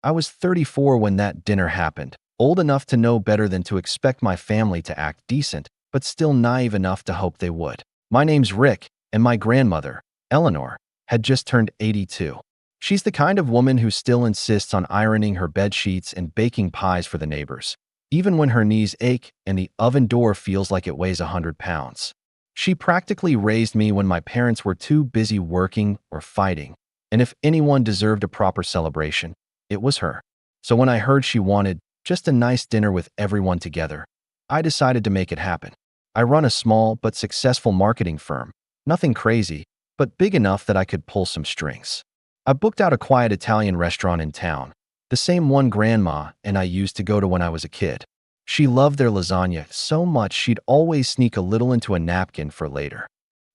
I was 34 when that dinner happened, old enough to know better than to expect my family to act decent, but still naive enough to hope they would. My name's Rick, and my grandmother, Eleanor, had just turned 82. She's the kind of woman who still insists on ironing her bed sheets and baking pies for the neighbors, even when her knees ache and the oven door feels like it weighs 100 pounds. She practically raised me when my parents were too busy working or fighting, and if anyone deserved a proper celebration, it was her. So when I heard she wanted just a nice dinner with everyone together, I decided to make it happen. I run a small but successful marketing firm, nothing crazy, but big enough that I could pull some strings. I booked out a quiet Italian restaurant in town, the same one Grandma and I used to go to when I was a kid. She loved their lasagna so much she'd always sneak a little into a napkin for later.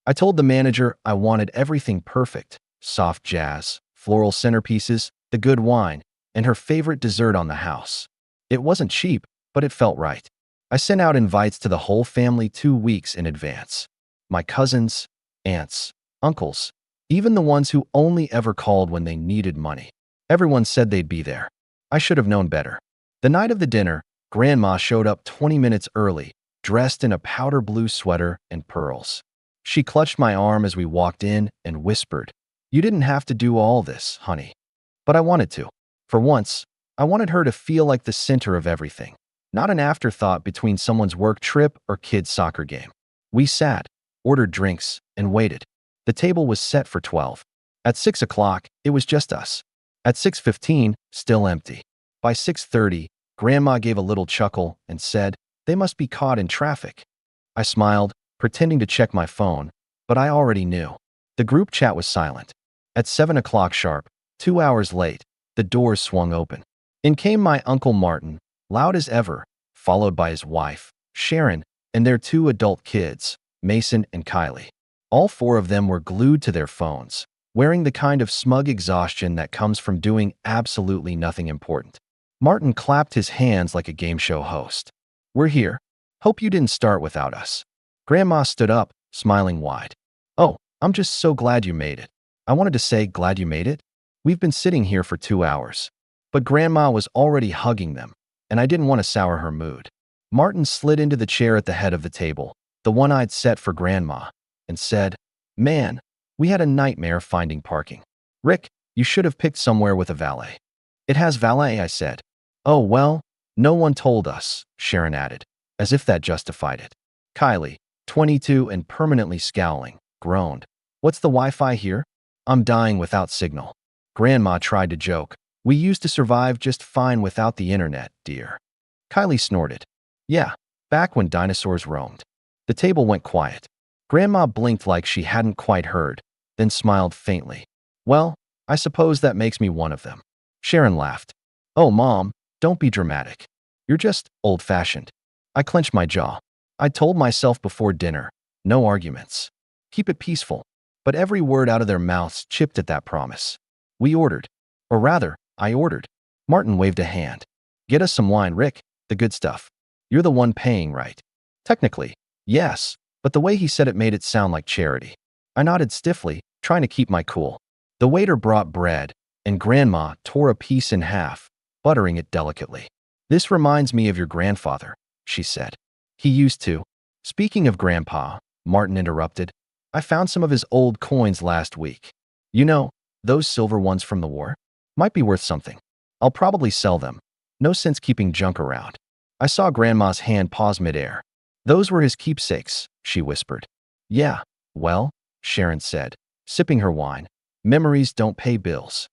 I told the manager I wanted everything perfect: soft jazz, floral centerpieces, the good wine, and her favorite dessert on the house. It wasn't cheap, but it felt right. I sent out invites to the whole family 2 weeks in advance. My cousins, aunts, uncles, even the ones who only ever called when they needed money. Everyone said they'd be there. I should have known better. The night of the dinner, Grandma showed up 20 minutes early, dressed in a powder blue sweater and pearls. She clutched my arm as we walked in and whispered, "You didn't have to do all this, honey." But I wanted to. For once, I wanted her to feel like the center of everything, not an afterthought between someone's work trip or kid's soccer game. We sat, ordered drinks, and waited. The table was set for 12. At 6 o'clock, it was just us. At 6:15, still empty. By 6:30, Grandma gave a little chuckle and said, "They must be caught in traffic." I smiled, pretending to check my phone, but I already knew. The group chat was silent. At 7 o'clock sharp, 2 hours late, the doors swung open. In came my Uncle Martin, loud as ever, followed by his wife, Sharon, and their 2 adult kids, Mason and Kylie. All 4 of them were glued to their phones, wearing the kind of smug exhaustion that comes from doing absolutely nothing important. Martin clapped his hands like a game show host. "We're here. Hope you didn't start without us." Grandma stood up, smiling wide. "Oh, I'm just so glad you made it." I wanted to say, "Glad you made it? We've been sitting here for 2 hours." But Grandma was already hugging them, and I didn't want to sour her mood. Martin slid into the chair at the head of the table, the one I'd set for Grandma, and said, "Man, we had a nightmare finding parking. Rick, you should have picked somewhere with a valet." "It has valet," I said. "Oh, well, no one told us," Sharon added, as if that justified it. Kylie, 22 and permanently scowling, groaned, "What's the Wi-Fi here? I'm dying without signal." Grandma tried to joke, "We used to survive just fine without the internet, dear." Kylie snorted, "Yeah, back when dinosaurs roamed." The table went quiet. Grandma blinked like she hadn't quite heard, then smiled faintly. "Well, I suppose that makes me one of them." Sharon laughed. "Oh, Mom, don't be dramatic. You're just old-fashioned." I clenched my jaw. I told myself before dinner, no arguments. Keep it peaceful. But every word out of their mouths chipped at that promise. We ordered. Or rather, I ordered. Martin waved a hand. "Get us some wine, Rick, the good stuff. You're the one paying, right?" "Technically, yes, but the way he said it made it sound like charity." I nodded stiffly, trying to keep my cool. The waiter brought bread, and Grandma tore a piece in half, buttering it delicately. "This reminds me of your grandfather," she said. "He used to." "Speaking of Grandpa," Martin interrupted, "I found some of his old coins last week. You know, those silver ones from the war? Might be worth something. I'll probably sell them. No sense keeping junk around." I saw Grandma's hand pause midair. "Those were his keepsakes," she whispered. "Yeah, well," Sharon said, sipping her wine, "memories don't pay bills."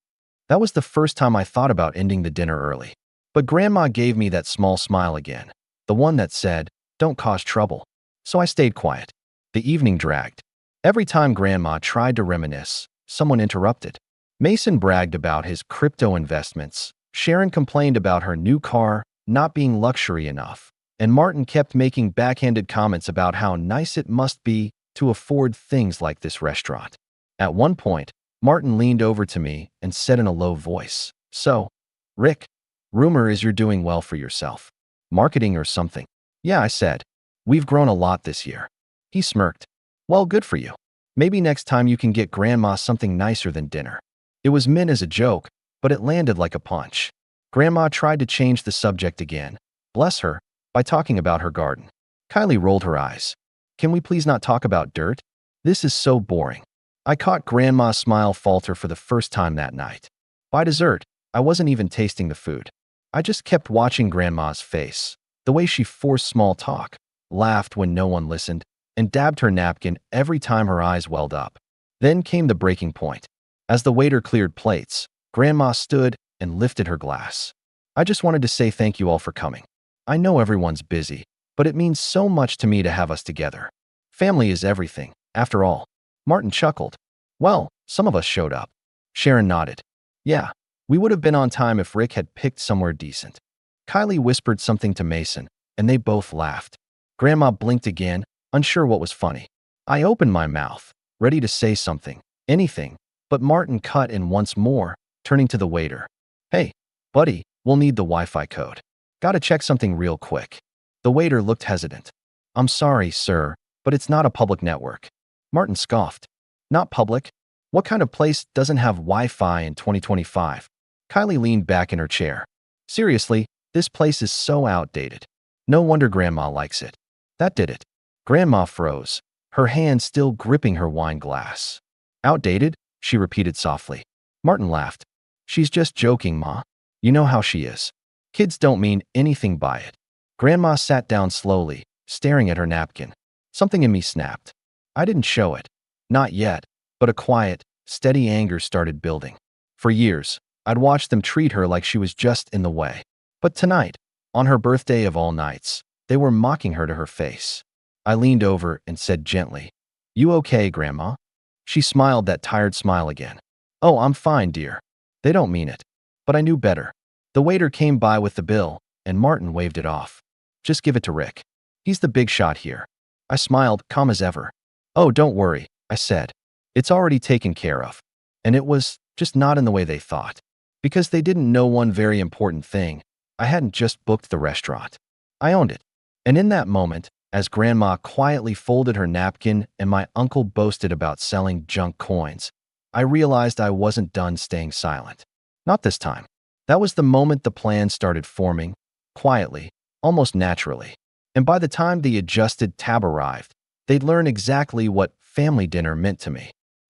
That was the first time I thought about ending the dinner early. But Grandma gave me that small smile again, the one that said, "Don't cause trouble." So I stayed quiet. The evening dragged. Every time Grandma tried to reminisce, someone interrupted. Mason bragged about his crypto investments. Sharon complained about her new car not being luxury enough, and Martin kept making backhanded comments about how nice it must be to afford things like this restaurant. At one point, Martin leaned over to me and said in a low voice, "So, Rick, rumor is you're doing well for yourself. Marketing or something." "Yeah," I said. "We've grown a lot this year." He smirked. "Well, good for you. Maybe next time you can get Grandma something nicer than dinner." It was meant as a joke, but it landed like a punch. Grandma tried to change the subject again, bless her, by talking about her garden. Kylie rolled her eyes. Can we please not talk about dirt? This is so boring. I caught Grandma's smile falter for the first time that night. By dessert, I wasn't even tasting the food. I just kept watching Grandma's face, the way she forced small talk, laughed when no one listened, and dabbed her napkin every time her eyes welled up. Then came the breaking point. As the waiter cleared plates, Grandma stood and lifted her glass. I just wanted to say thank you all for coming. I know everyone's busy, but it means so much to me to have us together. Family is everything, after all. Martin chuckled. Well, some of us showed up. Sharon nodded. Yeah, we would have been on time if Rick had picked somewhere decent. Kylie whispered something to Mason, and they both laughed. Grandma blinked again, unsure what was funny. I opened my mouth, ready to say something, anything, but Martin cut in once more, turning to the waiter. Hey, buddy, we'll need the Wi-Fi code. Gotta check something real quick. The waiter looked hesitant. I'm sorry, sir, but it's not a public network. Martin scoffed. Not public? What kind of place doesn't have Wi-Fi in 2025? Kylie leaned back in her chair. Seriously, this place is so outdated. No wonder Grandma likes it. That did it. Grandma froze, her hand still gripping her wine glass. Outdated? She repeated softly. Martin laughed. She's just joking, Ma. You know how she is. Kids don't mean anything by it. Grandma sat down slowly, staring at her napkin. Something in me snapped. I didn't show it. Not yet, but a quiet, steady anger started building. For years, I'd watched them treat her like she was just in the way. But tonight, on her birthday of all nights, they were mocking her to her face. I leaned over and said gently, You okay, Grandma? She smiled that tired smile again. Oh, I'm fine, dear. They don't mean it. But I knew better. The waiter came by with the bill, and Martin waved it off. Just give it to Rick. He's the big shot here. I smiled, calm as ever. Oh, don't worry, I said. It's already taken care of. And it was just not in the way they thought. Because they didn't know one very important thing. I hadn't just booked the restaurant. I owned it. And in that moment, as Grandma quietly folded her napkin and my uncle boasted about selling junk coins, I realized I wasn't done staying silent. Not this time. That was the moment the plan started forming, quietly, almost naturally. And by the time the adjusted tab arrived, they'd learn exactly what family dinner meant to me.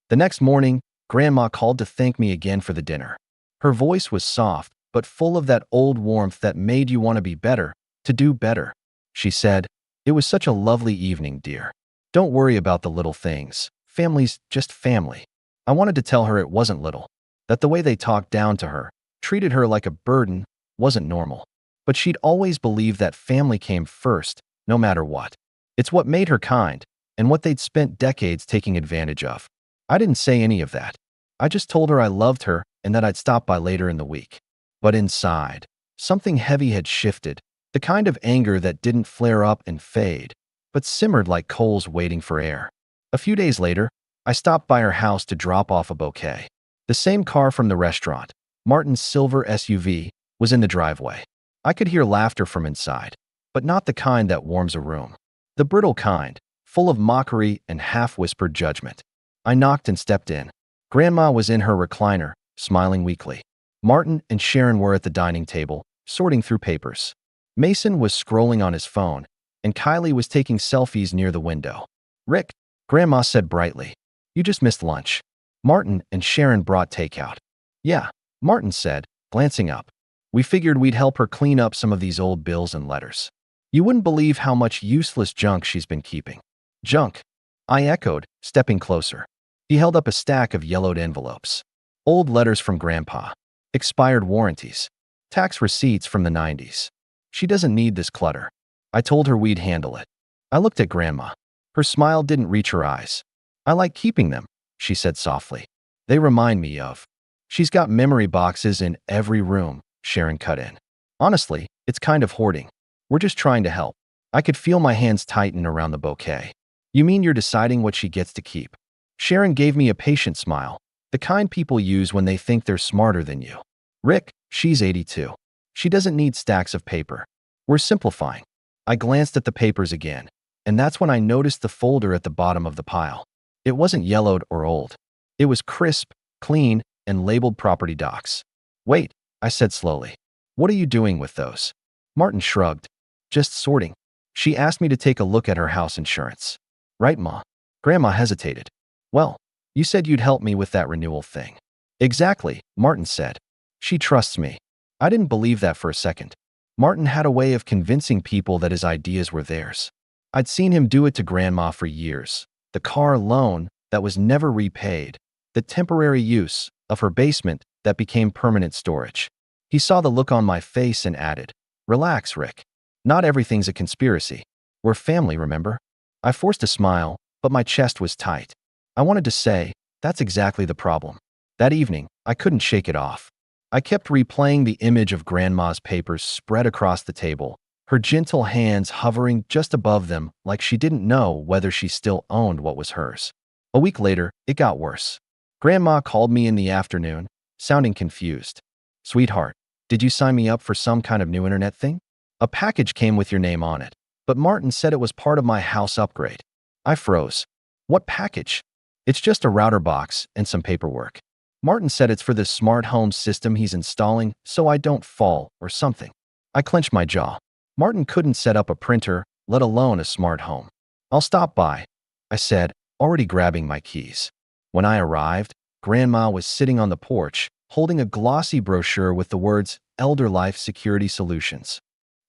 The next morning, Grandma called to thank me again for the dinner. Her voice was soft, but full of that old warmth that made you want to be better, to do better. She said, It was such a lovely evening, dear. Don't worry about the little things. Family's just family. I wanted to tell her it wasn't little, that the way they talked down to her, treated her like a burden, wasn't normal. But she'd always believed that family came first, no matter what. It's what made her kind, and what they'd spent decades taking advantage of. I didn't say any of that. I just told her I loved her and that I'd stop by later in the week. But inside, something heavy had shifted, the kind of anger that didn't flare up and fade, but simmered like coals waiting for air. A few days later, I stopped by her house to drop off a bouquet. The same car from the restaurant, Martin's silver SUV, was in the driveway. I could hear laughter from inside, but not the kind that warms a room. The brittle kind, full of mockery and half-whispered judgment. I knocked and stepped in. Grandma was in her recliner, smiling weakly. Martin and Sharon were at the dining table, sorting through papers. Mason was scrolling on his phone, and Kylie was taking selfies near the window. Rick, Grandma said brightly, You just missed lunch. Martin and Sharon brought takeout. Yeah, Martin said, glancing up. We figured we'd help her clean up some of these old bills and letters. You wouldn't believe how much useless junk she's been keeping. Junk, I echoed, stepping closer. He held up a stack of yellowed envelopes. Old letters from Grandpa. Expired warranties. Tax receipts from the 90s. She doesn't need this clutter. I told her we'd handle it. I looked at Grandma. Her smile didn't reach her eyes. I like keeping them, she said softly. They remind me of. She's got memory boxes in every room, Sharon cut in. Honestly, it's kind of hoarding. We're just trying to help. I could feel my hands tighten around the bouquet. You mean you're deciding what she gets to keep? Sharon gave me a patient smile, the kind people use when they think they're smarter than you. Rick, she's 82. She doesn't need stacks of paper. We're simplifying. I glanced at the papers again, and that's when I noticed the folder at the bottom of the pile. It wasn't yellowed or old. It was crisp, clean, and labeled property docs. Wait, I said slowly. What are you doing with those? Martin shrugged. Just sorting. She asked me to take a look at her house insurance. Right, Ma? Grandma hesitated. Well, you said you'd help me with that renewal thing. Exactly, Martin said. She trusts me. I didn't believe that for a second. Martin had a way of convincing people that his ideas were theirs. I'd seen him do it to Grandma for years. The car loan that was never repaid. The temporary use of her basement that became permanent storage. He saw the look on my face and added, Relax, Rick. Not everything's a conspiracy. We're family, remember? I forced a smile, but my chest was tight. I wanted to say, that's exactly the problem. That evening, I couldn't shake it off. I kept replaying the image of Grandma's papers spread across the table, her gentle hands hovering just above them like she didn't know whether she still owned what was hers. A week later, it got worse. Grandma called me in the afternoon, sounding confused. Sweetheart, did you sign me up for some kind of new internet thing? A package came with your name on it, but Martin said it was part of my house upgrade. I froze. What package? It's just a router box and some paperwork. Martin said it's for this smart home system he's installing so I don't fall or something. I clenched my jaw. Martin couldn't set up a printer, let alone a smart home. I'll stop by, I said, already grabbing my keys. When I arrived, Grandma was sitting on the porch, holding a glossy brochure with the words Elder Life Security Solutions.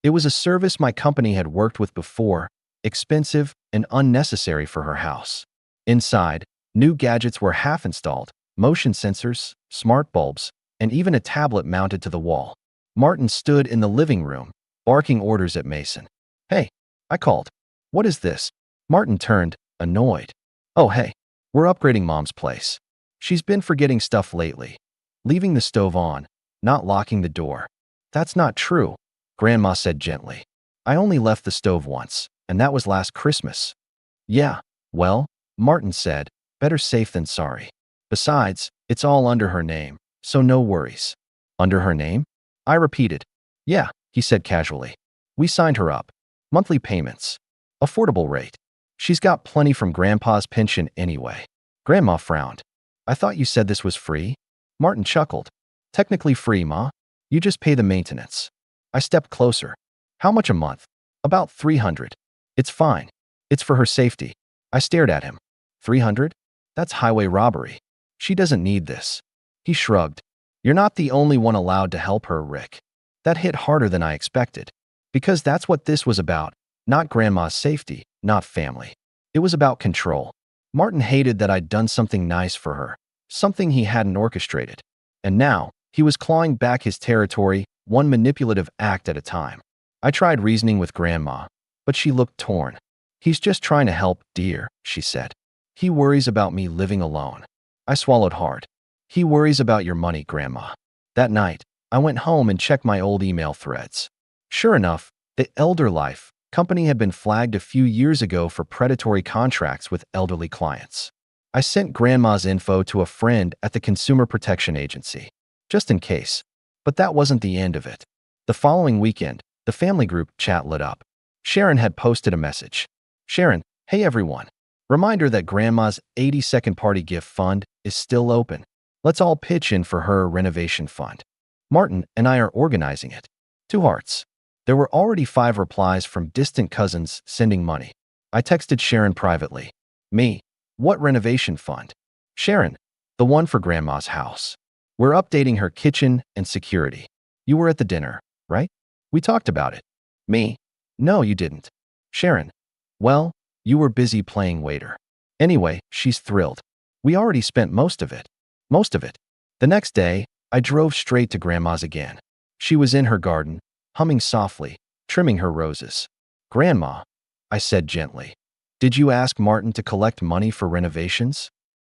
It was a service my company had worked with before, expensive and unnecessary for her house. Inside, new gadgets were half installed, motion sensors, smart bulbs, and even a tablet mounted to the wall. Martin stood in the living room, barking orders at Mason. Hey, I called. What is this? Martin turned, annoyed. Oh, hey, we're upgrading Mom's place. She's been forgetting stuff lately. Leaving the stove on, not locking the door. That's not true, Grandma said gently. I only left the stove once, and that was last Christmas. Yeah, well, Martin said, better safe than sorry. Besides, it's all under her name, so no worries. Under her name? I repeated. Yeah, he said casually. We signed her up. Monthly payments. Affordable rate. She's got plenty from Grandpa's pension anyway. Grandma frowned. I thought you said this was free? Martin chuckled. Technically free, Ma. You just pay the maintenance. I stepped closer. How much a month? About $300. It's fine. It's for her safety. I stared at him. $300? That's highway robbery. She doesn't need this. He shrugged. You're not the only one allowed to help her, Rick. That hit harder than I expected. Because that's what this was about. Not Grandma's safety, not family. It was about control. Martin hated that I'd done something nice for her, something he hadn't orchestrated. And now, he was clawing back his territory, one manipulative act at a time. I tried reasoning with Grandma, but she looked torn. He's just trying to help, dear, she said. He worries about me living alone. I swallowed hard. He worries about your money, Grandma. That night, I went home and checked my old email threads. Sure enough, the Elder Life company had been flagged a few years ago for predatory contracts with elderly clients. I sent Grandma's info to a friend at the Consumer Protection Agency, just in case. But that wasn't the end of it. The following weekend, the family group chat lit up. Sharon had posted a message. Sharon, hey everyone. Reminder that Grandma's 82nd party gift fund is still open. Let's all pitch in for her renovation fund. Martin and I are organizing it. 2 hearts. There were already 5 replies from distant cousins sending money. I texted Sharon privately. Me, what renovation fund? Sharon, the one for Grandma's house. We're updating her kitchen and security. You were at the dinner, right? We talked about it. Me, no, you didn't. Sharon, well, you were busy playing waiter. Anyway, she's thrilled. We already spent most of it. Most of it. The next day, I drove straight to Grandma's again. She was in her garden, humming softly, trimming her roses. Grandma, I said gently, did you ask Martin to collect money for renovations?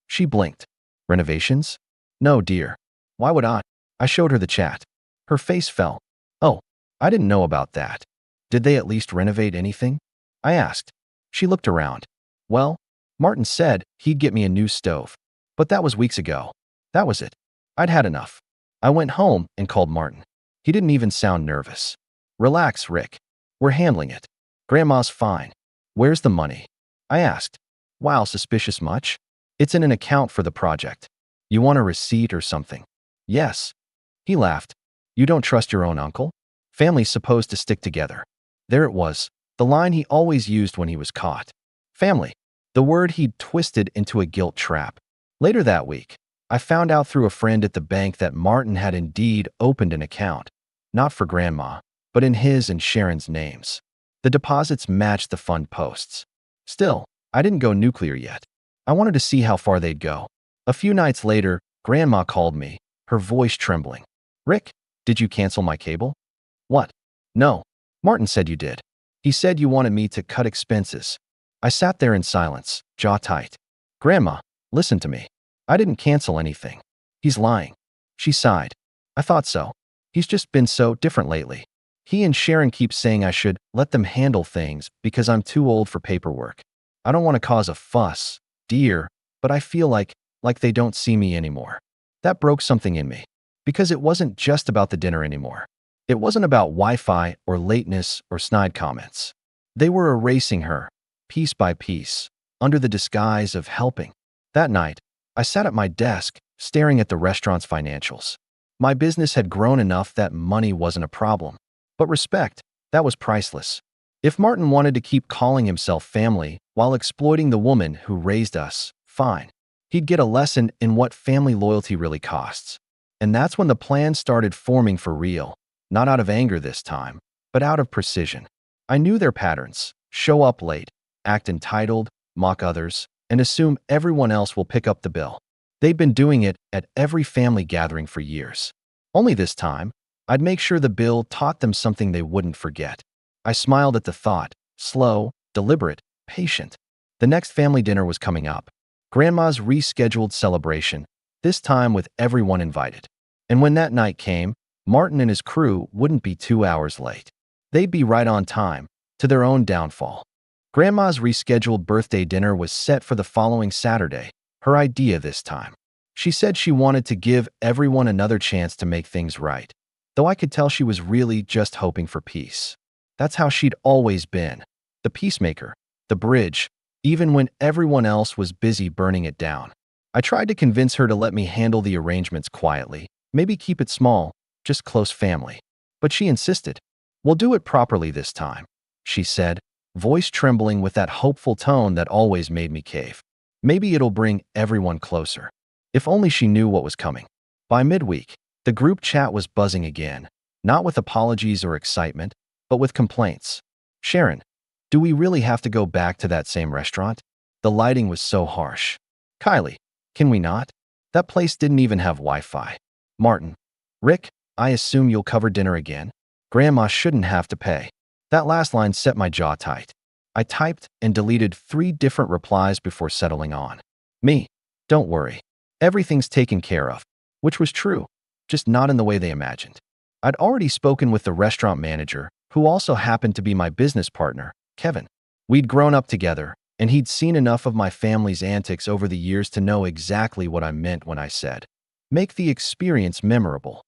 She blinked. Renovations? No, dear. Why would I? I showed her the chat. Her face fell. Oh, I didn't know about that. Did they at least renovate anything? I asked. She looked around. Well, Martin said he'd get me a new stove. But that was weeks ago. That was it. I'd had enough. I went home and called Martin. He didn't even sound nervous. Relax, Rick. We're handling it. Grandma's fine. Where's the money? I asked. Wow, suspicious much? It's in an account for the project. You want a receipt or something? Yes. He laughed. You don't trust your own uncle? Family's supposed to stick together. There it was, the line he always used when he was caught. Family, the word he'd twisted into a guilt trap. Later that week, I found out through a friend at the bank that Martin had indeed opened an account, not for Grandma, but in his and Sharon's names. The deposits matched the fund posts. Still, I didn't go nuclear yet. I wanted to see how far they'd go. A few nights later, Grandma called me, her voice trembling. Rick, did you cancel my cable? What? No. Martin said you did. He said you wanted me to cut expenses. I sat there in silence, jaw tight. Grandma, listen to me. I didn't cancel anything. He's lying. She sighed. I thought so. He's just been so different lately. He and Sharon keep saying I should let them handle things because I'm too old for paperwork. I don't want to cause a fuss, dear, but I feel like they don't see me anymore. That broke something in me. Because it wasn't just about the dinner anymore. It wasn't about Wi-Fi or lateness or snide comments. They were erasing her, piece by piece, under the disguise of helping. That night, I sat at my desk, staring at the restaurant's financials. My business had grown enough that money wasn't a problem. But respect, that was priceless. If Martin wanted to keep calling himself family while exploiting the woman who raised us, fine. He'd get a lesson in what family loyalty really costs. And that's when the plan started forming for real, not out of anger this time, but out of precision. I knew their patterns: show up late, act entitled, mock others, and assume everyone else will pick up the bill. They'd been doing it at every family gathering for years. Only this time, I'd make sure the bill taught them something they wouldn't forget. I smiled at the thought, slow, deliberate, patient. The next family dinner was coming up. Grandma's rescheduled celebration, this time with everyone invited. And when that night came, Martin and his crew wouldn't be 2 hours late. They'd be right on time, to their own downfall. Grandma's rescheduled birthday dinner was set for the following Saturday, her idea this time. She said she wanted to give everyone another chance to make things right, though I could tell she was really just hoping for peace. That's how she'd always been, the peacemaker, the bridge, even when everyone else was busy burning it down. I tried to convince her to let me handle the arrangements quietly, maybe keep it small, just close family. But she insisted. We'll do it properly this time, she said, voice trembling with that hopeful tone that always made me cave. Maybe it'll bring everyone closer. If only she knew what was coming. By midweek, the group chat was buzzing again, not with apologies or excitement, but with complaints. Sharon, do we really have to go back to that same restaurant? The lighting was so harsh. Kylie, can we not? That place didn't even have Wi-Fi. Martin, Rick, I assume you'll cover dinner again? Grandma shouldn't have to pay. That last line set my jaw tight. I typed and deleted 3 different replies before settling on. Me, don't worry. Everything's taken care of, which was true, just not in the way they imagined. I'd already spoken with the restaurant manager, who also happened to be my business partner, Kevin. We'd grown up together, and he'd seen enough of my family's antics over the years to know exactly what I meant when I said, make the experience memorable.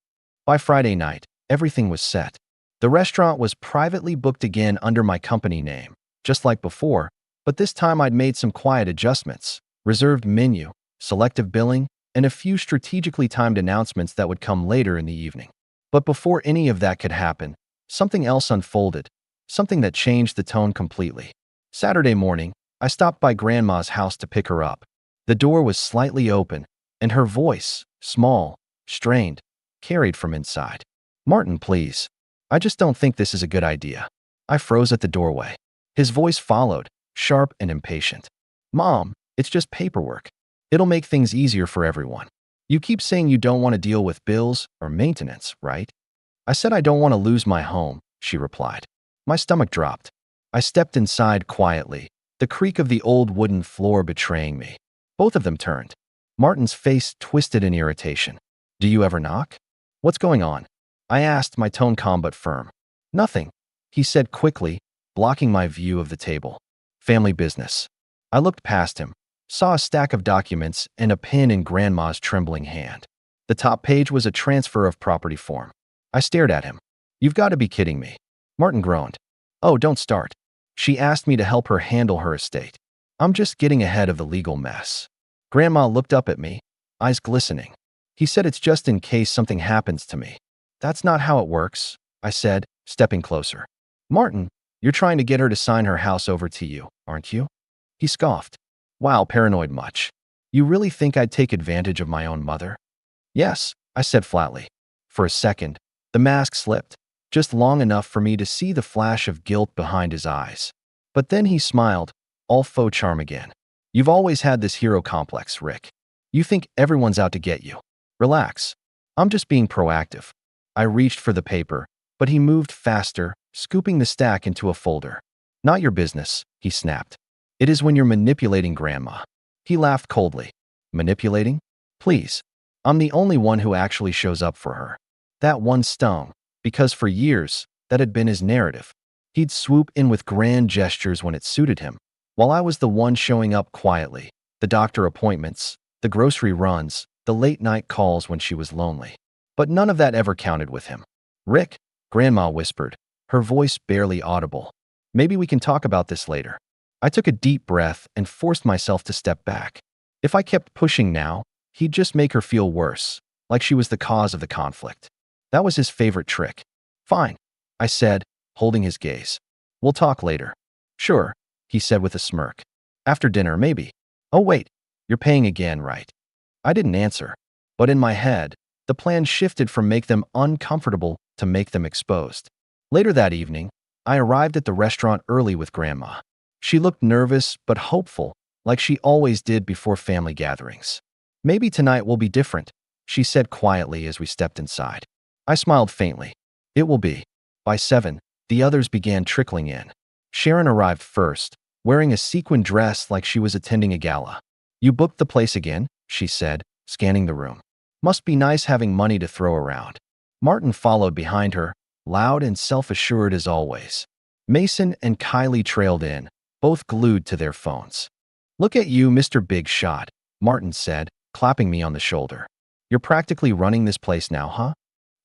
By Friday night, everything was set. The restaurant was privately booked again under my company name, just like before, but this time I'd made some quiet adjustments, reserved menu, selective billing, and a few strategically timed announcements that would come later in the evening. But before any of that could happen, something else unfolded, something that changed the tone completely. Saturday morning, I stopped by Grandma's house to pick her up. The door was slightly open, and her voice, small, strained, carried from inside. Martin, please. I just don't think this is a good idea. I froze at the doorway. His voice followed, sharp and impatient. Mom, it's just paperwork. It'll make things easier for everyone. You keep saying you don't want to deal with bills or maintenance, right? I said I don't want to lose my home, she replied. My stomach dropped. I stepped inside quietly, the creak of the old wooden floor betraying me. Both of them turned. Martin's face twisted in irritation. Do you ever knock? What's going on? I asked, my tone calm but firm. Nothing, he said quickly, blocking my view of the table. Family business. I looked past him, saw a stack of documents and a pen in Grandma's trembling hand. The top page was a transfer of property form. I stared at him. You've got to be kidding me. Martin groaned. Oh, don't start. She asked me to help her handle her estate. I'm just getting ahead of the legal mess. Grandma looked up at me, eyes glistening. He said it's just in case something happens to me. That's not how it works, I said, stepping closer. Martin, you're trying to get her to sign her house over to you, aren't you? He scoffed. Wow, paranoid much. You really think I'd take advantage of my own mother? Yes, I said flatly. For a second, the mask slipped, just long enough for me to see the flash of guilt behind his eyes. But then he smiled, all faux charm again. You've always had this hero complex, Rick. You think everyone's out to get you. Relax. I'm just being proactive. I reached for the paper, but he moved faster, scooping the stack into a folder. Not your business, he snapped. It is when you're manipulating Grandma. He laughed coldly. Manipulating? Please. I'm the only one who actually shows up for her. That one stung, because for years, that had been his narrative. He'd swoop in with grand gestures when it suited him, while I was the one showing up quietly. The doctor appointments, the grocery runs, the late-night calls when she was lonely. But none of that ever counted with him. Rick, Grandma whispered, her voice barely audible. Maybe we can talk about this later. I took a deep breath and forced myself to step back. If I kept pushing now, he'd just make her feel worse, like she was the cause of the conflict. That was his favorite trick. Fine, I said, holding his gaze. We'll talk later. Sure, he said with a smirk. After dinner, maybe. Oh wait, you're paying again, right? I didn't answer, but in my head, the plan shifted from make them uncomfortable to make them exposed. Later that evening, I arrived at the restaurant early with Grandma. She looked nervous but hopeful, like she always did before family gatherings. Maybe tonight will be different, she said quietly as we stepped inside. I smiled faintly. It will be. By 7, the others began trickling in. Sharon arrived first, wearing a sequin dress like she was attending a gala. You booked the place again, she said, scanning the room. Must be nice having money to throw around. Martin followed behind her, loud and self-assured as always. Mason and Kylie trailed in, both glued to their phones. Look at you, Mr. Big Shot, Martin said, clapping me on the shoulder. You're practically running this place now, huh?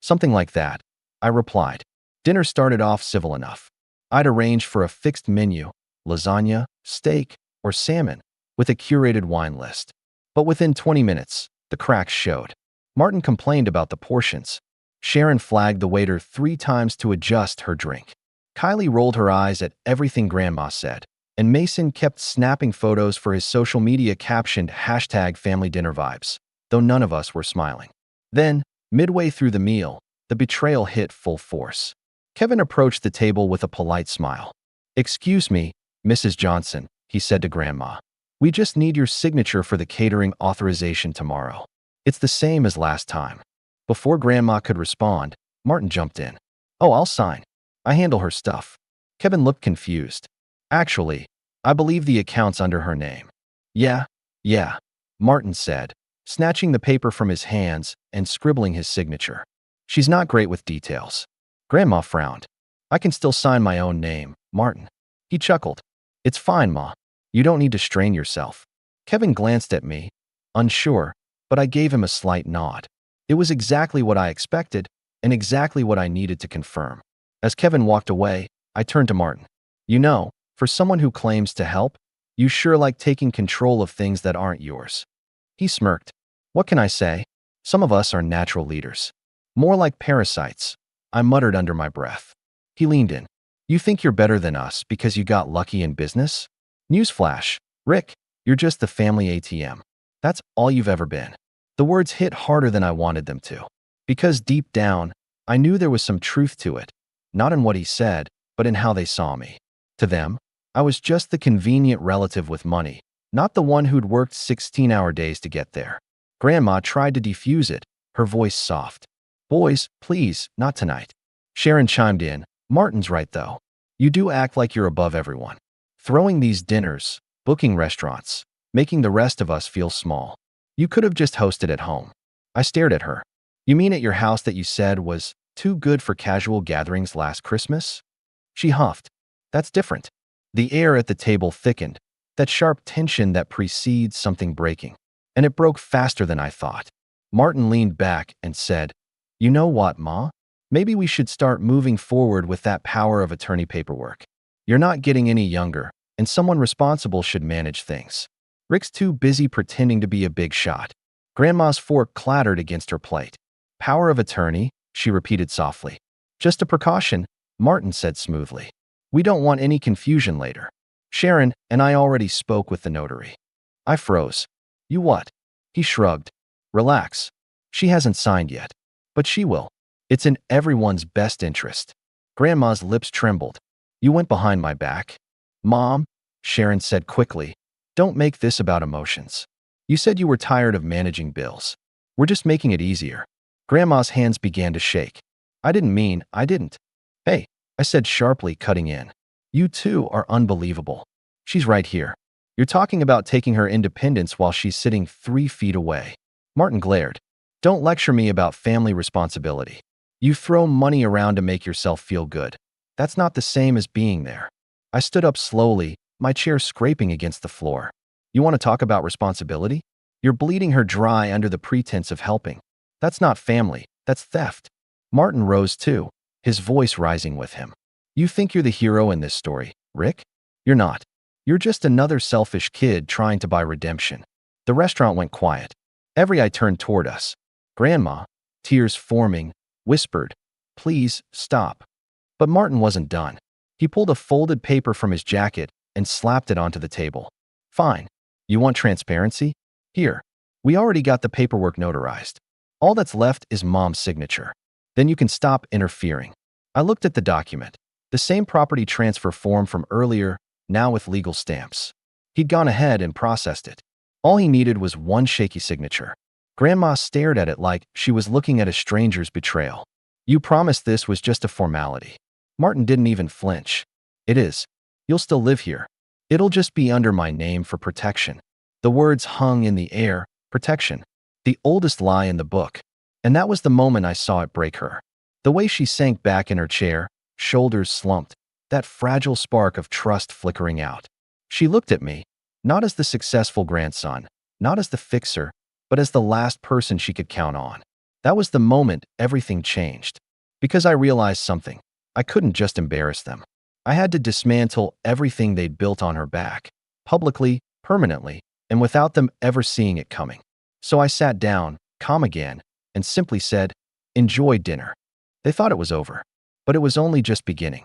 Something like that, I replied. Dinner started off civil enough. I'd arranged for a fixed menu, lasagna, steak, or salmon, with a curated wine list. But within 20 minutes, the cracks showed. Martin complained about the portions. Sharon flagged the waiter 3 times to adjust her drink. Kylie rolled her eyes at everything Grandma said, and Mason kept snapping photos for his social media captioned #FamilyDinnerVibes, though none of us were smiling. Then, midway through the meal, the betrayal hit full force. Kevin approached the table with a polite smile. Excuse me, Mrs. Johnson, he said to Grandma. We just need your signature for the catering authorization tomorrow. It's the same as last time. Before Grandma could respond, Martin jumped in. Oh, I'll sign. I handle her stuff. Kevin looked confused. Actually, I believe the account's under her name. Yeah, Martin said, snatching the paper from his hands and scribbling his signature. She's not great with details. Grandma frowned. I can still sign my own name, Martin. He chuckled. It's fine, Ma. You don't need to strain yourself. Kevin glanced at me, unsure, but I gave him a slight nod. It was exactly what I expected and exactly what I needed to confirm. As Kevin walked away, I turned to Martin. You know, for someone who claims to help, you sure like taking control of things that aren't yours. He smirked. What can I say? Some of us are natural leaders. More like parasites, I muttered under my breath. He leaned in. You think you're better than us because you got lucky in business? Newsflash, Rick, you're just the family ATM. That's all you've ever been. The words hit harder than I wanted them to. Because deep down, I knew there was some truth to it. Not in what he said, but in how they saw me. To them, I was just the convenient relative with money, not the one who'd worked 16-hour days to get there. Grandma tried to defuse it, her voice soft. Boys, please, not tonight. Sharon chimed in. Martin's right, though. You do act like you're above everyone. Throwing these dinners, booking restaurants, making the rest of us feel small. You could have just hosted at home. I stared at her. You mean at your house that you said was too good for casual gatherings last Christmas? She huffed. That's different. The air at the table thickened, that sharp tension that precedes something breaking. And it broke faster than I thought. Martin leaned back and said, You know what, Ma? Maybe we should start moving forward with that power of attorney paperwork. You're not getting any younger, and someone responsible should manage things. Rick's too busy pretending to be a big shot. Grandma's fork clattered against her plate. Power of attorney? she repeated softly. Just a precaution, Martin said smoothly. We don't want any confusion later. Sharon and I already spoke with the notary. I froze. You what? He shrugged. Relax. She hasn't signed yet. But she will. It's in everyone's best interest. Grandma's lips trembled. You went behind my back? Mom, Sharon said quickly, don't make this about emotions. You said you were tired of managing bills. We're just making it easier. Grandma's hands began to shake. I didn't. Hey, I said sharply, cutting in. You two are unbelievable. She's right here. You're talking about taking her independence while she's sitting 3 feet away. Martin glared. Don't lecture me about family responsibility. You throw money around to make yourself feel good. That's not the same as being there. I stood up slowly, my chair scraping against the floor. You want to talk about responsibility? You're bleeding her dry under the pretense of helping. That's not family, that's theft. Martin rose too, his voice rising with him. You think you're the hero in this story, Rick? You're not. You're just another selfish kid trying to buy redemption. The restaurant went quiet. Every eye turned toward us. Grandma, tears forming, whispered, please, stop. But Martin wasn't done. He pulled a folded paper from his jacket and slapped it onto the table. Fine. You want transparency? Here. We already got the paperwork notarized. All that's left is Mom's signature. Then you can stop interfering. I looked at the document. The same property transfer form from earlier, now with legal stamps. He'd gone ahead and processed it. All he needed was one shaky signature. Grandma stared at it like she was looking at a stranger's betrayal. You promised this was just a formality. Martin didn't even flinch. It is. You'll still live here. It'll just be under my name for protection. The words hung in the air, protection. The oldest lie in the book. And that was the moment I saw it break her. The way she sank back in her chair, shoulders slumped, that fragile spark of trust flickering out. She looked at me, not as the successful grandson, not as the fixer, but as the last person she could count on. That was the moment everything changed. Because I realized something. I couldn't just embarrass them. I had to dismantle everything they'd built on her back, publicly, permanently, and without them ever seeing it coming. So I sat down, calm again, and simply said, enjoy dinner. They thought it was over, but it was only just beginning.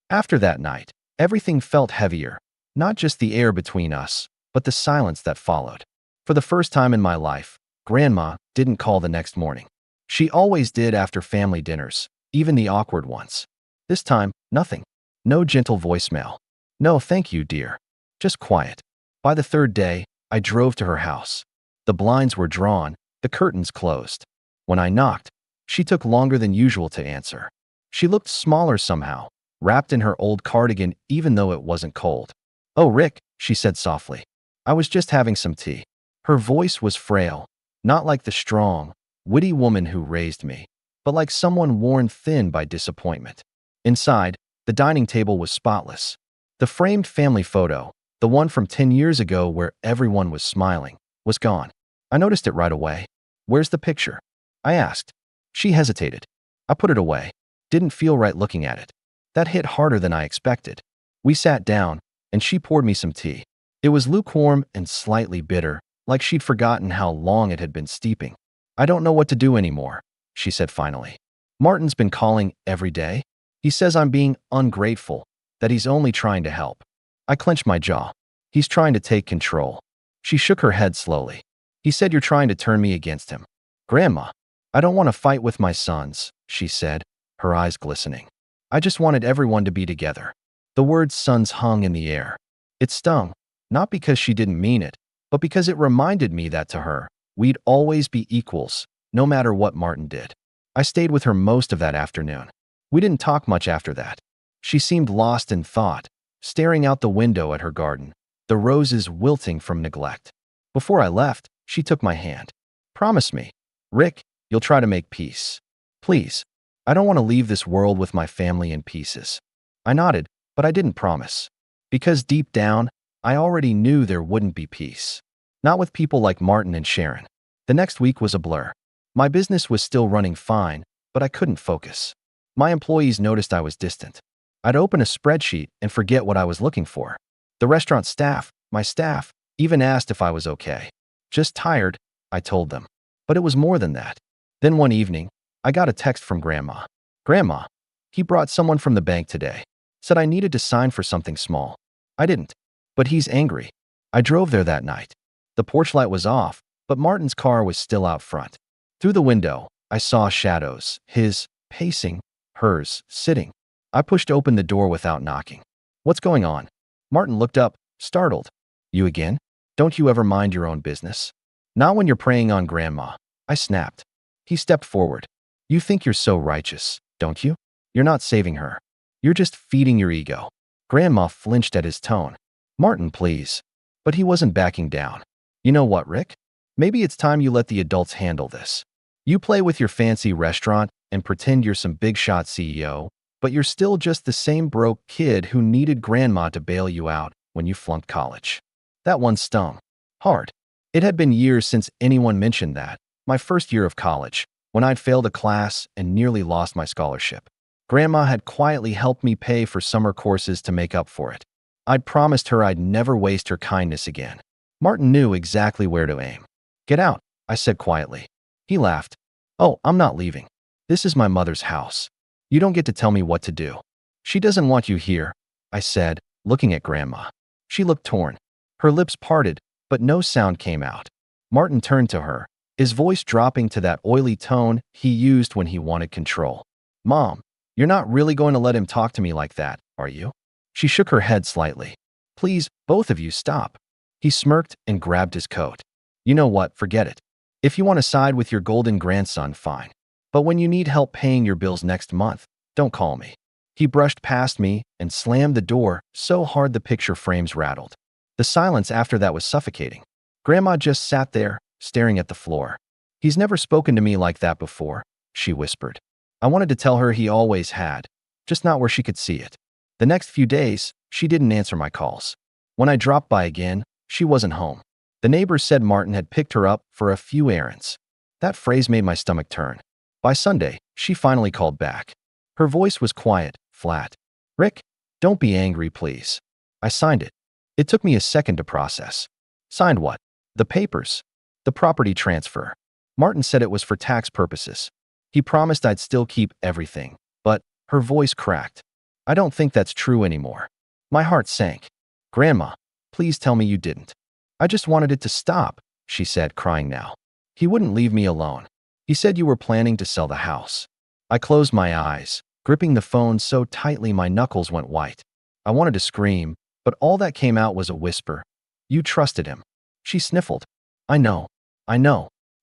After that night, everything felt heavier, not just the air between us, but the silence that followed. For the first time in my life, Grandma didn't call the next morning. She always did after family dinners, even the awkward ones. This time, nothing. No gentle voicemail. No thank you, dear. Just quiet. By the third day, I drove to her house. The blinds were drawn, the curtains closed. When I knocked, she took longer than usual to answer. She looked smaller somehow, wrapped in her old cardigan even though it wasn't cold. Oh, Rick, she said softly. I was just having some tea. Her voice was frail, not like the strong, witty woman who raised me, but like someone worn thin by disappointment. Inside, the dining table was spotless. The framed family photo, the one from 10 years ago where everyone was smiling, was gone. I noticed it right away. Where's the picture? I asked. She hesitated. I put it away. Didn't feel right looking at it. That hit harder than I expected. We sat down, and she poured me some tea. It was lukewarm and slightly bitter, like she'd forgotten how long it had been steeping. I don't know what to do anymore, she said finally. Martin's been calling every day. He says I'm being ungrateful, that he's only trying to help. I clenched my jaw. He's trying to take control. She shook her head slowly. He said you're trying to turn me against him. Grandma, I don't want to fight with my sons, she said, her eyes glistening. I just wanted everyone to be together. The word sons hung in the air. It stung, not because she didn't mean it, but because it reminded me that to her, we'd always be equals, no matter what Martin did. I stayed with her most of that afternoon. We didn't talk much after that. She seemed lost in thought, staring out the window at her garden, the roses wilting from neglect. Before I left, she took my hand. Promise me, Rick, you'll try to make peace. Please. I don't want to leave this world with my family in pieces. I nodded, but I didn't promise. Because deep down, I already knew there wouldn't be peace. Not with people like Martin and Sharon. The next week was a blur. My business was still running fine, but I couldn't focus. My employees noticed I was distant. I'd open a spreadsheet and forget what I was looking for. The restaurant staff, my staff, even asked if I was okay. Just tired, I told them. But it was more than that. Then one evening, I got a text from Grandma. Grandma, he brought someone from the bank today. Said I needed to sign for something small. I didn't. But he's angry. I drove there that night. The porch light was off, but Martin's car was still out front. Through the window, I saw shadows, his pacing, hers sitting. I pushed open the door without knocking. What's going on? Martin looked up, startled. You again? Don't you ever mind your own business? Not when you're preying on Grandma. I snapped. He stepped forward. You think you're so righteous, don't you? You're not saving her. You're just feeding your ego. Grandma flinched at his tone. Martin, please. But he wasn't backing down. You know what, Rick? Maybe it's time you let the adults handle this. You play with your fancy restaurant and pretend you're some big shot CEO, but you're still just the same broke kid who needed Grandma to bail you out when you flunked college. That one stung. Hard. It had been years since anyone mentioned that. My first year of college, when I'd failed a class and nearly lost my scholarship. Grandma had quietly helped me pay for summer courses to make up for it. I'd promised her I'd never waste her kindness again. Martin knew exactly where to aim. Get out, I said quietly. He laughed. Oh, I'm not leaving. This is my mother's house. You don't get to tell me what to do. She doesn't want you here, I said, looking at Grandma. She looked torn. Her lips parted, but no sound came out. Martin turned to her, his voice dropping to that oily tone he used when he wanted control. Mom, you're not really going to let him talk to me like that, are you? She shook her head slightly. Please, both of you, stop. He smirked and grabbed his coat. You know what, forget it. If you want to side with your golden grandson, fine. But when you need help paying your bills next month, don't call me. He brushed past me and slammed the door so hard the picture frames rattled. The silence after that was suffocating. Grandma just sat there, staring at the floor. He's never spoken to me like that before, she whispered. I wanted to tell her he always had, just not where she could see it. The next few days, she didn't answer my calls. When I dropped by again, she wasn't home. The neighbors said Martin had picked her up for a few errands. That phrase made my stomach turn. By Sunday, she finally called back. Her voice was quiet, flat. Rick, don't be angry, please. I signed it. It took me a second to process. Signed what? The papers. The property transfer. Martin said it was for tax purposes. He promised I'd still keep everything, but her voice cracked. I don't think that's true anymore. My heart sank. Grandma, please tell me you didn't. I just wanted it to stop, she said, crying now. He wouldn't leave me alone. He said you were planning to sell the house. I closed my eyes, gripping the phone so tightly my knuckles went white. I wanted to scream, but all that came out was a whisper. You trusted him. She sniffled. I know.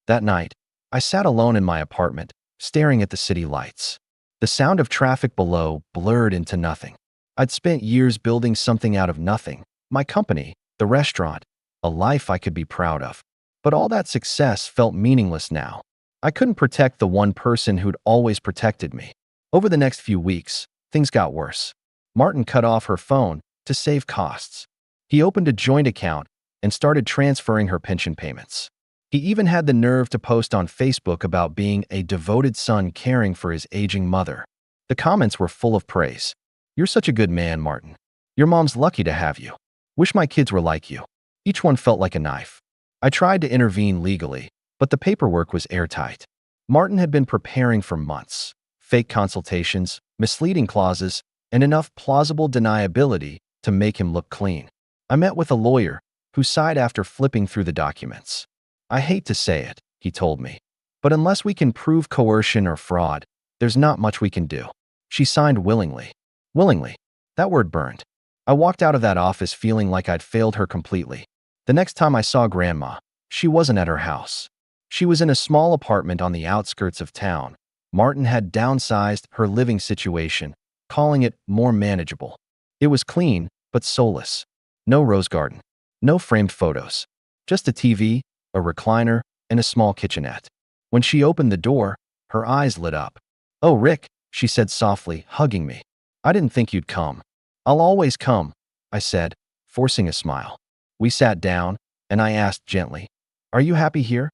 That night, I sat alone in my apartment, staring at the city lights. The sound of traffic below blurred into nothing. I'd spent years building something out of nothing. My company, the restaurant, a life I could be proud of. But all that success felt meaningless now. I couldn't protect the one person who'd always protected me. Over the next few weeks, things got worse. Martin cut off her phone to save costs. He opened a joint account and started transferring her pension payments. He even had the nerve to post on Facebook about being a devoted son caring for his aging mother. The comments were full of praise. You're such a good man, Martin. Your mom's lucky to have you. Wish my kids were like you. Each one felt like a knife. I tried to intervene legally, but the paperwork was airtight. Martin had been preparing for months. Fake consultations, misleading clauses, and enough plausible deniability to make him look clean. I met with a lawyer who sighed after flipping through the documents. I hate to say it, he told me, but unless we can prove coercion or fraud, there's not much we can do. She signed willingly. Willingly. That word burned. I walked out of that office feeling like I'd failed her completely. The next time I saw Grandma, she wasn't at her house. She was in a small apartment on the outskirts of town. Martin had downsized her living situation, calling it more manageable. It was clean, but soulless. No rose garden. No framed photos. Just a TV, a recliner, and a small kitchenette. When she opened the door, her eyes lit up. Oh, Rick, she said softly, hugging me. I didn't think you'd come. I'll always come, I said, forcing a smile. We sat down, and I asked gently, Are you happy here?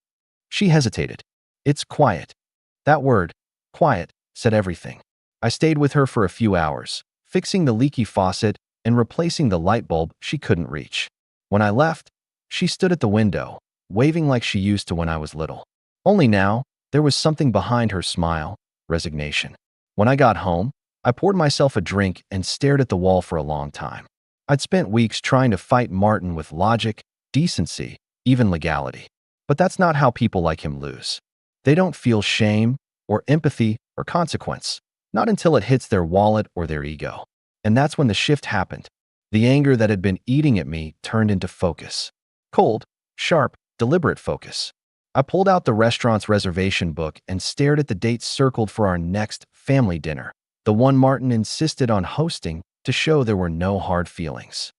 She hesitated. It's quiet. That word, quiet, said everything. I stayed with her for a few hours, fixing the leaky faucet and replacing the light bulb she couldn't reach. When I left, she stood at the window, waving like she used to when I was little. Only now, There was something behind her smile, resignation. When I got home, I poured myself a drink and stared at the wall for a long time. I'd spent weeks trying to fight Martin with logic, decency, even legality. But that's not how people like him lose. They don't feel shame, or empathy, or consequence. Not until it hits their wallet or their ego. And that's when the shift happened. The anger that had been eating at me turned into focus. Cold, sharp, deliberate focus. I pulled out the restaurant's reservation book and stared at the dates circled for our next family dinner, the one Martin insisted on hosting to show there were no hard feelings.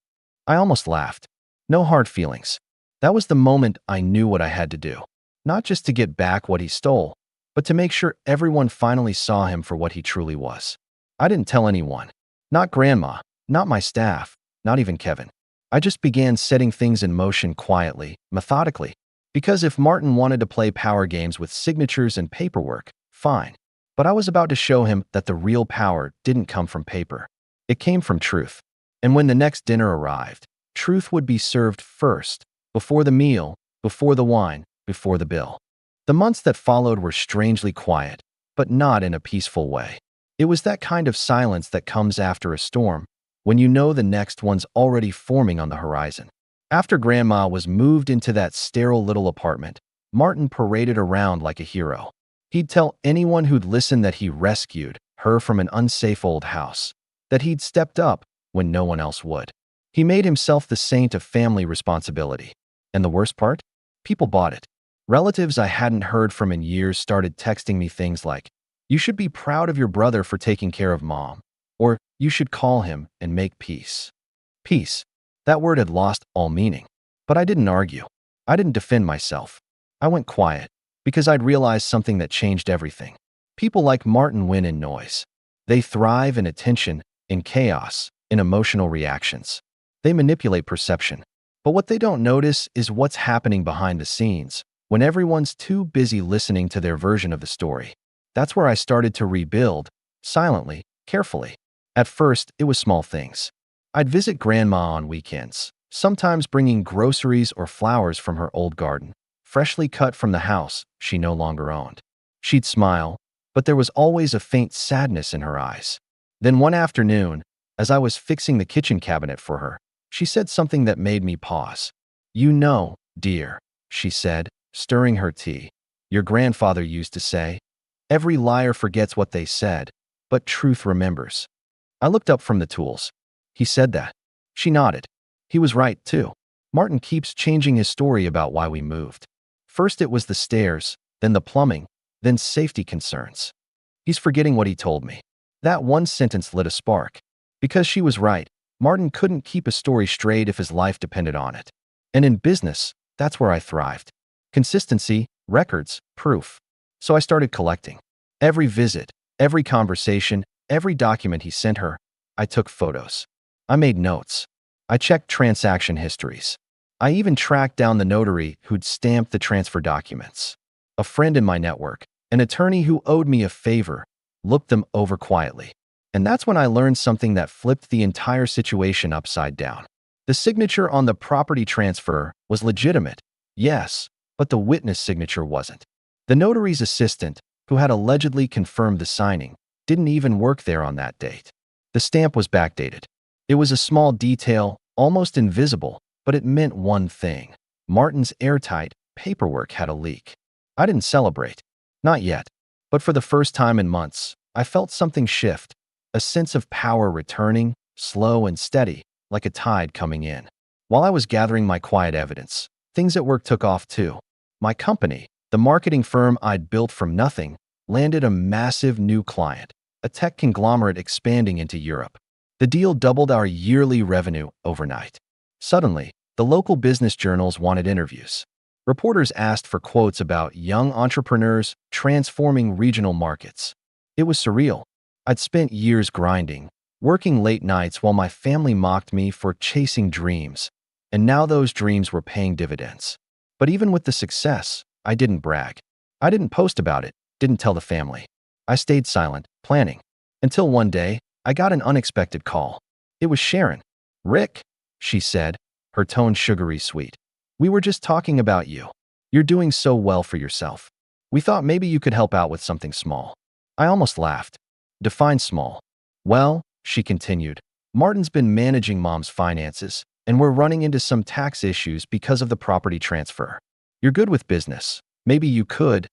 I almost laughed. No hard feelings. That was the moment I knew what I had to do. Not just to get back what he stole, but to make sure everyone finally saw him for what he truly was. I didn't tell anyone. Not Grandma, not my staff, not even Kevin. I just began setting things in motion quietly, methodically. Because if Martin wanted to play power games with signatures and paperwork, fine. But I was about to show him that the real power didn't come from paper. It came from truth. And when the next dinner arrived, truth would be served first, before the meal, before the wine, before the bill. The months that followed were strangely quiet, but not in a peaceful way. It was that kind of silence that comes after a storm, when you know the next one's already forming on the horizon. After Grandma was moved into that sterile little apartment, Martin paraded around like a hero. He'd tell anyone who'd listen that he rescued her from an unsafe old house, that he'd stepped up when no one else would. He made himself the saint of family responsibility. And the worst part? People bought it. Relatives I hadn't heard from in years started texting me things like, "You should be proud of your brother for taking care of Mom," or "You should call him and make peace." Peace. That word had lost all meaning. But I didn't argue. I didn't defend myself. I went quiet, because I'd realized something that changed everything. People like Martin win in noise. They thrive in attention, in chaos, in emotional reactions. They manipulate perception. But what they don't notice is what's happening behind the scenes, when everyone's too busy listening to their version of the story. That's where I started to rebuild, silently, carefully. At first, it was small things. I'd visit Grandma on weekends, sometimes bringing groceries or flowers from her old garden, freshly cut from the house she no longer owned. She'd smile, but there was always a faint sadness in her eyes. Then one afternoon, as I was fixing the kitchen cabinet for her, she said something that made me pause. "You know, dear," she said, stirring her tea, "your grandfather used to say, 'Every liar forgets what they said, but truth remembers.'" I looked up from the tools. "He said that." She nodded. He was right, too. Martin keeps changing his story about why we moved. First it was the stairs, then the plumbing, then safety concerns. He's forgetting what he told me. That one sentence lit a spark. Because she was right, Martin couldn't keep a story straight if his life depended on it. And in business, that's where I thrived. Consistency, records, proof. So I started collecting. Every visit, every conversation, every document he sent her, I took photos. I made notes. I checked transaction histories. I even tracked down the notary who'd stamped the transfer documents. A friend in my network, an attorney who owed me a favor, looked them over quietly. And that's when I learned something that flipped the entire situation upside down. The signature on the property transfer was legitimate, yes, but the witness signature wasn't. The notary's assistant, who had allegedly confirmed the signing, didn't even work there on that date. The stamp was backdated. It was a small detail, almost invisible, but it meant one thing. Martin's airtight paperwork had a leak. I didn't celebrate. Not yet. But for the first time in months, I felt something shift. A sense of power returning, slow and steady, like a tide coming in. While I was gathering my quiet evidence, things at work took off too. My company, the marketing firm I'd built from nothing, landed a massive new client, a tech conglomerate expanding into Europe. The deal doubled our yearly revenue overnight. Suddenly, the local business journals wanted interviews. Reporters asked for quotes about young entrepreneurs transforming regional markets. It was surreal. I'd spent years grinding, working late nights while my family mocked me for chasing dreams, and now those dreams were paying dividends. But even with the success, I didn't brag. I didn't post about it, didn't tell the family. I stayed silent, planning. Until one day, I got an unexpected call. It was Sharon. "Rick," she said, her tone sugary sweet. "We were just talking about you. You're doing so well for yourself." We thought maybe you could help out with something small. I almost laughed. Define small. Well, she continued, Martin's been managing Mom's finances, and we're running into some tax issues because of the property transfer. You're good with business. Maybe you could,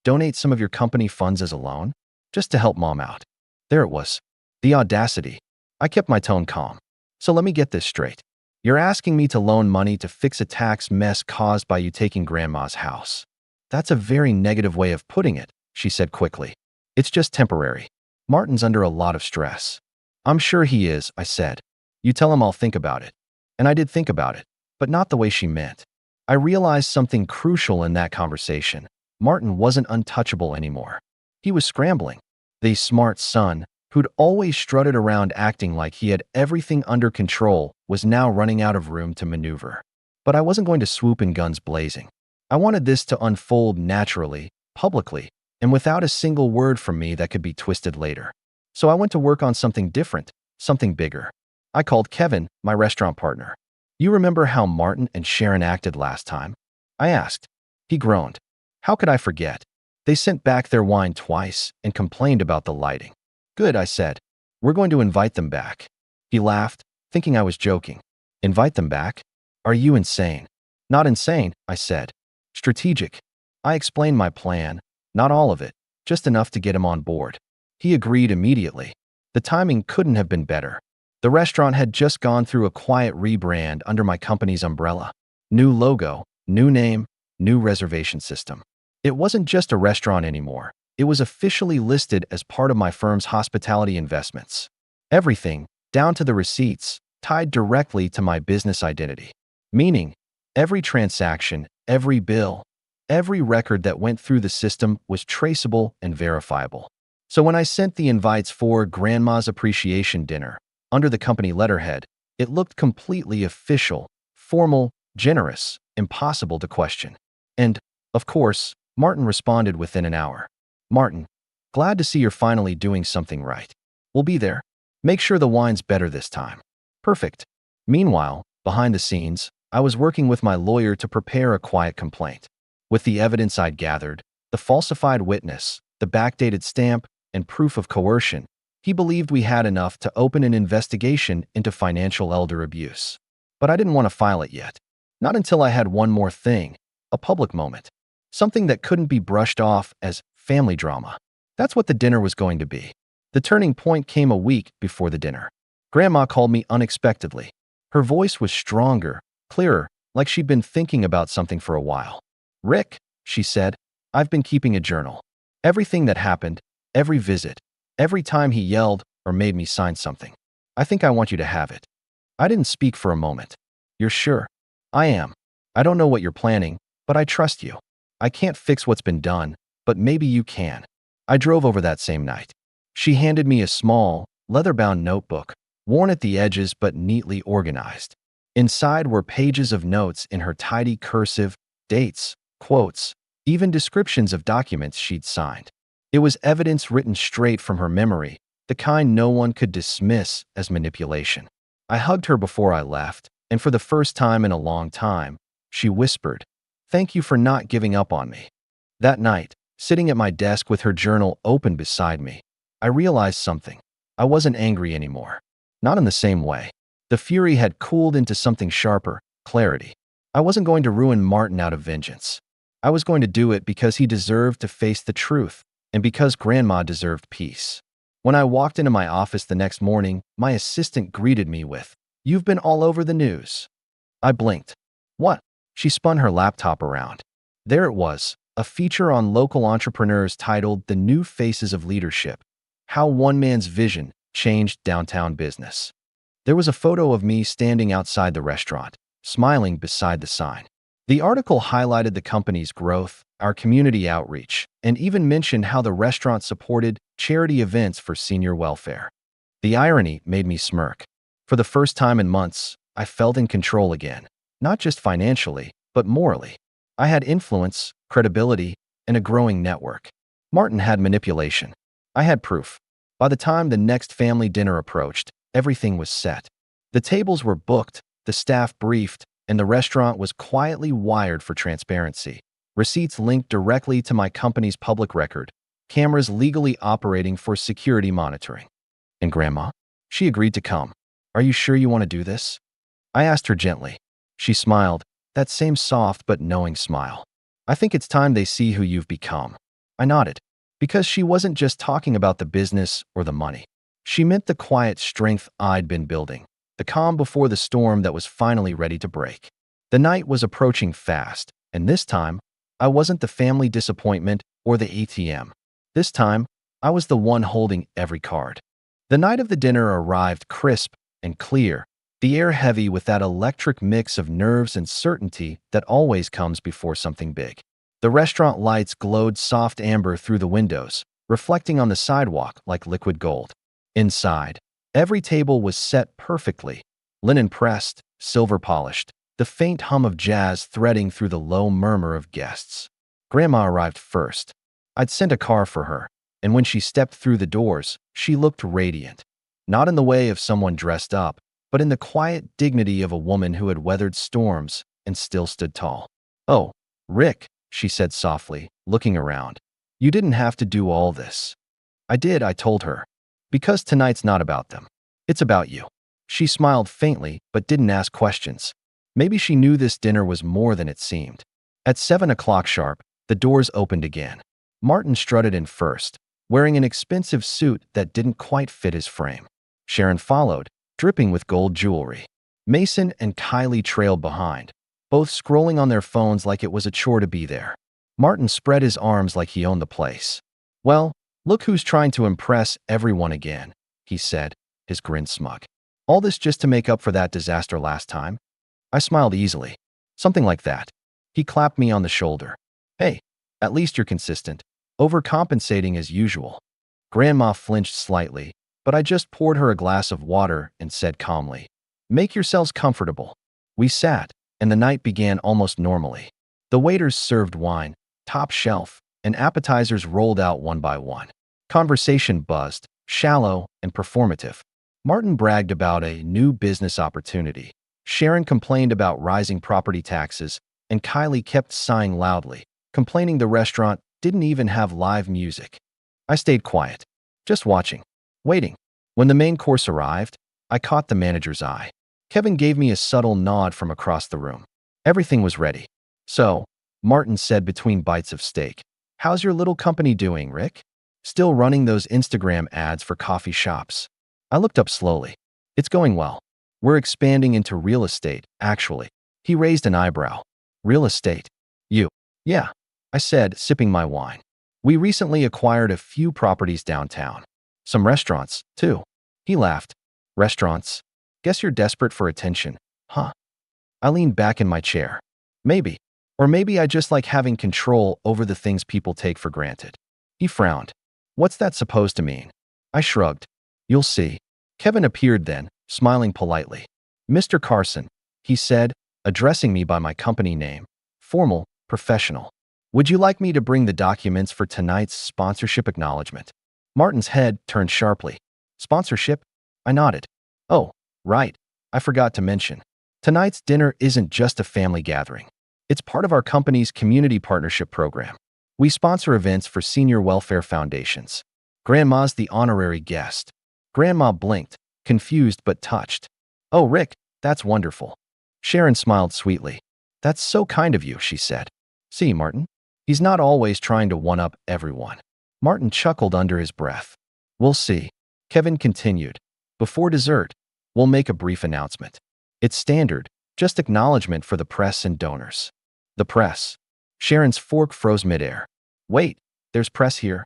donate some of your company funds as a loan, just to help Mom out. There it was. The audacity. I kept my tone calm. So let me get this straight. You're asking me to loan money to fix a tax mess caused by you taking Grandma's house. That's a very negative way of putting it, she said quickly. It's just temporary. Martin's under a lot of stress. I'm sure he is, I said. You tell him I'll think about it. And I did think about it, but not the way she meant. I realized something crucial in that conversation. Martin wasn't untouchable anymore. He was scrambling. The smart son, who'd always strutted around acting like he had everything under control, was now running out of room to maneuver. But I wasn't going to swoop in guns blazing. I wanted this to unfold naturally, publicly, and without a single word from me that could be twisted later. So I went to work on something different, something bigger. I called Kevin, my restaurant partner. You remember how Martin and Sharon acted last time? I asked. He groaned. How could I forget? They sent back their wine twice and complained about the lighting. Good, I said. We're going to invite them back. He laughed, thinking I was joking. Invite them back? Are you insane? Not insane, I said. Strategic. I explained my plan, not all of it, just enough to get him on board. He agreed immediately. The timing couldn't have been better. The restaurant had just gone through a quiet rebrand under my company's umbrella. New logo, new name, new reservation system. It wasn't just a restaurant anymore. It was officially listed as part of my firm's hospitality investments. Everything, down to the receipts, tied directly to my business identity. Meaning, every transaction, every bill, every record that went through the system was traceable and verifiable. So when I sent the invites for Grandma's appreciation dinner, under the company letterhead, it looked completely official, formal, generous, impossible to question. And, of course, Martin responded within an hour. Martin, glad to see you're finally doing something right. We'll be there. Make sure the wine's better this time. Perfect. Meanwhile, behind the scenes, I was working with my lawyer to prepare a quiet complaint. With the evidence I'd gathered, the falsified witness, the backdated stamp, and proof of coercion, he believed we had enough to open an investigation into financial elder abuse. But I didn't want to file it yet. Not until I had one more thing, a public moment. Something that couldn't be brushed off as family drama. That's what the dinner was going to be. The turning point came a week before the dinner. Grandma called me unexpectedly. Her voice was stronger, clearer, like she'd been thinking about something for a while. Rick, she said, I've been keeping a journal. Everything that happened, every visit, every time he yelled or made me sign something. I think I want you to have it. I didn't speak for a moment. You're sure? I am. I don't know what you're planning, but I trust you. I can't fix what's been done, but maybe you can. I drove over that same night. She handed me a small, leather-bound notebook, worn at the edges but neatly organized. Inside were pages of notes in her tidy cursive, dates, quotes, even descriptions of documents she'd signed. It was evidence written straight from her memory, the kind no one could dismiss as manipulation. I hugged her before I left, and for the first time in a long time, she whispered, "Thank you for not giving up on me." That night, sitting at my desk with her journal open beside me, I realized something. I wasn't angry anymore. Not in the same way. The fury had cooled into something sharper, clarity. I wasn't going to ruin Martin out of vengeance. I was going to do it because he deserved to face the truth, and because Grandma deserved peace. When I walked into my office the next morning, my assistant greeted me with, "You've been all over the news." I blinked. What? She spun her laptop around. There it was, a feature on local entrepreneurs titled "The New Faces of Leadership: How One Man's Vision Changed Downtown Business." There was a photo of me standing outside the restaurant, smiling beside the sign. The article highlighted the company's growth, our community outreach, and even mentioned how the restaurant supported charity events for senior welfare. The irony made me smirk. For the first time in months, I felt in control again, not just financially, but morally. I had influence, credibility, and a growing network. Martin had manipulation. I had proof. By the time the next family dinner approached, everything was set. The tables were booked, the staff briefed, and the restaurant was quietly wired for transparency. receipts linked directly to my company's public record, cameras legally operating for security monitoring. And Grandma? She agreed to come. Are you sure you want to do this? I asked her gently. She smiled, that same soft but knowing smile. I think it's time they see who you've become. I nodded, because she wasn't just talking about the business or the money. She meant the quiet strength I'd been building, the calm before the storm that was finally ready to break. The night was approaching fast, and this time, I wasn't the family disappointment or the ATM. This time, I was the one holding every card. The night of the dinner arrived crisp and clear, the air heavy with that electric mix of nerves and certainty that always comes before something big. The restaurant lights glowed soft amber through the windows, reflecting on the sidewalk like liquid gold. Inside, every table was set perfectly, linen pressed, silver polished, the faint hum of jazz threading through the low murmur of guests. Grandma arrived first. I'd sent a car for her, and when she stepped through the doors, she looked radiant. Not in the way of someone dressed up, but in the quiet dignity of a woman who had weathered storms and still stood tall. "Oh, Rick," she said softly, looking around. "You didn't have to do all this." "I did," I told her. "Because tonight's not about them. It's about you." She smiled faintly, but didn't ask questions. Maybe she knew this dinner was more than it seemed. At 7 o'clock sharp, the doors opened again. Martin strutted in first, wearing an expensive suit that didn't quite fit his frame. Sharon followed, dripping with gold jewelry. Mason and Kylie trailed behind, both scrolling on their phones like it was a chore to be there. Martin spread his arms like he owned the place. "Well, look who's trying to impress everyone again," he said, his grin smug. "All this just to make up for that disaster last time?" I smiled easily. "Something like that." He clapped me on the shoulder. "Hey, at least you're consistent. Overcompensating as usual." Grandma flinched slightly, but I just poured her a glass of water and said calmly, "Make yourselves comfortable." We sat, and the night began almost normally. The waiters served wine, top shelf, and appetizers rolled out one by one. Conversation buzzed, shallow and performative. Martin bragged about a new business opportunity. Sharon complained about rising property taxes, and Kylie kept sighing loudly, complaining the restaurant didn't even have live music. I stayed quiet, just watching, waiting. When the main course arrived, I caught the manager's eye. Kevin gave me a subtle nod from across the room. Everything was ready. "So," Martin said between bites of steak, "how's your little company doing, Rick? Still running those Instagram ads for coffee shops?" I looked up slowly. "It's going well. We're expanding into real estate, actually." He raised an eyebrow. "Real estate? You?" "Yeah," I said, sipping my wine. "We recently acquired a few properties downtown. Some restaurants, too." He laughed. "Restaurants? Guess you're desperate for attention, huh?" I leaned back in my chair. "Maybe. Or maybe I just like having control over the things people take for granted." He frowned. "What's that supposed to mean?" I shrugged. "You'll see." Kevin appeared then, smiling politely. "Mr. Carson," he said, addressing me by my company name. Formal, professional. "Would you like me to bring the documents for tonight's sponsorship acknowledgement?" Martin's head turned sharply. "Sponsorship?" I nodded. "Oh, right. I forgot to mention. Tonight's dinner isn't just a family gathering. It's part of our company's community partnership program. We sponsor events for senior welfare foundations. Grandma's the honorary guest." Grandma blinked, confused but touched. "Oh, Rick, that's wonderful." Sharon smiled sweetly. "That's so kind of you," she said. "See, Martin? He's not always trying to one-up everyone." Martin chuckled under his breath. "We'll see." Kevin continued. "Before dessert, we'll make a brief announcement. It's standard, just acknowledgement for the press and donors." "The press?" Sharon's fork froze midair. "Wait, there's press here?"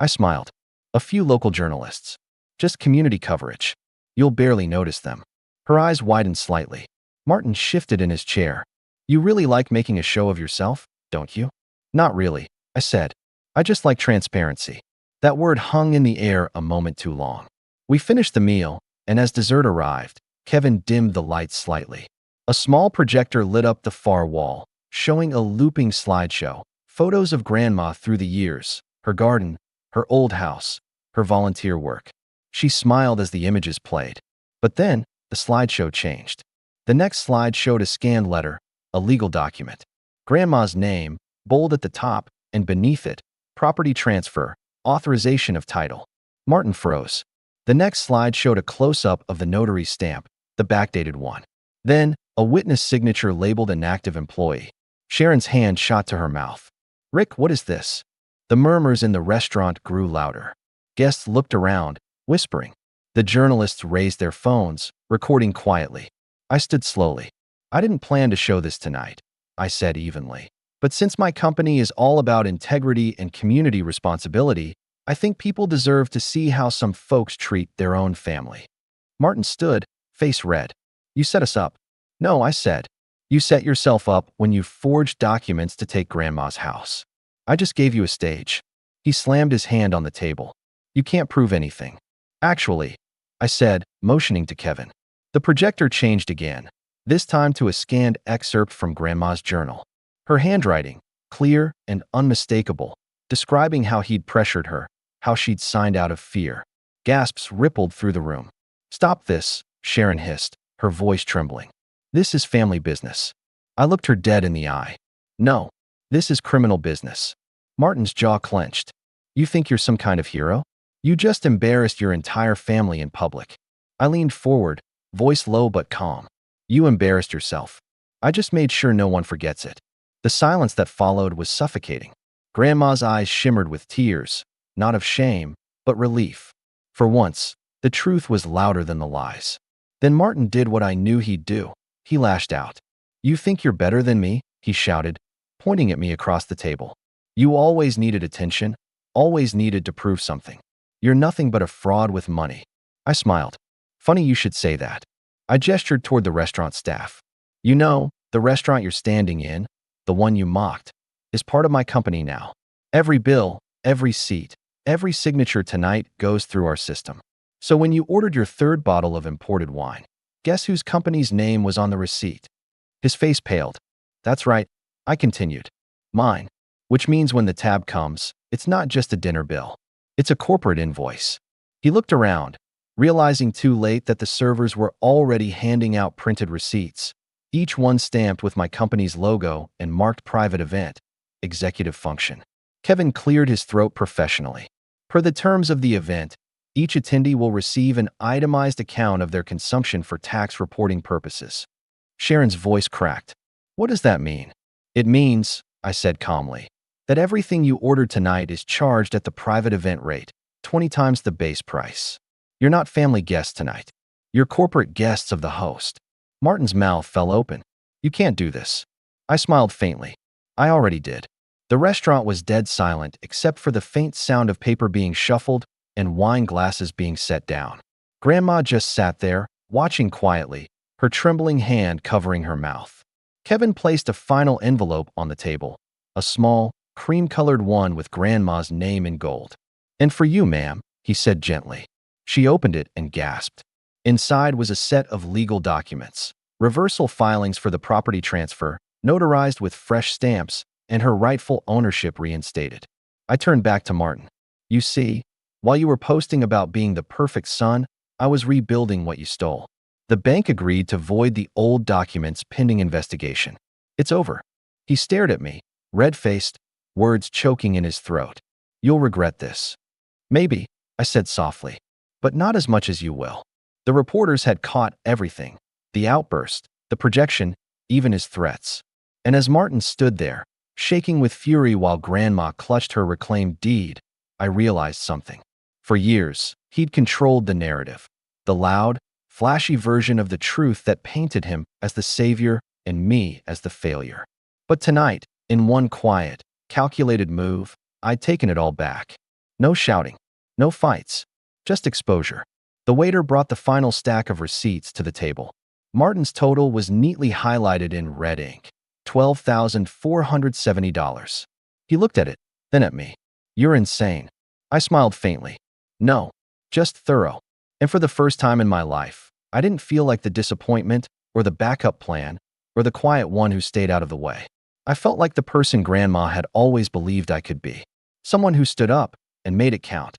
I smiled. "A few local journalists. Just community coverage. You'll barely notice them." Her eyes widened slightly. Martin shifted in his chair. "You really like making a show of yourself, don't you?" "Not really," I said. "I just like transparency." That word hung in the air a moment too long. We finished the meal, and as dessert arrived, Kevin dimmed the lights slightly. A small projector lit up the far wall, showing a looping slideshow, photos of Grandma through the years, her garden, her old house, her volunteer work. She smiled as the images played. But then, the slideshow changed. The next slide showed a scanned letter, a legal document. Grandma's name, bold at the top, and beneath it, property transfer, authorization of title. Martin froze. The next slide showed a close-up of the notary's stamp, the backdated one. Then, a witness signature labeled inactive employee. Sharon's hand shot to her mouth. "Rick, what is this?" The murmurs in the restaurant grew louder. Guests looked around, whispering. The journalists raised their phones, recording quietly. I stood slowly. "I didn't plan to show this tonight," I said evenly. "But since my company is all about integrity and community responsibility, I think people deserve to see how some folks treat their own family." Martin stood, face red. "You set us up." "No," I said. "You set yourself up when you forged documents to take Grandma's house. I just gave you a stage." He slammed his hand on the table. "You can't prove anything." "Actually," I said, motioning to Kevin. The projector changed again, this time to a scanned excerpt from Grandma's journal. Her handwriting, clear and unmistakable, describing how he'd pressured her, how she'd signed out of fear. Gasps rippled through the room. "Stop this," Sharon hissed, her voice trembling. "This is family business." I looked her dead in the eye. "No, this is criminal business." Martin's jaw clenched. "You think you're some kind of hero? You just embarrassed your entire family in public." I leaned forward, voice low but calm. "You embarrassed yourself. I just made sure no one forgets it." The silence that followed was suffocating. Grandma's eyes shimmered with tears, not of shame, but relief. For once, the truth was louder than the lies. Then Martin did what I knew he'd do. He lashed out. "You think you're better than me?" he shouted, pointing at me across the table. "You always needed attention, always needed to prove something. You're nothing but a fraud with money." I smiled. "Funny you should say that." I gestured toward the restaurant staff. "You know, the restaurant you're standing in, the one you mocked, is part of my company now. Every bill, every seat, every signature tonight goes through our system. So when you ordered your third bottle of imported wine, guess whose company's name was on the receipt?" His face paled. "That's right," I continued. "Mine. Which means when the tab comes, it's not just a dinner bill. It's a corporate invoice." He looked around, realizing too late that the servers were already handing out printed receipts, each one stamped with my company's logo and marked private event, executive function. Kevin cleared his throat professionally. "Per the terms of the event, each attendee will receive an itemized account of their consumption for tax reporting purposes." Sharon's voice cracked. "What does that mean?" "It means," I said calmly, "that everything you ordered tonight is charged at the private event rate, 20 times the base price. You're not family guests tonight. You're corporate guests of the host." Martin's mouth fell open. "You can't do this." I smiled faintly. I already did. The restaurant was dead silent except for the faint sound of paper being shuffled and wine glasses being set down. Grandma just sat there, watching quietly, her trembling hand covering her mouth. Kevin placed a final envelope on the table, a small, cream-colored one with Grandma's name in gold. "And for you, ma'am," he said gently. She opened it and gasped. Inside was a set of legal documents, reversal filings for the property transfer, notarized with fresh stamps, and her rightful ownership reinstated. I turned back to Martin. "You see, while you were posting about being the perfect son, I was rebuilding what you stole." The bank agreed to void the old documents pending investigation. "It's over." He stared at me, red-faced, words choking in his throat. "You'll regret this." "Maybe," I said softly, "but not as much as you will." The reporters had caught everything, the outburst, the projection, even his threats. And as Martin stood there, shaking with fury while Grandma clutched her reclaimed deed, I realized something. For years, he'd controlled the narrative, the loud, flashy version of the truth that painted him as the savior and me as the failure. But tonight, in one quiet, calculated move, I'd taken it all back. No shouting, no fights, just exposure. The waiter brought the final stack of receipts to the table. Martin's total was neatly highlighted in red ink. $12,470. He looked at it, then at me. "You're insane." I smiled faintly. "No, just thorough." And for the first time in my life, I didn't feel like the disappointment or the backup plan or the quiet one who stayed out of the way. I felt like the person Grandma had always believed I could be. Someone who stood up and made it count.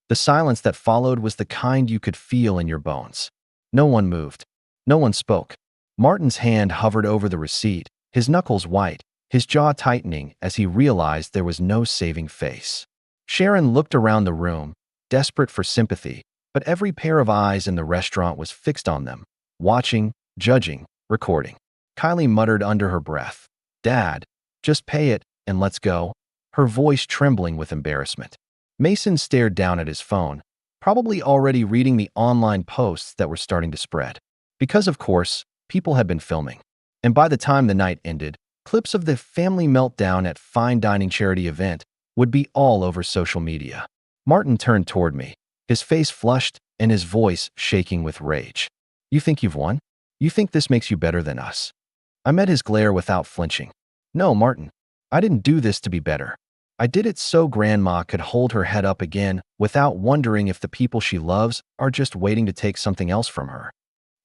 The silence that followed was the kind you could feel in your bones. No one moved. No one spoke. Martin's hand hovered over the receipt, his knuckles white, his jaw tightening as he realized there was no saving face. Sharon looked around the room, desperate for sympathy, but every pair of eyes in the restaurant was fixed on them, watching, judging, recording. Kylie muttered under her breath, "Dad, just pay it and let's go," her voice trembling with embarrassment. Mason stared down at his phone, probably already reading the online posts that were starting to spread. Because, of course, people had been filming. And by the time the night ended, clips of the family meltdown at fine dining charity event would be all over social media. Martin turned toward me, his face flushed and his voice shaking with rage. "You think you've won? You think this makes you better than us?" I met his glare without flinching. "No, Martin, I didn't do this to be better. I did it so Grandma could hold her head up again without wondering if the people she loves are just waiting to take something else from her."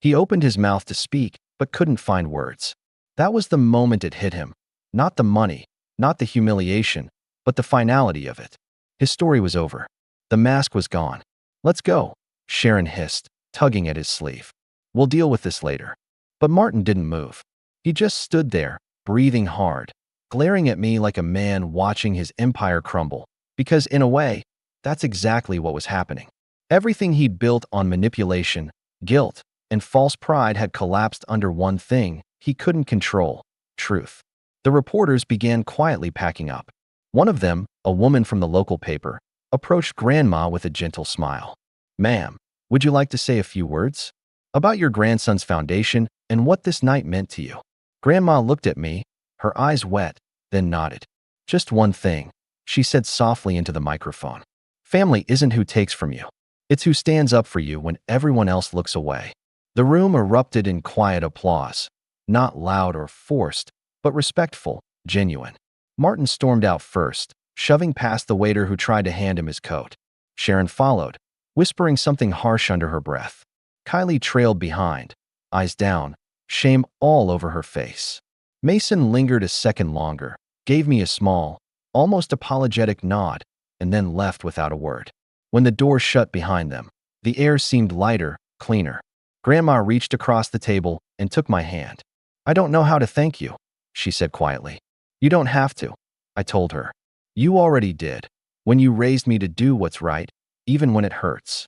He opened his mouth to speak, but couldn't find words. That was the moment it hit him. Not the money, not the humiliation, but the finality of it. His story was over. The mask was gone. "Let's go," Sharon hissed, tugging at his sleeve. "We'll deal with this later." But Martin didn't move. He just stood there, breathing hard, glaring at me like a man watching his empire crumble, because in a way, that's exactly what was happening. Everything he'd built on manipulation, guilt, and false pride had collapsed under one thing he couldn't control: truth. The reporters began quietly packing up. One of them, a woman from the local paper, approached Grandma with a gentle smile. "Ma'am, would you like to say a few words about your grandson's foundation and what this night meant to you?" Grandma looked at me, her eyes wet, then nodded. "Just one thing," she said softly into the microphone. "Family isn't who takes from you. It's who stands up for you when everyone else looks away." The room erupted in quiet applause, not loud or forced, but respectful, genuine. Martin stormed out first, shoving past the waiter who tried to hand him his coat. Sharon followed, whispering something harsh under her breath. Kylie trailed behind, eyes down, shame all over her face. Mason lingered a second longer, gave me a small, almost apologetic nod, and then left without a word. When the door shut behind them, the air seemed lighter, cleaner. Grandma reached across the table and took my hand. "I don't know how to thank you," she said quietly. "You don't have to," I told her. "You already did, when you raised me to do what's right, even when it hurts."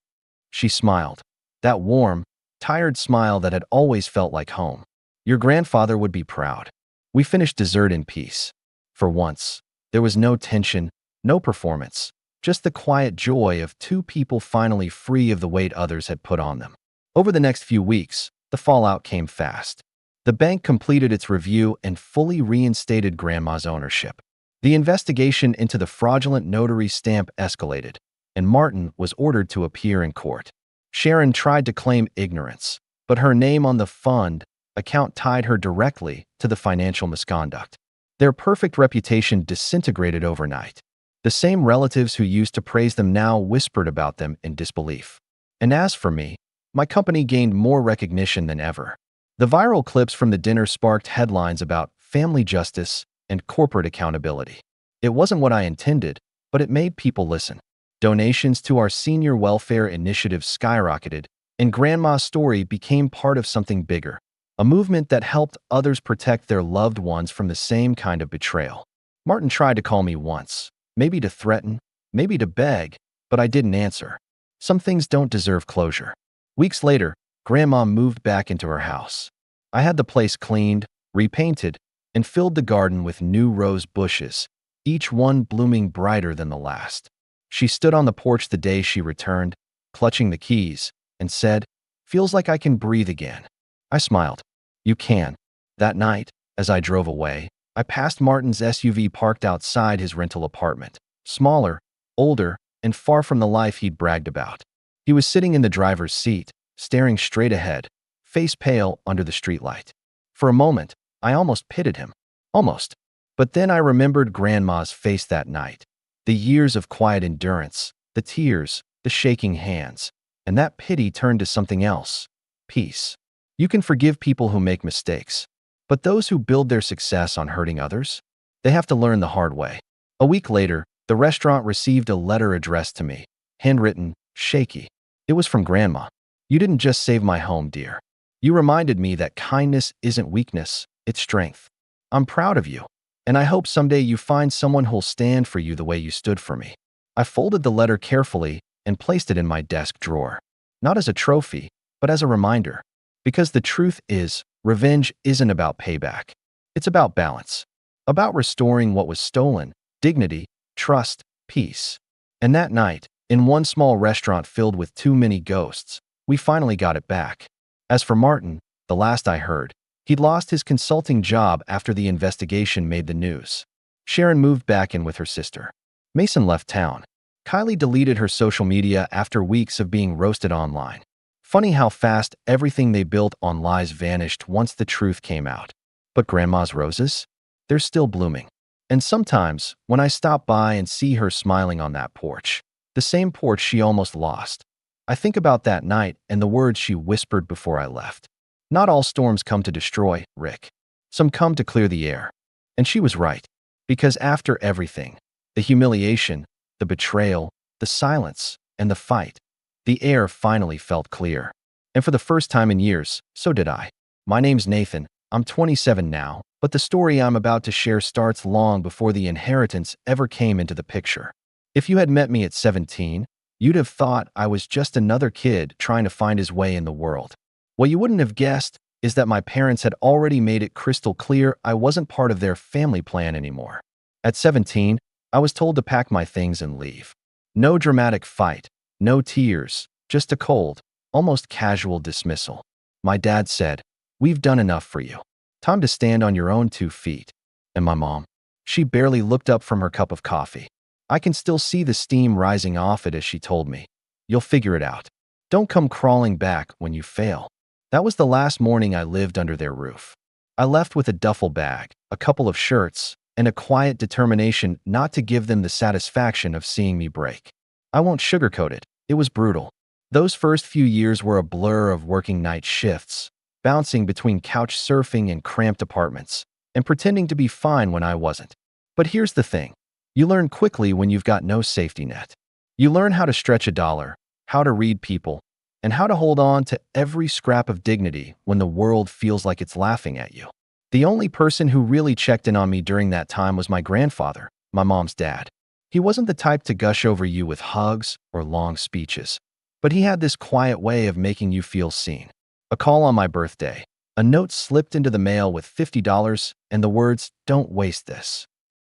She smiled, that warm, tired smile that had always felt like home. "Your grandfather would be proud." We finished dessert in peace. For once, there was no tension, no performance, just the quiet joy of two people finally free of the weight others had put on them. Over the next few weeks, the fallout came fast. The bank completed its review and fully reinstated Grandma's ownership. The investigation into the fraudulent notary stamp escalated, and Martin was ordered to appear in court. Sharon tried to claim ignorance, but her name on the fund account tied her directly to the financial misconduct. Their perfect reputation disintegrated overnight. The same relatives who used to praise them now whispered about them in disbelief. And as for me, my company gained more recognition than ever. The viral clips from the dinner sparked headlines about family justice and corporate accountability. It wasn't what I intended, but it made people listen. Donations to our senior welfare initiative skyrocketed, and Grandma's story became part of something bigger, a movement that helped others protect their loved ones from the same kind of betrayal. Martin tried to call me once, maybe to threaten, maybe to beg, but I didn't answer. Some things don't deserve closure. Weeks later, Grandma moved back into her house. I had the place cleaned, repainted, and filled the garden with new rose bushes, each one blooming brighter than the last. She stood on the porch the day she returned, clutching the keys, and said, "Feels like I can breathe again." I smiled. "You can." That night, as I drove away, I passed Martin's SUV parked outside his rental apartment. Smaller, older, and far from the life he'd bragged about. He was sitting in the driver's seat, staring straight ahead, face pale under the streetlight. For a moment, I almost pitied him. Almost. But then I remembered Grandma's face that night. The years of quiet endurance, the tears, the shaking hands, and that pity turned to something else. Peace. You can forgive people who make mistakes, but those who build their success on hurting others, they have to learn the hard way. A week later, the restaurant received a letter addressed to me, handwritten, shaky. It was from Grandma. "You didn't just save my home, dear. You reminded me that kindness isn't weakness, it's strength. I'm proud of you. And I hope someday you find someone who'll stand for you the way you stood for me. I folded the letter carefully and placed it in my desk drawer. Not as a trophy, but as a reminder. Because the truth is, revenge isn't about payback. It's about balance. About restoring what was stolen, dignity, trust, peace. And that night, in one small restaurant filled with too many ghosts, we finally got it back. As for Martin, the last I heard, he'd lost his consulting job after the investigation made the news. Sharon moved back in with her sister. Mason left town. Kylie deleted her social media after weeks of being roasted online. Funny how fast everything they built on lies vanished once the truth came out. But Grandma's roses? They're still blooming. And sometimes, when I stop by and see her smiling on that porch, the same porch she almost lost, I think about that night and the words she whispered before I left. Not all storms come to destroy, Rick. Some come to clear the air. And she was right. Because after everything, the humiliation, the betrayal, the silence, and the fight, the air finally felt clear. And for the first time in years, so did I. My name's Nathan. I'm 27 now, but the story I'm about to share starts long before the inheritance ever came into the picture. If you had met me at 17, you'd have thought I was just another kid trying to find his way in the world. What you wouldn't have guessed is that my parents had already made it crystal clear I wasn't part of their family plan anymore. At 17, I was told to pack my things and leave. No dramatic fight, no tears, just a cold, almost casual dismissal. My dad said, "We've done enough for you. Time to stand on your own 2 feet." And my mom? She barely looked up from her cup of coffee. I can still see the steam rising off it as she told me, "You'll figure it out. Don't come crawling back when you fail." That was the last morning I lived under their roof. I left with a duffel bag, a couple of shirts, and a quiet determination not to give them the satisfaction of seeing me break. I won't sugarcoat it. It was brutal. Those first few years were a blur of working night shifts, bouncing between couch surfing and cramped apartments, and pretending to be fine when I wasn't. But here's the thing. You learn quickly when you've got no safety net. You learn how to stretch a dollar, how to read people, and how to hold on to every scrap of dignity when the world feels like it's laughing at you. The only person who really checked in on me during that time was my grandfather, my mom's dad. He wasn't the type to gush over you with hugs or long speeches, but he had this quiet way of making you feel seen. A call on my birthday, a note slipped into the mail with $50 and the words, "Don't waste this."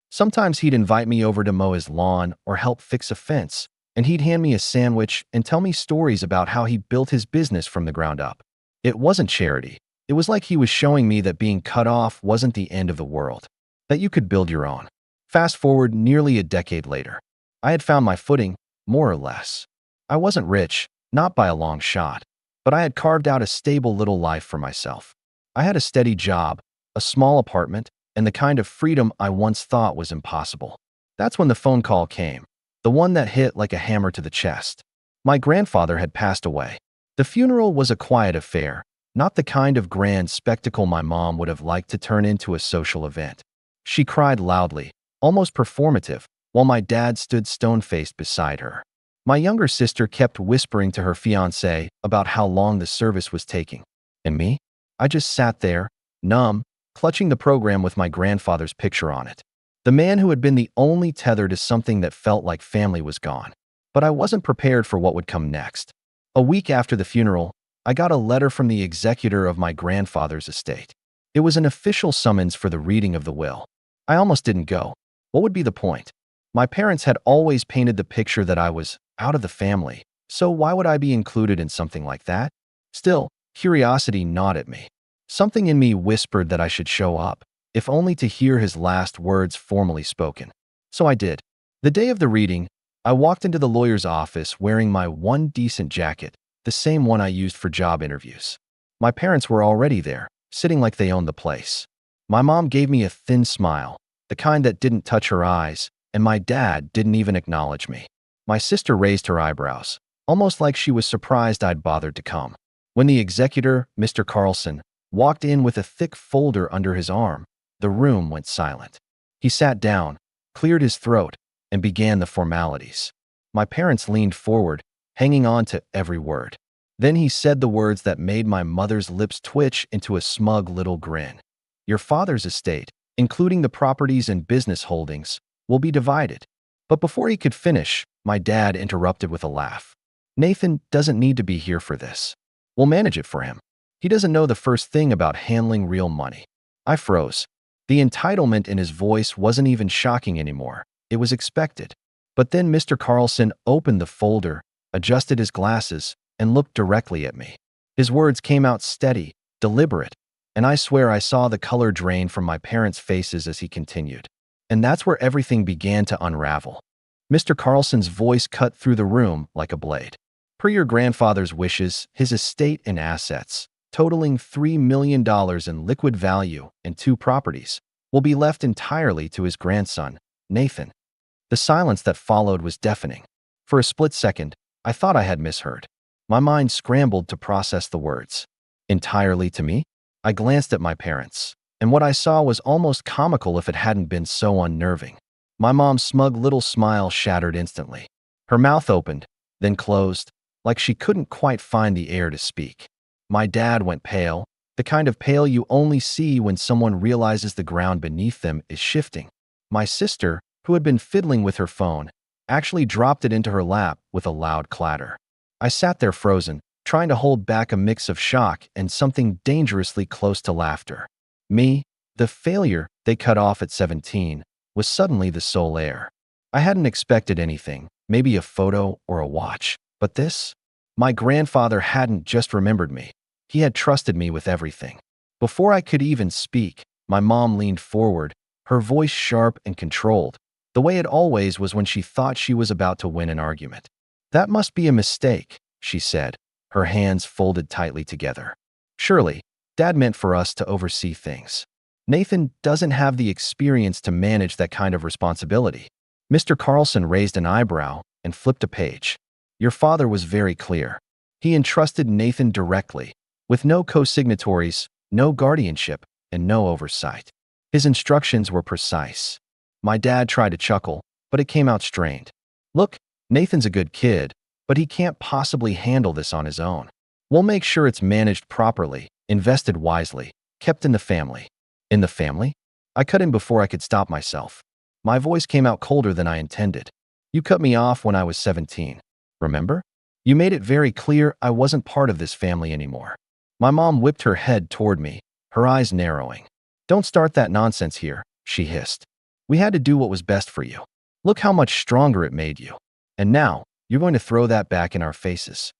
Sometimes he'd invite me over to mow his lawn or help fix a fence, and he'd hand me a sandwich and tell me stories about how he built his business from the ground up. It wasn't charity. It was like he was showing me that being cut off wasn't the end of the world, that you could build your own. Fast forward nearly a decade later. I had found my footing, more or less. I wasn't rich, not by a long shot, but I had carved out a stable little life for myself. I had a steady job, a small apartment, and the kind of freedom I once thought was impossible. That's when the phone call came, the one that hit like a hammer to the chest. My grandfather had passed away. The funeral was a quiet affair, not the kind of grand spectacle my mom would have liked to turn into a social event. She cried loudly, almost performative, while my dad stood stone-faced beside her. My younger sister kept whispering to her fiancé about how long the service was taking. And me? I just sat there, numb, clutching the program with my grandfather's picture on it. The man who had been the only tether to something that felt like family was gone. But I wasn't prepared for what would come next. A week after the funeral, I got a letter from the executor of my grandfather's estate. It was an official summons for the reading of the will. I almost didn't go. What would be the point? My parents had always painted the picture that I was out of the family, so why would I be included in something like that? Still, curiosity gnawed at me. Something in me whispered that I should show up, if only to hear his last words formally spoken. So I did. The day of the reading, I walked into the lawyer's office wearing my one decent jacket, the same one I used for job interviews. My parents were already there, sitting like they owned the place. My mom gave me a thin smile, the kind that didn't touch her eyes, and my dad didn't even acknowledge me. My sister raised her eyebrows, almost like she was surprised I'd bothered to come. When the executor, Mr. Carlson, walked in with a thick folder under his arm, the room went silent. He sat down, cleared his throat, and began the formalities. My parents leaned forward, hanging on to every word. Then he said the words that made my mother's lips twitch into a smug little grin. "Your father's estate, including the properties and business holdings, will be divided. But before he could finish, my dad interrupted with a laugh. Nathan doesn't need to be here for this. We'll manage it for him. He doesn't know the first thing about handling real money. I froze. The entitlement in his voice wasn't even shocking anymore. It was expected. But then Mr. Carlson opened the folder, adjusted his glasses, and looked directly at me. His words came out steady, deliberate, and I swear I saw the color drain from my parents' faces as he continued. And that's where everything began to unravel. Mr. Carlson's voice cut through the room like a blade. Per your grandfather's wishes, his estate and assets, totaling $3 million in liquid value and 2 properties, will be left entirely to his grandson, Nathan. The silence that followed was deafening. For a split second, I thought I had misheard. My mind scrambled to process the words. Entirely to me? I glanced at my parents, and what I saw was almost comical if it hadn't been so unnerving. My mom's smug little smile shattered instantly. Her mouth opened, then closed, like she couldn't quite find the air to speak. My dad went pale, the kind of pale you only see when someone realizes the ground beneath them is shifting. My sister, who had been fiddling with her phone, actually dropped it into her lap with a loud clatter. I sat there frozen, trying to hold back a mix of shock and something dangerously close to laughter. Me, the failure they cut off at 17, was suddenly the sole heir. I hadn't expected anything, maybe a photo or a watch, but this? My grandfather hadn't just remembered me. He had trusted me with everything. Before I could even speak, my mom leaned forward, her voice sharp and controlled, the way it always was when she thought she was about to win an argument. That must be a mistake, she said, her hands folded tightly together. Surely, Dad meant for us to oversee things. Nathan doesn't have the experience to manage that kind of responsibility. Mr. Carlson raised an eyebrow and flipped a page. Your father was very clear. He entrusted Nathan directly, with no co-signatories, no guardianship, and no oversight. His instructions were precise. My dad tried to chuckle, but it came out strained. Look, Nathan's a good kid, but he can't possibly handle this on his own. We'll make sure it's managed properly, invested wisely, kept in the family. In the family? I cut in before I could stop myself. My voice came out colder than I intended. You cut me off when I was 17. Remember? You made it very clear I wasn't part of this family anymore. My mom whipped her head toward me, her eyes narrowing. Don't start that nonsense here, she hissed. We had to do what was best for you. Look how much stronger it made you. And now, you're going to throw that back in our faces.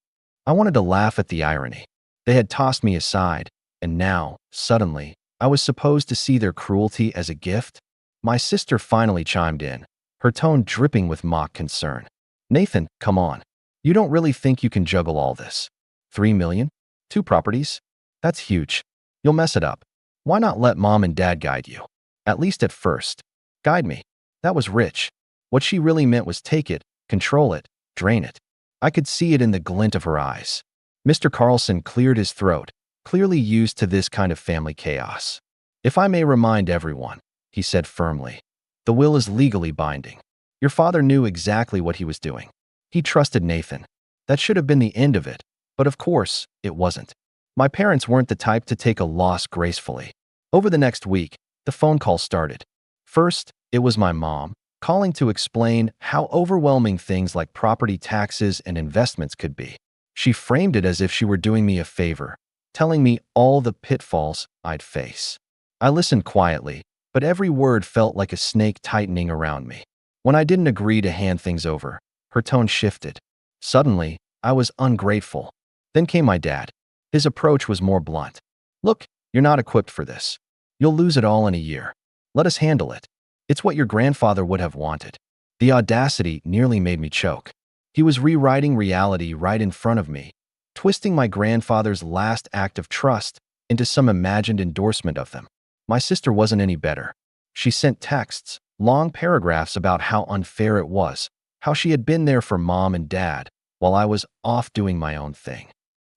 I wanted to laugh at the irony. They had tossed me aside, and now, suddenly, I was supposed to see their cruelty as a gift? My sister finally chimed in, her tone dripping with mock concern. Nathan, come on. You don't really think you can juggle all this? 3 million? 2 properties? That's huge. You'll mess it up. Why not let Mom and Dad guide you? At least at first. Guide me. That was rich. What she really meant was take it, control it, drain it. I could see it in the glint of her eyes. Mr. Carlson cleared his throat, clearly used to this kind of family chaos. If I may remind everyone, he said firmly, the will is legally binding. Your father knew exactly what he was doing. He trusted Nathan. That should have been the end of it, but of course, it wasn't. My parents weren't the type to take a loss gracefully. Over the next week, the phone call started. First, it was my mom, calling to explain how overwhelming things like property taxes and investments could be. She framed it as if she were doing me a favor, telling me all the pitfalls I'd face. I listened quietly, but every word felt like a snake tightening around me. When I didn't agree to hand things over, her tone shifted. Suddenly, I was ungrateful. Then came my dad. His approach was more blunt. Look, you're not equipped for this. You'll lose it all in a year. Let us handle it. It's what your grandfather would have wanted. The audacity nearly made me choke. He was rewriting reality right in front of me, twisting my grandfather's last act of trust into some imagined endorsement of them. My sister wasn't any better. She sent texts, long paragraphs about how unfair it was, how she had been there for Mom and Dad while I was off doing my own thing.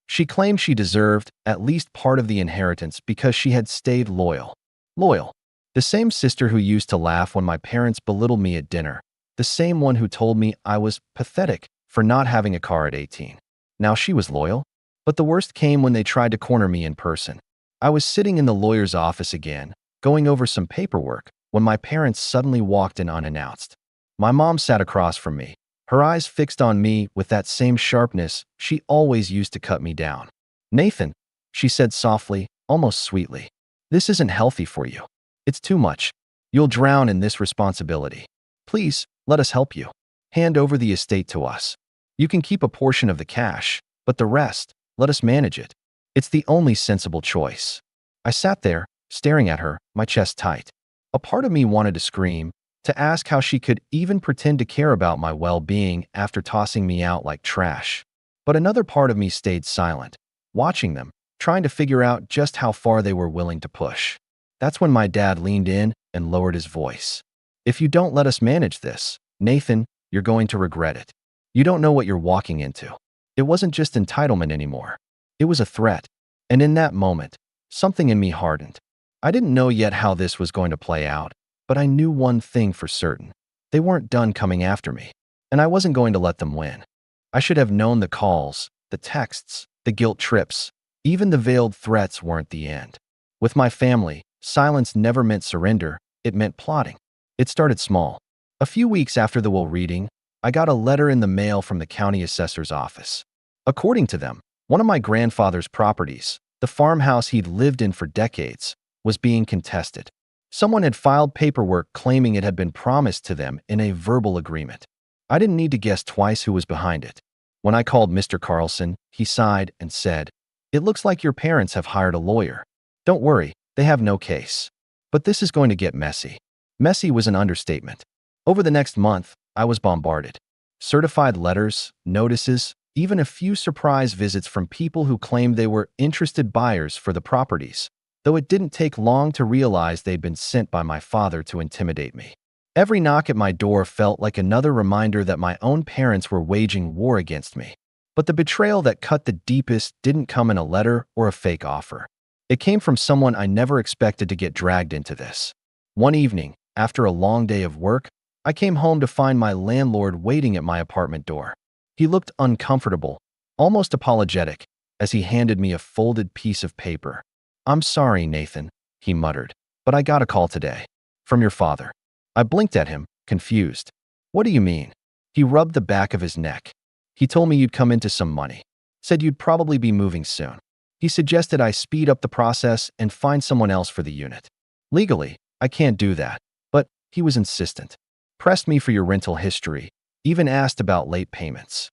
She claimed she deserved at least part of the inheritance because she had stayed loyal. Loyal. The same sister who used to laugh when my parents belittled me at dinner. The same one who told me I was pathetic for not having a car at 18. Now she was loyal. But the worst came when they tried to corner me in person. I was sitting in the lawyer's office again, going over some paperwork, when my parents suddenly walked in unannounced. My mom sat across from me, her eyes fixed on me with that same sharpness she always used to cut me down. "Nathan," she said softly, almost sweetly, "this isn't healthy for you. It's too much. You'll drown in this responsibility. Please, let us help you. Hand over the estate to us. You can keep a portion of the cash, but the rest, let us manage it. It's the only sensible choice." I sat there, staring at her, my chest tight. A part of me wanted to scream, to ask how she could even pretend to care about my well-being after tossing me out like trash. But another part of me stayed silent, watching them, trying to figure out just how far they were willing to push. That's when my dad leaned in and lowered his voice. "If you don't let us manage this, Nathan, you're going to regret it. You don't know what you're walking into." It wasn't just entitlement anymore. It was a threat. And in that moment, something in me hardened. I didn't know yet how this was going to play out, but I knew one thing for certain. They weren't done coming after me, and I wasn't going to let them win. I should have known the calls, the texts, the guilt trips, even the veiled threats weren't the end. With my family, silence never meant surrender, it meant plotting. It started small. A few weeks after the will reading, I got a letter in the mail from the county assessor's office. According to them, one of my grandfather's properties, the farmhouse he'd lived in for decades, was being contested. Someone had filed paperwork claiming it had been promised to them in a verbal agreement. I didn't need to guess twice who was behind it. When I called Mr. Carlson, he sighed and said, "It looks like your parents have hired a lawyer. Don't worry, they have no case. But this is going to get messy." Messy was an understatement. Over the next month, I was bombarded. Certified letters, notices, even a few surprise visits from people who claimed they were interested buyers for the properties, though it didn't take long to realize they'd been sent by my father to intimidate me. Every knock at my door felt like another reminder that my own parents were waging war against me. But the betrayal that cut the deepest didn't come in a letter or a fake offer. It came from someone I never expected to get dragged into this. One evening, after a long day of work, I came home to find my landlord waiting at my apartment door. He looked uncomfortable, almost apologetic, as he handed me a folded piece of paper. "I'm sorry, Nathan," he muttered, "but I got a call today. From your father." I blinked at him, confused. "What do you mean?" He rubbed the back of his neck. "He told me you'd come into some money. Said you'd probably be moving soon. He suggested I speed up the process and find someone else for the unit. Legally, I can't do that, but he was insistent. Pressed me for your rental history, even asked about late payments."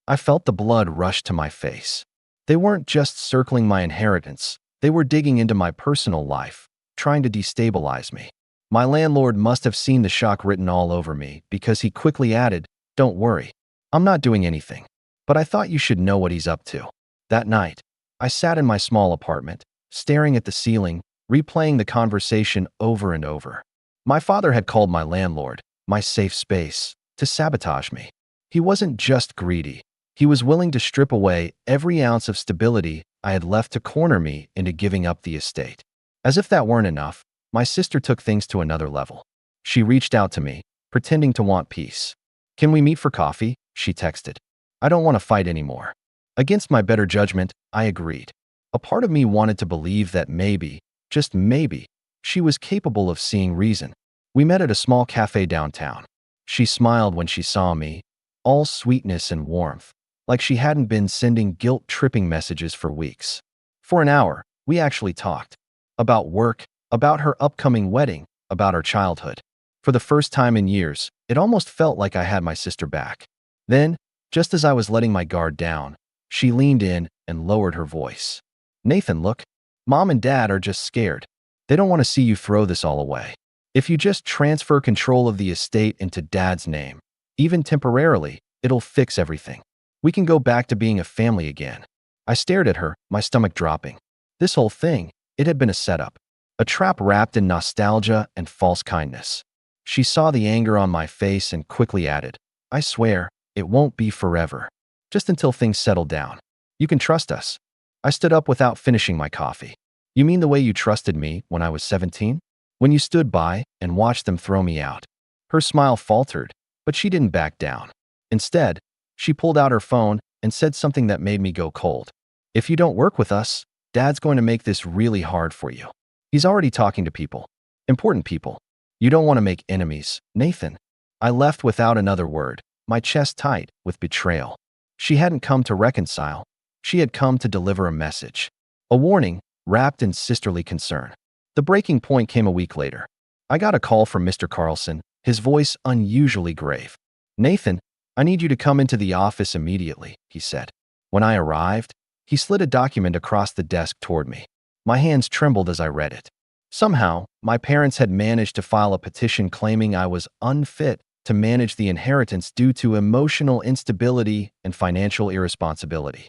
I felt the blood rush to my face. They weren't just circling my inheritance, they were digging into my personal life, trying to destabilize me. My landlord must have seen the shock written all over me because he quickly added, "Don't worry, I'm not doing anything, but I thought you should know what he's up to." That night, I sat in my small apartment, staring at the ceiling, replaying the conversation over and over. My father had called my landlord, my safe space, to sabotage me. He wasn't just greedy. He was willing to strip away every ounce of stability I had left to corner me into giving up the estate. As if that weren't enough, my sister took things to another level. She reached out to me, pretending to want peace. "Can we meet for coffee?" she texted. "I don't want to fight anymore." Against my better judgment, I agreed. A part of me wanted to believe that maybe, just maybe, she was capable of seeing reason. We met at a small cafe downtown. She smiled when she saw me, all sweetness and warmth, like she hadn't been sending guilt-tripping messages for weeks. For an hour, we actually talked. About work, about her upcoming wedding, about our childhood. For the first time in years, it almost felt like I had my sister back. Then, just as I was letting my guard down, she leaned in and lowered her voice. "Nathan, look, Mom and Dad are just scared. They don't want to see you throw this all away. If you just transfer control of the estate into Dad's name, even temporarily, it'll fix everything. We can go back to being a family again." I stared at her, my stomach dropping. This whole thing, it had been a setup. A trap wrapped in nostalgia and false kindness. She saw the anger on my face and quickly added, "I swear, it won't be forever. Just until things settle down. You can trust us." I stood up without finishing my coffee. "You mean the way you trusted me when I was 17? When you stood by and watched them throw me out?" Her smile faltered, but she didn't back down. Instead, she pulled out her phone and said something that made me go cold. "If you don't work with us, Dad's going to make this really hard for you. He's already talking to people. Important people. You don't want to make enemies, Nathan. I left without another word, my chest tight with betrayal. She hadn't come to reconcile. She had come to deliver a message. A warning, wrapped in sisterly concern. The breaking point came a week later. I got a call from Mr. Carlson, his voice unusually grave. Nathan, I need you to come into the office immediately, he said. When I arrived, he slid a document across the desk toward me. My hands trembled as I read it. Somehow, my parents had managed to file a petition claiming I was unfit to manage the inheritance due to emotional instability and financial irresponsibility.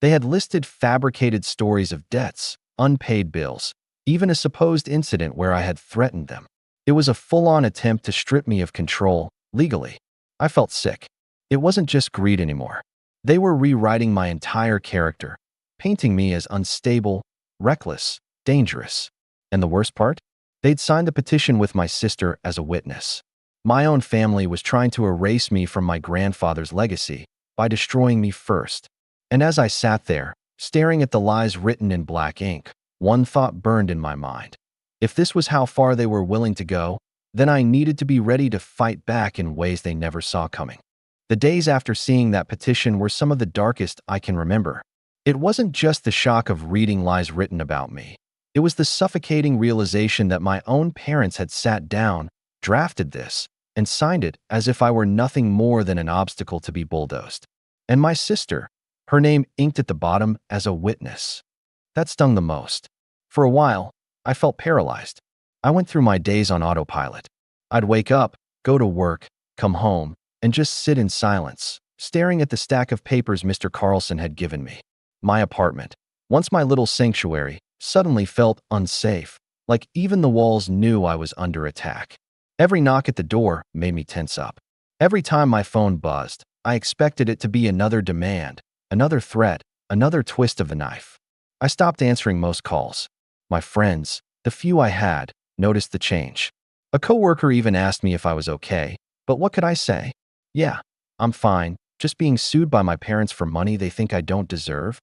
They had listed fabricated stories of debts, unpaid bills, even a supposed incident where I had threatened them. It was a full-on attempt to strip me of control, legally. I felt sick. It wasn't just greed anymore. They were rewriting my entire character, painting me as unstable, reckless, dangerous. And the worst part? They'd signed the petition with my sister as a witness. My own family was trying to erase me from my grandfather's legacy by destroying me first. And as I sat there, staring at the lies written in black ink, one thought burned in my mind. If this was how far they were willing to go, then I needed to be ready to fight back in ways they never saw coming. The days after seeing that petition were some of the darkest I can remember. It wasn't just the shock of reading lies written about me. It was the suffocating realization that my own parents had sat down, drafted this, and signed it as if I were nothing more than an obstacle to be bulldozed. And my sister, her name inked at the bottom as a witness. That stung the most. For a while, I felt paralyzed. I went through my days on autopilot. I'd wake up, go to work, come home, and just sit in silence, staring at the stack of papers Mr. Carlson had given me. My apartment, once my little sanctuary, suddenly felt unsafe, like even the walls knew I was under attack. Every knock at the door made me tense up. Every time my phone buzzed, I expected it to be another demand, another threat, another twist of the knife. I stopped answering most calls. My friends, the few I had, noticed the change. A coworker even asked me if I was okay, but what could I say? Yeah, I'm fine, just being sued by my parents for money they think I don't deserve.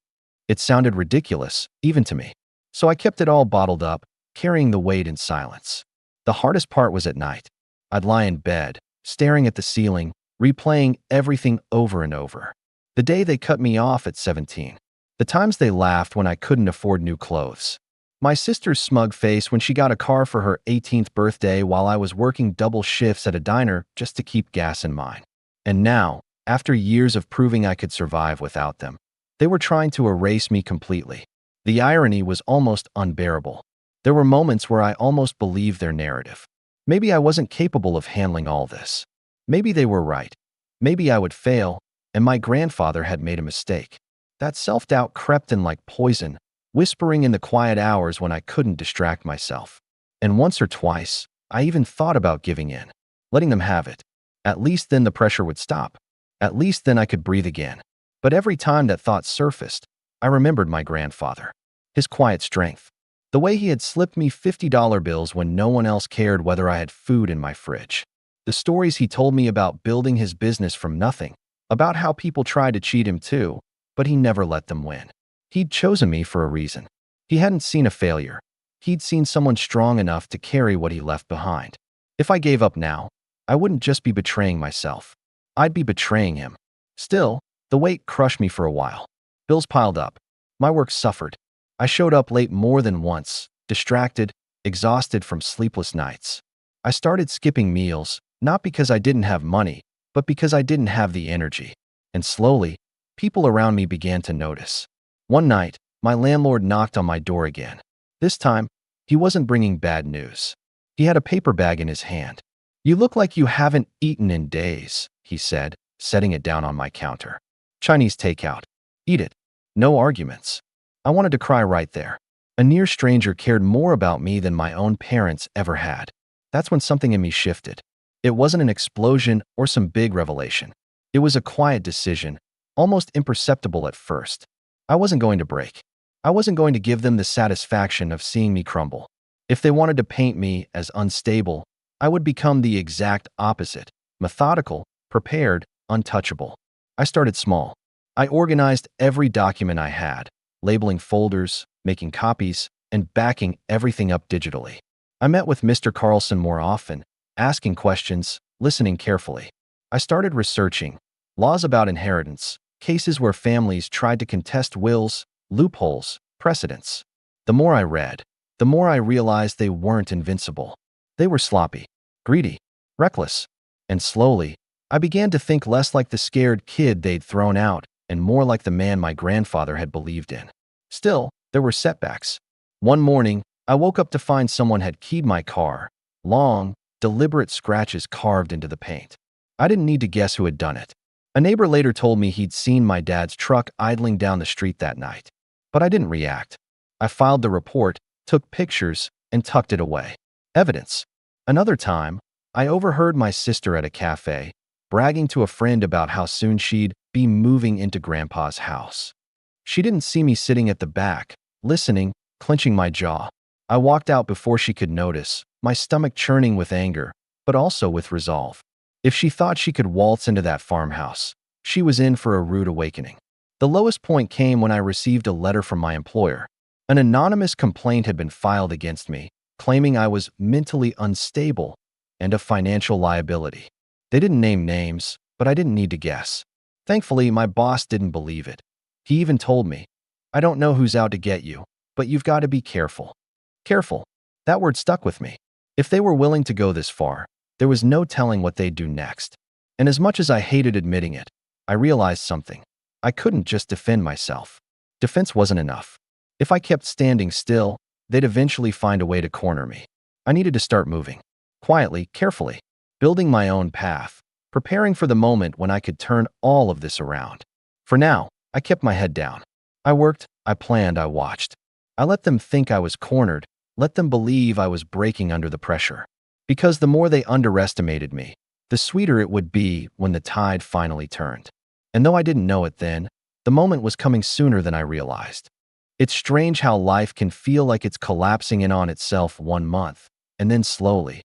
It sounded ridiculous, even to me. So I kept it all bottled up, carrying the weight in silence. The hardest part was at night. I'd lie in bed, staring at the ceiling, replaying everything over and over. The day they cut me off at 17. The times they laughed when I couldn't afford new clothes. My sister's smug face when she got a car for her 18th birthday while I was working double shifts at a diner just to keep gas in mine. And now, after years of proving I could survive without them, they were trying to erase me completely. The irony was almost unbearable. There were moments where I almost believed their narrative. Maybe I wasn't capable of handling all this. Maybe they were right. Maybe I would fail, and my grandfather had made a mistake. That self-doubt crept in like poison, whispering in the quiet hours when I couldn't distract myself. And once or twice, I even thought about giving in, letting them have it. At least then the pressure would stop. At least then I could breathe again. But every time that thought surfaced, I remembered my grandfather. His quiet strength. The way he had slipped me $50 bills when no one else cared whether I had food in my fridge. The stories he told me about building his business from nothing. About how people tried to cheat him too, but he never let them win. He'd chosen me for a reason. He hadn't seen a failure. He'd seen someone strong enough to carry what he left behind. If I gave up now, I wouldn't just be betraying myself. I'd be betraying him. Still, the weight crushed me for a while. Bills piled up. My work suffered. I showed up late more than once, distracted, exhausted from sleepless nights. I started skipping meals, not because I didn't have money, but because I didn't have the energy. And slowly, people around me began to notice. One night, my landlord knocked on my door again. This time, he wasn't bringing bad news. He had a paper bag in his hand. "You look like you haven't eaten in days," he said, setting it down on my counter. "Chinese takeout. Eat it. No arguments." I wanted to cry right there. A near stranger cared more about me than my own parents ever had. That's when something in me shifted. It wasn't an explosion or some big revelation. It was a quiet decision, almost imperceptible at first. I wasn't going to break. I wasn't going to give them the satisfaction of seeing me crumble. If they wanted to paint me as unstable, I would become the exact opposite: methodical, prepared, untouchable. I started small. I organized every document I had, labeling folders, making copies, and backing everything up digitally. I met with Mr. Carlson more often, asking questions, listening carefully. I started researching laws about inheritance, cases where families tried to contest wills, loopholes, precedents. The more I read, the more I realized they weren't invincible. They were sloppy, greedy, reckless, and slowly, I began to think less like the scared kid they'd thrown out and more like the man my grandfather had believed in. Still, there were setbacks. One morning, I woke up to find someone had keyed my car, long, deliberate scratches carved into the paint. I didn't need to guess who had done it. A neighbor later told me he'd seen my dad's truck idling down the street that night. But I didn't react. I filed the report, took pictures, and tucked it away. Evidence. Another time, I overheard my sister at a cafe, bragging to a friend about how soon she'd be moving into Grandpa's house. She didn't see me sitting at the back, listening, clenching my jaw. I walked out before she could notice, my stomach churning with anger, but also with resolve. If she thought she could waltz into that farmhouse, she was in for a rude awakening. The lowest point came when I received a letter from my employer. An anonymous complaint had been filed against me, claiming I was mentally unstable and a financial liability. They didn't name names, but I didn't need to guess. Thankfully, my boss didn't believe it. He even told me, "I don't know who's out to get you, but you've got to be careful." Careful. That word stuck with me. If they were willing to go this far, there was no telling what they'd do next. And as much as I hated admitting it, I realized something. I couldn't just defend myself. Defense wasn't enough. If I kept standing still, they'd eventually find a way to corner me. I needed to start moving. Quietly, carefully, building my own path, preparing for the moment when I could turn all of this around. For now, I kept my head down. I worked, I planned, I watched. I let them think I was cornered, let them believe I was breaking under the pressure. Because the more they underestimated me, the sweeter it would be when the tide finally turned. And though I didn't know it then, the moment was coming sooner than I realized. It's strange how life can feel like it's collapsing in on itself 1 month, and then slowly,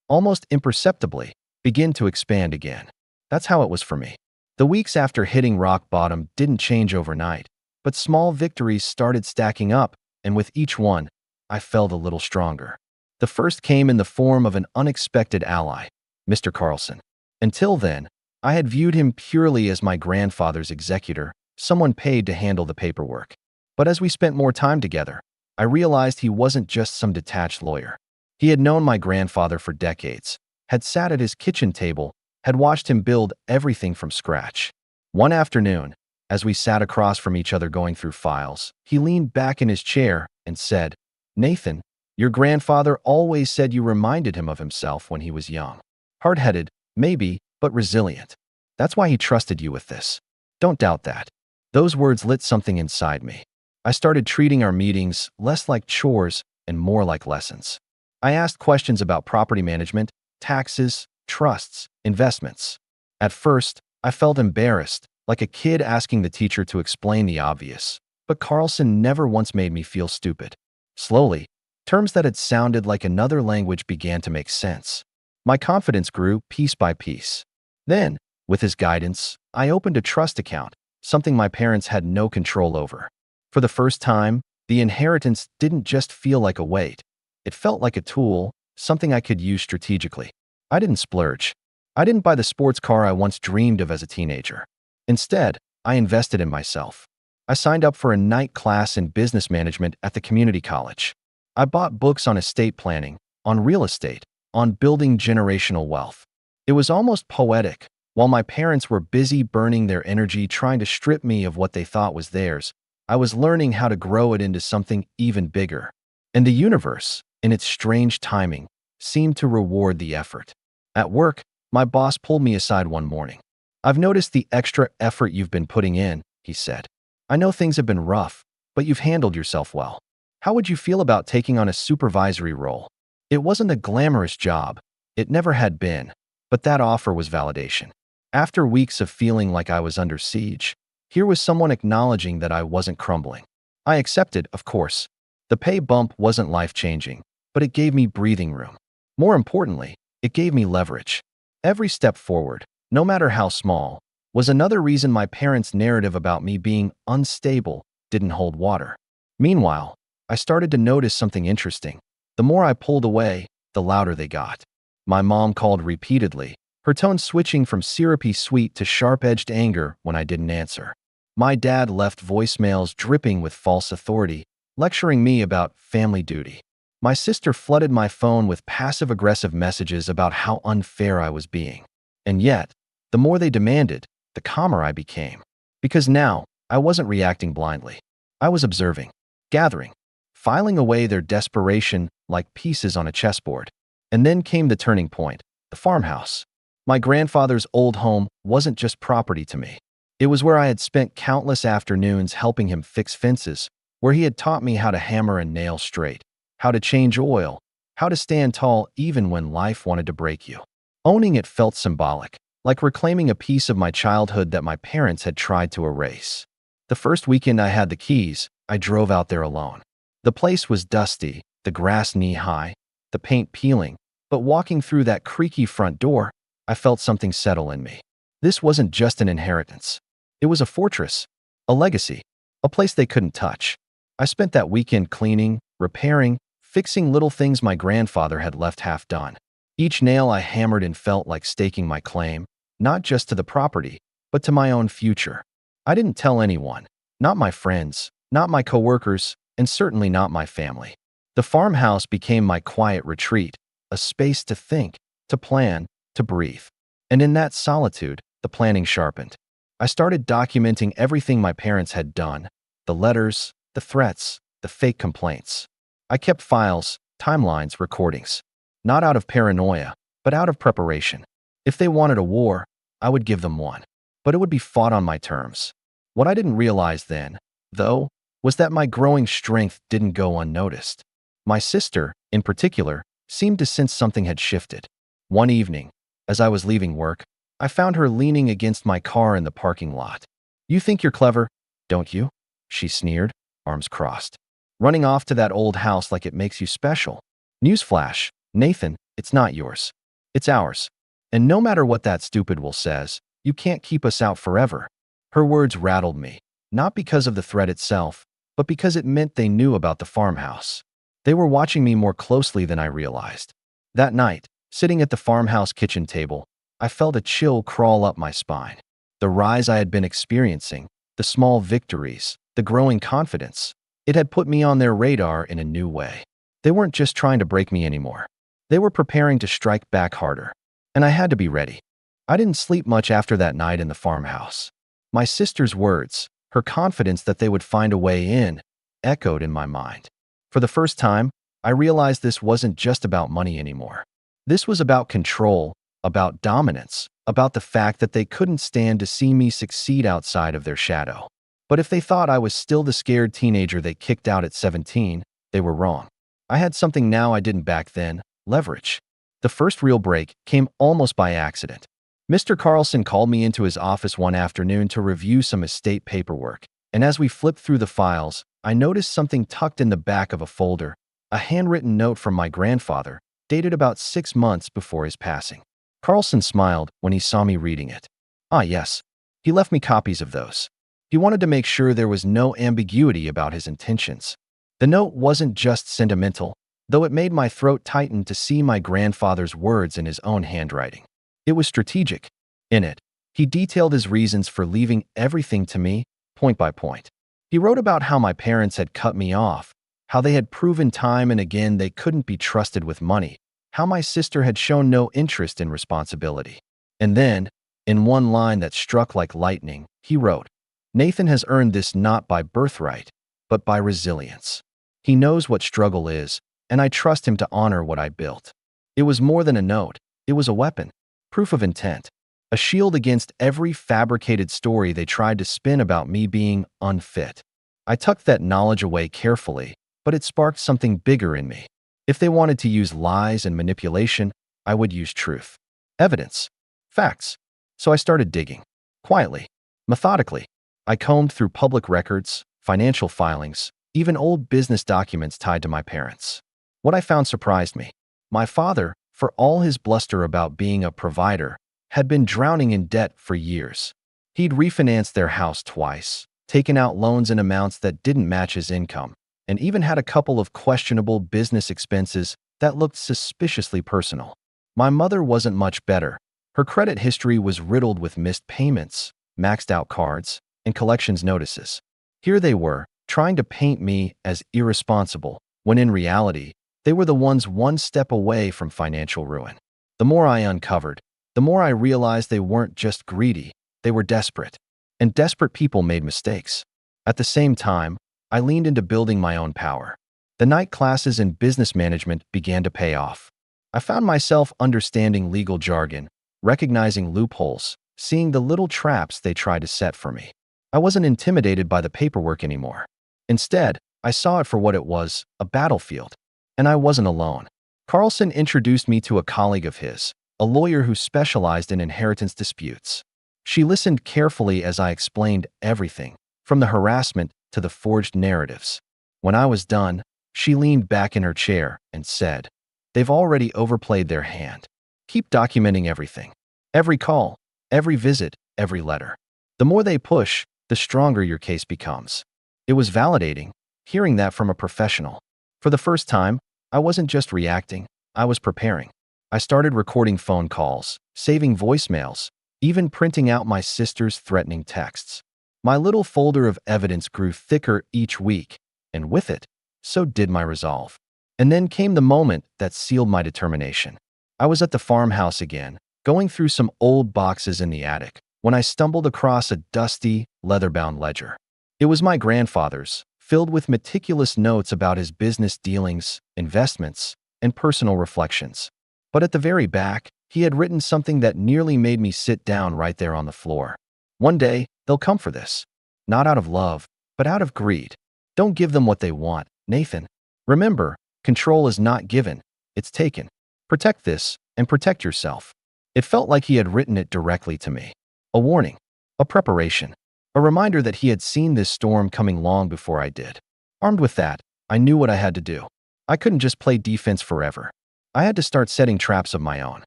almost imperceptibly, begin to expand again. That's how it was for me. The weeks after hitting rock bottom didn't change overnight, but small victories started stacking up, and with each one, I felt a little stronger. The first came in the form of an unexpected ally, Mr. Carlson. Until then, I had viewed him purely as my grandfather's executor, someone paid to handle the paperwork. But as we spent more time together, I realized he wasn't just some detached lawyer. He had known my grandfather for decades, had sat at his kitchen table, had watched him build everything from scratch. One afternoon, as we sat across from each other going through files, he leaned back in his chair and said, "Nathan, your grandfather always said you reminded him of himself when he was young. Hard-headed, maybe, but resilient. That's why he trusted you with this. Don't doubt that." Those words lit something inside me. I started treating our meetings less like chores and more like lessons. I asked questions about property management, taxes, trusts, investments. At first, I felt embarrassed, like a kid asking the teacher to explain the obvious. But Carlson never once made me feel stupid. Slowly, terms that had sounded like another language began to make sense. My confidence grew piece by piece. Then, with his guidance, I opened a trust account, something my parents had no control over. For the first time, the inheritance didn't just feel like a weight. It felt like a tool, something I could use strategically. I didn't splurge. I didn't buy the sports car I once dreamed of as a teenager. Instead, I invested in myself. I signed up for a night class in business management at the community college. I bought books on estate planning, on real estate, on building generational wealth. It was almost poetic. While my parents were busy burning their energy trying to strip me of what they thought was theirs, I was learning how to grow it into something even bigger. And the universe, in its strange timing, seemed to reward the effort. At work, my boss pulled me aside one morning. "I've noticed the extra effort you've been putting in," he said. "I know things have been rough, but you've handled yourself well. How would you feel about taking on a supervisory role?" It wasn't a glamorous job. It never had been. But that offer was validation. After weeks of feeling like I was under siege, here was someone acknowledging that I wasn't crumbling. I accepted, of course. The pay bump wasn't life-changing, but it gave me breathing room. More importantly, it gave me leverage. Every step forward, no matter how small, was another reason my parents' narrative about me being unstable didn't hold water. Meanwhile, I started to notice something interesting. The more I pulled away, the louder they got. My mom called repeatedly, her tone switching from syrupy sweet to sharp-edged anger when I didn't answer. My dad left voicemails dripping with false authority, lecturing me about family duty. My sister flooded my phone with passive-aggressive messages about how unfair I was being. And yet, the more they demanded, the calmer I became. Because now, I wasn't reacting blindly. I was observing, gathering, filing away their desperation like pieces on a chessboard. And then came the turning point, the farmhouse. My grandfather's old home wasn't just property to me. It was where I had spent countless afternoons helping him fix fences, where he had taught me how to hammer and nail straight, how to change oil, how to stand tall even when life wanted to break you. Owning it felt symbolic, like reclaiming a piece of my childhood that my parents had tried to erase. The first weekend I had the keys, I drove out there alone. The place was dusty, the grass knee-high, the paint peeling, but walking through that creaky front door, I felt something settle in me. This wasn't just an inheritance. It was a fortress, a legacy, a place they couldn't touch. I spent that weekend cleaning, repairing, fixing little things my grandfather had left half done. Each nail I hammered in felt like staking my claim, not just to the property, but to my own future. I didn't tell anyone, not my friends, not my coworkers, and certainly not my family. The farmhouse became my quiet retreat, a space to think, to plan, to breathe. And in that solitude, the planning sharpened. I started documenting everything my parents had done, the letters, the threats, the fake complaints. I kept files, timelines, recordings, not out of paranoia, but out of preparation. If they wanted a war, I would give them one, but it would be fought on my terms. What I didn't realize then, though, was that my growing strength didn't go unnoticed. My sister, in particular, seemed to sense something had shifted. One evening, as I was leaving work, I found her leaning against my car in the parking lot. "You think you're clever, don't you?" she sneered, arms crossed. "Running off to that old house like it makes you special. Newsflash, Nathan, it's not yours. It's ours. And no matter what that stupid will says, you can't keep us out forever." Her words rattled me, not because of the threat itself, but because it meant they knew about the farmhouse. They were watching me more closely than I realized. That night, sitting at the farmhouse kitchen table, I felt a chill crawl up my spine. The rise I had been experiencing, the small victories, the growing confidence, it had put me on their radar in a new way. They weren't just trying to break me anymore. They were preparing to strike back harder. And I had to be ready. I didn't sleep much after that night in the farmhouse. My sister's words, her confidence that they would find a way in, echoed in my mind. For the first time, I realized this wasn't just about money anymore. This was about control, about dominance, about the fact that they couldn't stand to see me succeed outside of their shadow. But if they thought I was still the scared teenager they kicked out at 17, they were wrong. I had something now I didn't back then, leverage. The first real break came almost by accident. Mr. Carlson called me into his office one afternoon to review some estate paperwork, and as we flipped through the files, I noticed something tucked in the back of a folder, a handwritten note from my grandfather, dated about 6 months before his passing. Carlson smiled when he saw me reading it. Ah, yes. He left me copies of those. He wanted to make sure there was no ambiguity about his intentions. The note wasn't just sentimental, though it made my throat tighten to see my grandfather's words in his own handwriting. It was strategic. In it, he detailed his reasons for leaving everything to me, point by point. He wrote about how my parents had cut me off, how they had proven time and again they couldn't be trusted with money, how my sister had shown no interest in responsibility. And then, in one line that struck like lightning, he wrote, "Nathan has earned this not by birthright, but by resilience. He knows what struggle is, and I trust him to honor what I built." It was more than a note. It was a weapon, proof of intent, a shield against every fabricated story they tried to spin about me being unfit. I tucked that knowledge away carefully, but it sparked something bigger in me. If they wanted to use lies and manipulation, I would use truth, evidence, facts. So I started digging. Quietly, methodically. I combed through public records, financial filings, even old business documents tied to my parents. What I found surprised me. My father, for all his bluster about being a provider, had been drowning in debt for years. He'd refinanced their house twice, taken out loans in amounts that didn't match his income, and even had a couple of questionable business expenses that looked suspiciously personal. My mother wasn't much better. Her credit history was riddled with missed payments, maxed out cards, and collections notices. Here they were, trying to paint me as irresponsible, when in reality, they were the ones one step away from financial ruin. The more I uncovered, the more I realized they weren't just greedy, they were desperate. And desperate people made mistakes. At the same time, I leaned into building my own power. The night classes in business management began to pay off. I found myself understanding legal jargon, recognizing loopholes, seeing the little traps they tried to set for me. I wasn't intimidated by the paperwork anymore. Instead, I saw it for what it was, a battlefield. And I wasn't alone. Carlson introduced me to a colleague of his, a lawyer who specialized in inheritance disputes. She listened carefully as I explained everything, from the harassment to the forged narratives. When I was done, she leaned back in her chair and said, "They've already overplayed their hand. Keep documenting everything. Every call, every visit, every letter. The more they push, the stronger your case becomes." It was validating, hearing that from a professional. For the first time, I wasn't just reacting, I was preparing. I started recording phone calls, saving voicemails, even printing out my sister's threatening texts. My little folder of evidence grew thicker each week, and with it, so did my resolve. And then came the moment that sealed my determination. I was at the farmhouse again, going through some old boxes in the attic, when I stumbled across a dusty, leather-bound ledger. It was my grandfather's, filled with meticulous notes about his business dealings, investments, and personal reflections. But at the very back, he had written something that nearly made me sit down right there on the floor. "One day, they'll come for this. Not out of love, but out of greed. Don't give them what they want, Nathan. Remember, control is not given, it's taken. Protect this, and protect yourself." It felt like he had written it directly to me. A warning, a preparation, a reminder that he had seen this storm coming long before I did. Armed with that, I knew what I had to do. I couldn't just play defense forever. I had to start setting traps of my own.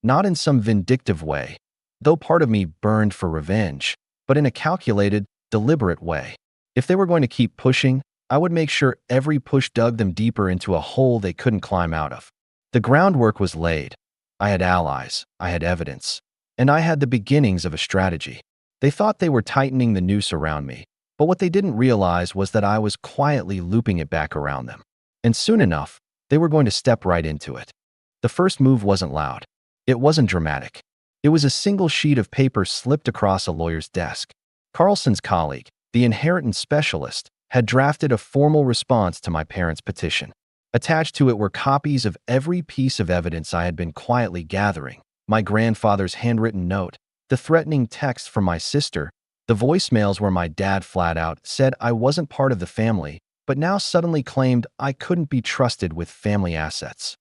Not in some vindictive way, though part of me burned for revenge, but in a calculated, deliberate way. If they were going to keep pushing, I would make sure every push dug them deeper into a hole they couldn't climb out of. The groundwork was laid. I had allies, I had evidence, and I had the beginnings of a strategy. They thought they were tightening the noose around me, but what they didn't realize was that I was quietly looping it back around them. And soon enough, they were going to step right into it. The first move wasn't loud. It wasn't dramatic. It was a single sheet of paper slipped across a lawyer's desk. Carlson's colleague, the inheritance specialist, had drafted a formal response to my parents' petition. Attached to it were copies of every piece of evidence I had been quietly gathering: my grandfather's handwritten note, the threatening text from my sister, the voicemails where my dad flat out said I wasn't part of the family, but now suddenly claimed I couldn't be trusted with family assets.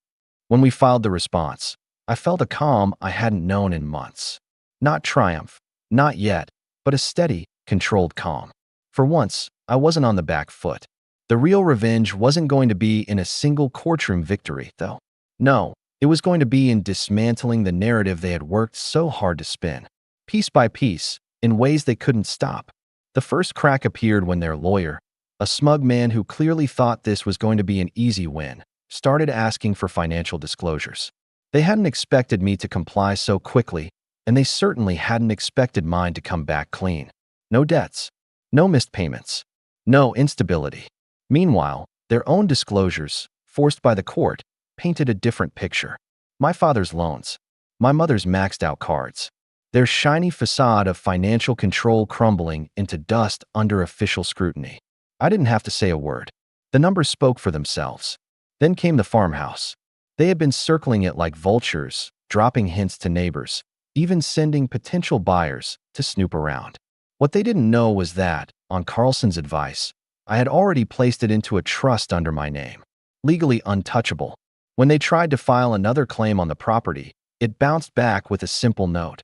When we filed the response, I felt a calm I hadn't known in months. Not triumph, not yet, but a steady, controlled calm. For once, I wasn't on the back foot. The real revenge wasn't going to be in a single courtroom victory, though. No, it was going to be in dismantling the narrative they had worked so hard to spin. Piece by piece, in ways they couldn't stop. The first crack appeared when their lawyer, a smug man who clearly thought this was going to be an easy win, started asking for financial disclosures. They hadn't expected me to comply so quickly, and they certainly hadn't expected mine to come back clean. No debts, no missed payments, no instability. Meanwhile, their own disclosures, forced by the court, painted a different picture. My father's loans, my mother's maxed out cards, their shiny facade of financial control crumbling into dust under official scrutiny. I didn't have to say a word. The numbers spoke for themselves. Then came the farmhouse. They had been circling it like vultures, dropping hints to neighbors, even sending potential buyers to snoop around. What they didn't know was that, on Carlson's advice, I had already placed it into a trust under my name, legally untouchable. When they tried to file another claim on the property, it bounced back with a simple note: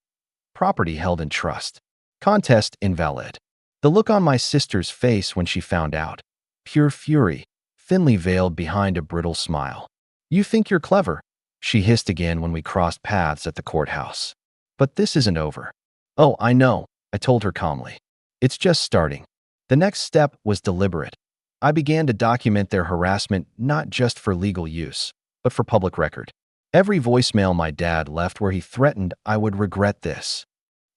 property held in trust. Contest invalid. The look on my sister's face when she found out: pure fury, thinly veiled behind a brittle smile. "You think you're clever," she hissed again when we crossed paths at the courthouse. "But this isn't over." "Oh, I know," I told her calmly. "It's just starting." The next step was deliberate. I began to document their harassment not just for legal use, but for public record. Every voicemail my dad left where he threatened I would regret this.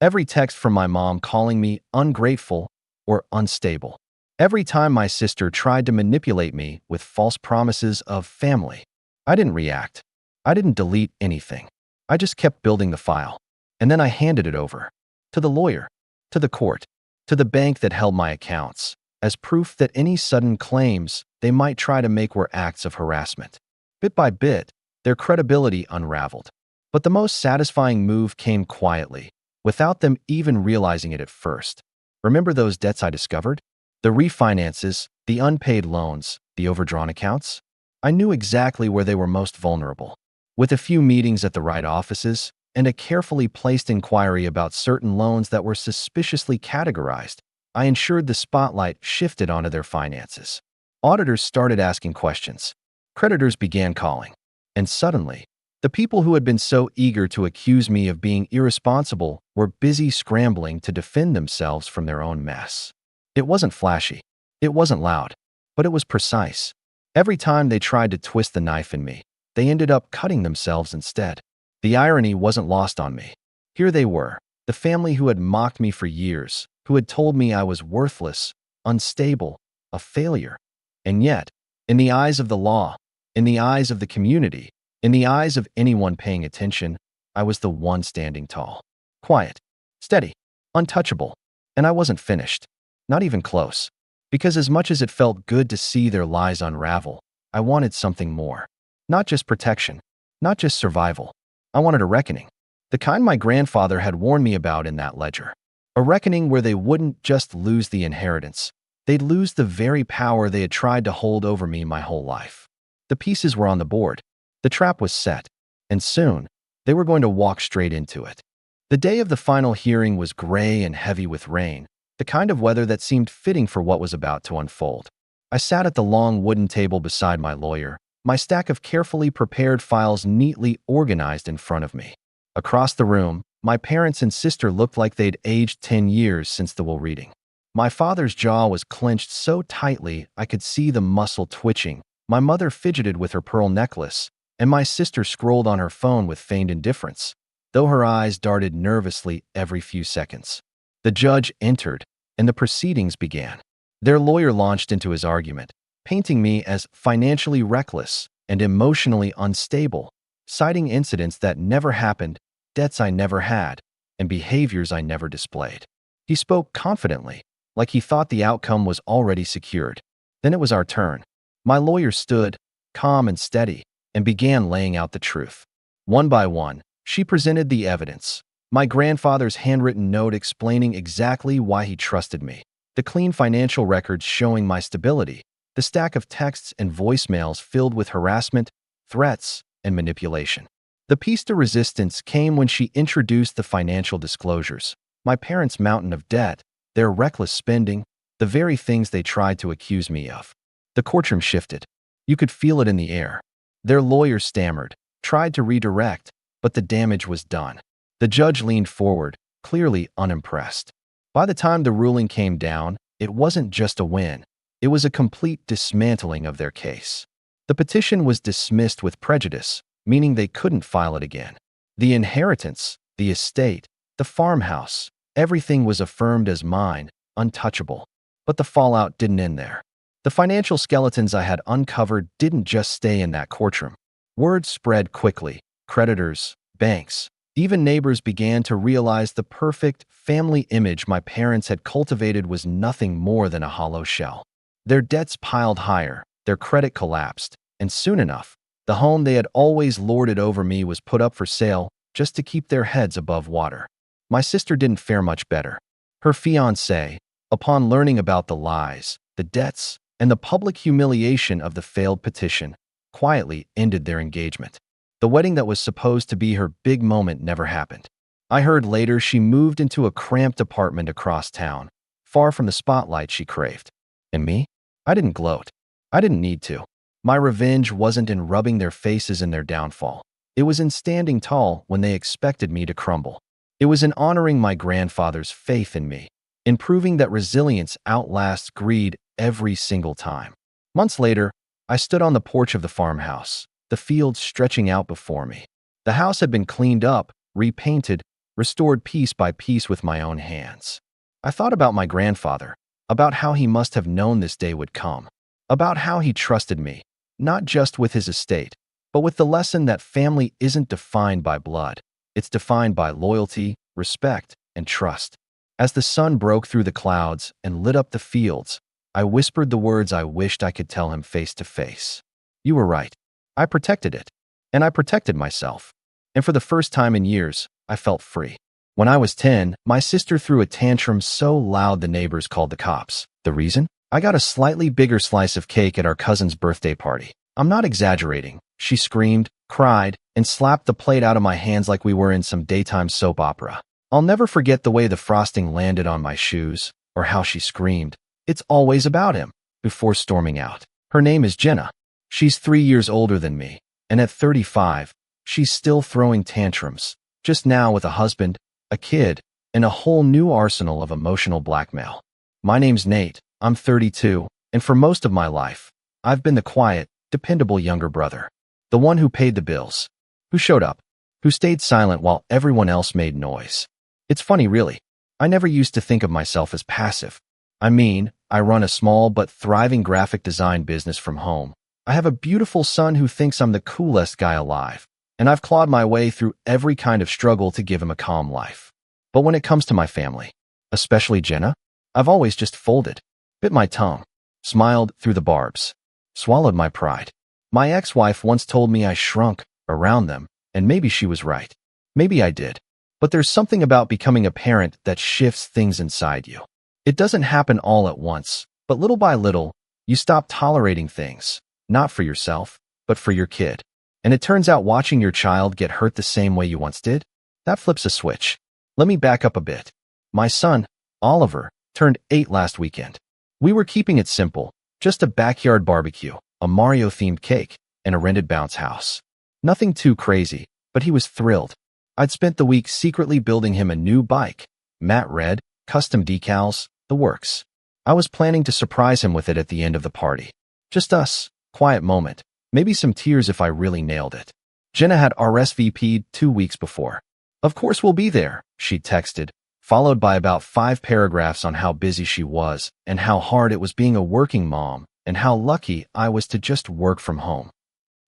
Every text from my mom calling me ungrateful or unstable. Every time my sister tried to manipulate me with false promises of family. I didn't react. I didn't delete anything. I just kept building the file. And then I handed it over. To the lawyer. To the court. To the bank that held my accounts. As proof that any sudden claims they might try to make were acts of harassment. Bit by bit, their credibility unraveled. But the most satisfying move came quietly, without them even realizing it at first. Remember those debts I discovered? The refinances, the unpaid loans, the overdrawn accounts? I knew exactly where they were most vulnerable. With a few meetings at the right offices and a carefully placed inquiry about certain loans that were suspiciously categorized, I ensured the spotlight shifted onto their finances. Auditors started asking questions. Creditors began calling. And suddenly, the people who had been so eager to accuse me of being irresponsible were busy scrambling to defend themselves from their own mess. It wasn't flashy. It wasn't loud. But it was precise. Every time they tried to twist the knife in me, they ended up cutting themselves instead. The irony wasn't lost on me. Here they were, the family who had mocked me for years, who had told me I was worthless, unstable, a failure. And yet, in the eyes of the law, in the eyes of the community, in the eyes of anyone paying attention, I was the one standing tall. Quiet, steady, untouchable. And I wasn't finished. Not even close. Because as much as it felt good to see their lies unravel, I wanted something more. Not just protection, not just survival. I wanted a reckoning. The kind my grandfather had warned me about in that ledger. A reckoning where they wouldn't just lose the inheritance. They'd lose the very power they had tried to hold over me my whole life. The pieces were on the board. The trap was set. And soon, they were going to walk straight into it. The day of the final hearing was gray and heavy with rain, the kind of weather that seemed fitting for what was about to unfold. I sat at the long wooden table beside my lawyer, my stack of carefully prepared files neatly organized in front of me. Across the room, my parents and sister looked like they'd aged 10 years since the will reading. My father's jaw was clenched so tightly I could see the muscle twitching. My mother fidgeted with her pearl necklace, and my sister scrolled on her phone with feigned indifference, though her eyes darted nervously every few seconds. The judge entered, and the proceedings began. Their lawyer launched into his argument, painting me as financially reckless and emotionally unstable, citing incidents that never happened, debts I never had, and behaviors I never displayed. He spoke confidently, like he thought the outcome was already secured. Then it was our turn. My lawyer stood, calm and steady, and began laying out the truth. One by one, she presented the evidence. My grandfather's handwritten note explaining exactly why he trusted me. The clean financial records showing my stability. The stack of texts and voicemails filled with harassment, threats, and manipulation. The piece de resistance came when she introduced the financial disclosures. My parents' mountain of debt, their reckless spending, the very things they tried to accuse me of. The courtroom shifted. You could feel it in the air. Their lawyer stammered, tried to redirect, but the damage was done. The judge leaned forward, clearly unimpressed. By the time the ruling came down, it wasn't just a win. It was a complete dismantling of their case. The petition was dismissed with prejudice, meaning they couldn't file it again. The inheritance, the estate, the farmhouse, everything was affirmed as mine, untouchable. But the fallout didn't end there. The financial skeletons I had uncovered didn't just stay in that courtroom. Word spread quickly. Creditors, banks, even neighbors began to realize the perfect family image my parents had cultivated was nothing more than a hollow shell. Their debts piled higher, their credit collapsed, and soon enough, the home they had always lorded over me was put up for sale just to keep their heads above water. My sister didn't fare much better. Her fiancé, upon learning about the lies, the debts, and the public humiliation of the failed petition, quietly ended their engagement. The wedding that was supposed to be her big moment never happened. I heard later she moved into a cramped apartment across town, far from the spotlight she craved. And me? I didn't gloat. I didn't need to. My revenge wasn't in rubbing their faces in their downfall. It was in standing tall when they expected me to crumble. It was in honoring my grandfather's faith in me, in proving that resilience outlasts greed every single time. Months later, I stood on the porch of the farmhouse, the fields stretching out before me. The house had been cleaned up, repainted, restored piece by piece with my own hands. I thought about my grandfather, about how he must have known this day would come, about how he trusted me, not just with his estate, but with the lesson that family isn't defined by blood. It's defined by loyalty, respect, and trust. As the sun broke through the clouds and lit up the fields, I whispered the words I wished I could tell him face to face. You were right. I protected it. And I protected myself. And for the first time in years, I felt free. When I was 10, my sister threw a tantrum so loud the neighbors called the cops. The reason? I got a slightly bigger slice of cake at our cousin's birthday party. I'm not exaggerating. She screamed, cried, and slapped the plate out of my hands like we were in some daytime soap opera. I'll never forget the way the frosting landed on my shoes, or how she screamed, "It's always about him," before storming out. Her name is Jenna. She's 3 years older than me, and at 35, she's still throwing tantrums, just now with a husband, a kid, and a whole new arsenal of emotional blackmail. My name's Nate, I'm 32, and for most of my life, I've been the quiet, dependable younger brother. The one who paid the bills, who showed up, who stayed silent while everyone else made noise. It's funny, really. I never used to think of myself as passive. I mean, I run a small but thriving graphic design business from home. I have a beautiful son who thinks I'm the coolest guy alive, and I've clawed my way through every kind of struggle to give him a calm life. But when it comes to my family, especially Jenna, I've always just folded, bit my tongue, smiled through the barbs, swallowed my pride. My ex-wife once told me I shrunk around them, and maybe she was right. Maybe I did. But there's something about becoming a parent that shifts things inside you. It doesn't happen all at once, but little by little, you stop tolerating things, not for yourself, but for your kid. And it turns out watching your child get hurt the same way you once did, that flips a switch. Let me back up a bit. My son, Oliver, turned 8 last weekend. We were keeping it simple, just a backyard barbecue, a Mario-themed cake, and a rented bounce house. Nothing too crazy, but he was thrilled. I'd spent the week secretly building him a new bike, matte red, custom decals, the works. I was planning to surprise him with it at the end of the party. Just us, quiet moment, maybe some tears if I really nailed it. Jenna had RSVP'd 2 weeks before. "Of course we'll be there," she texted, followed by about 5 paragraphs on how busy she was and how hard it was being a working mom and how lucky I was to just work from home.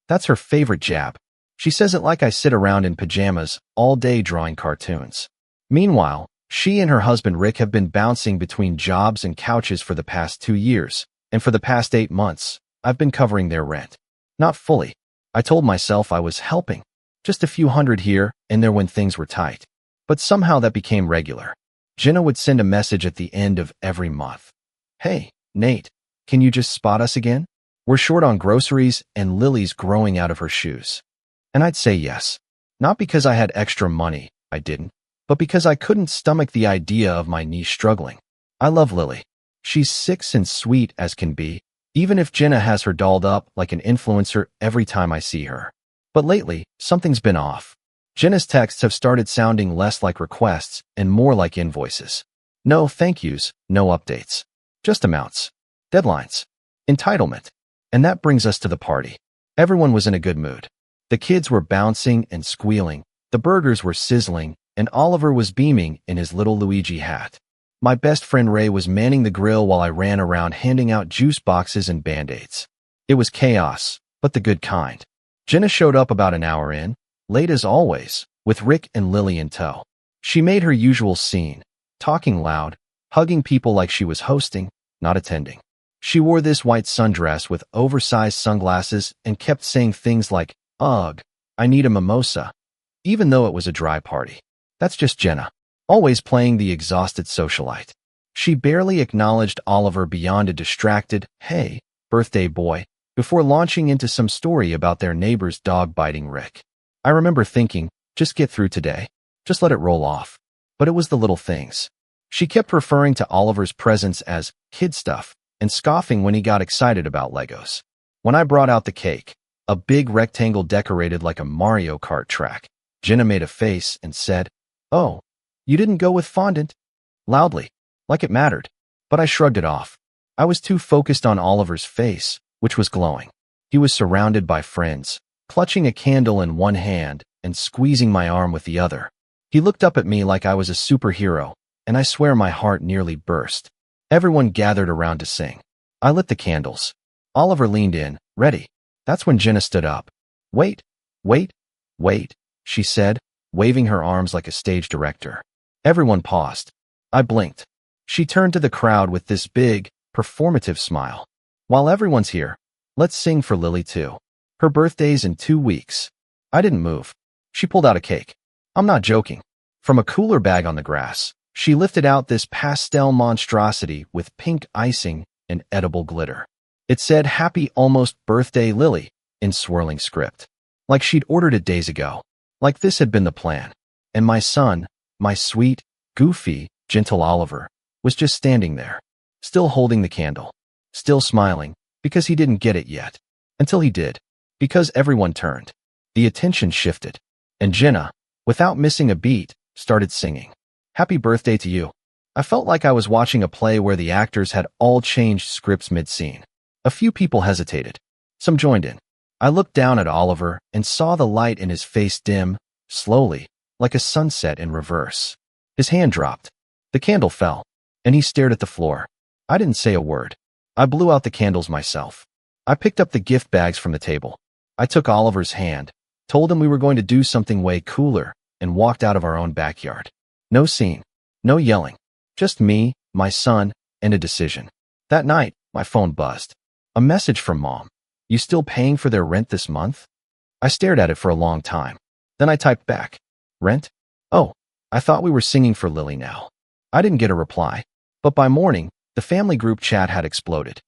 That's her favorite jab. She says it like I sit around in pajamas all day drawing cartoons. Meanwhile, she and her husband Rick have been bouncing between jobs and couches for the past 2 years, and for the past 8 months, I've been covering their rent. Not fully. I told myself I was helping. Just a few hundred here and there when things were tight. But somehow that became regular. Jenna would send a message at the end of every month. "Hey, Nate, can you just spot us again? We're short on groceries and Lily's growing out of her shoes." And I'd say yes. Not because I had extra money, I didn't, but because I couldn't stomach the idea of my niece struggling. I love Lily. She's 6 and sweet as can be, even if Jenna has her dolled up like an influencer every time I see her. But lately, something's been off. Jenna's texts have started sounding less like requests and more like invoices. No thank yous, no updates. Just amounts. Deadlines. Entitlement. And that brings us to the party. Everyone was in a good mood. The kids were bouncing and squealing, the burgers were sizzling, and Oliver was beaming in his little Luigi hat. My best friend Ray was manning the grill while I ran around handing out juice boxes and Band-Aids. It was chaos, but the good kind. Jenna showed up about an hour in, late as always, with Rick and Lily in tow. She made her usual scene, talking loud, hugging people like she was hosting, not attending. She wore this white sundress with oversized sunglasses and kept saying things like, "Ugh, I need a mimosa," even though it was a dry party. That's just Jenna, always playing the exhausted socialite. She barely acknowledged Oliver beyond a distracted, "Hey, birthday boy," before launching into some story about their neighbor's dog biting Rick. I remember thinking, just get through today, just let it roll off. But it was the little things. She kept referring to Oliver's presents as kid stuff and scoffing when he got excited about Legos. When I brought out the cake, a big rectangle decorated like a Mario Kart track, Jenna made a face and said, "Oh, you didn't go with fondant?" Loudly, like it mattered. But I shrugged it off. I was too focused on Oliver's face, which was glowing. He was surrounded by friends, clutching a candle in one hand and squeezing my arm with the other. He looked up at me like I was a superhero, and I swear my heart nearly burst. Everyone gathered around to sing. I lit the candles. Oliver leaned in, ready. That's when Jenna stood up. Wait, wait, wait, she said, waving her arms like a stage director. Everyone paused. I blinked. She turned to the crowd with this big, performative smile. While everyone's here, let's sing for Lily too. Her birthday's in 2 weeks. I didn't move. She pulled out a cake. I'm not joking. From a cooler bag on the grass, she lifted out this pastel monstrosity with pink icing and edible glitter. It said, "Happy almost birthday, Lily," in swirling script. Like she'd ordered it days ago. Like this had been the plan. And my son, my sweet, goofy, gentle Oliver, was just standing there, still holding the candle, still smiling, because he didn't get it yet. Until he did. Because everyone turned. The attention shifted. And Jenna, without missing a beat, started singing. Happy birthday to you. I felt like I was watching a play where the actors had all changed scripts mid-scene. A few people hesitated. Some joined in. I looked down at Oliver and saw the light in his face dim, slowly, like a sunset in reverse. His hand dropped. The candle fell, and he stared at the floor. I didn't say a word. I blew out the candles myself. I picked up the gift bags from the table. I took Oliver's hand, told him we were going to do something way cooler, and walked out of our own backyard. No scene, no yelling, just me, my son, and a decision. That night, my phone buzzed. A message from Mom. You still paying for their rent this month? I stared at it for a long time. Then I typed back. Rent? Oh, I thought we were singing for Lily now. I didn't get a reply. But by morning, the family group chat had exploded.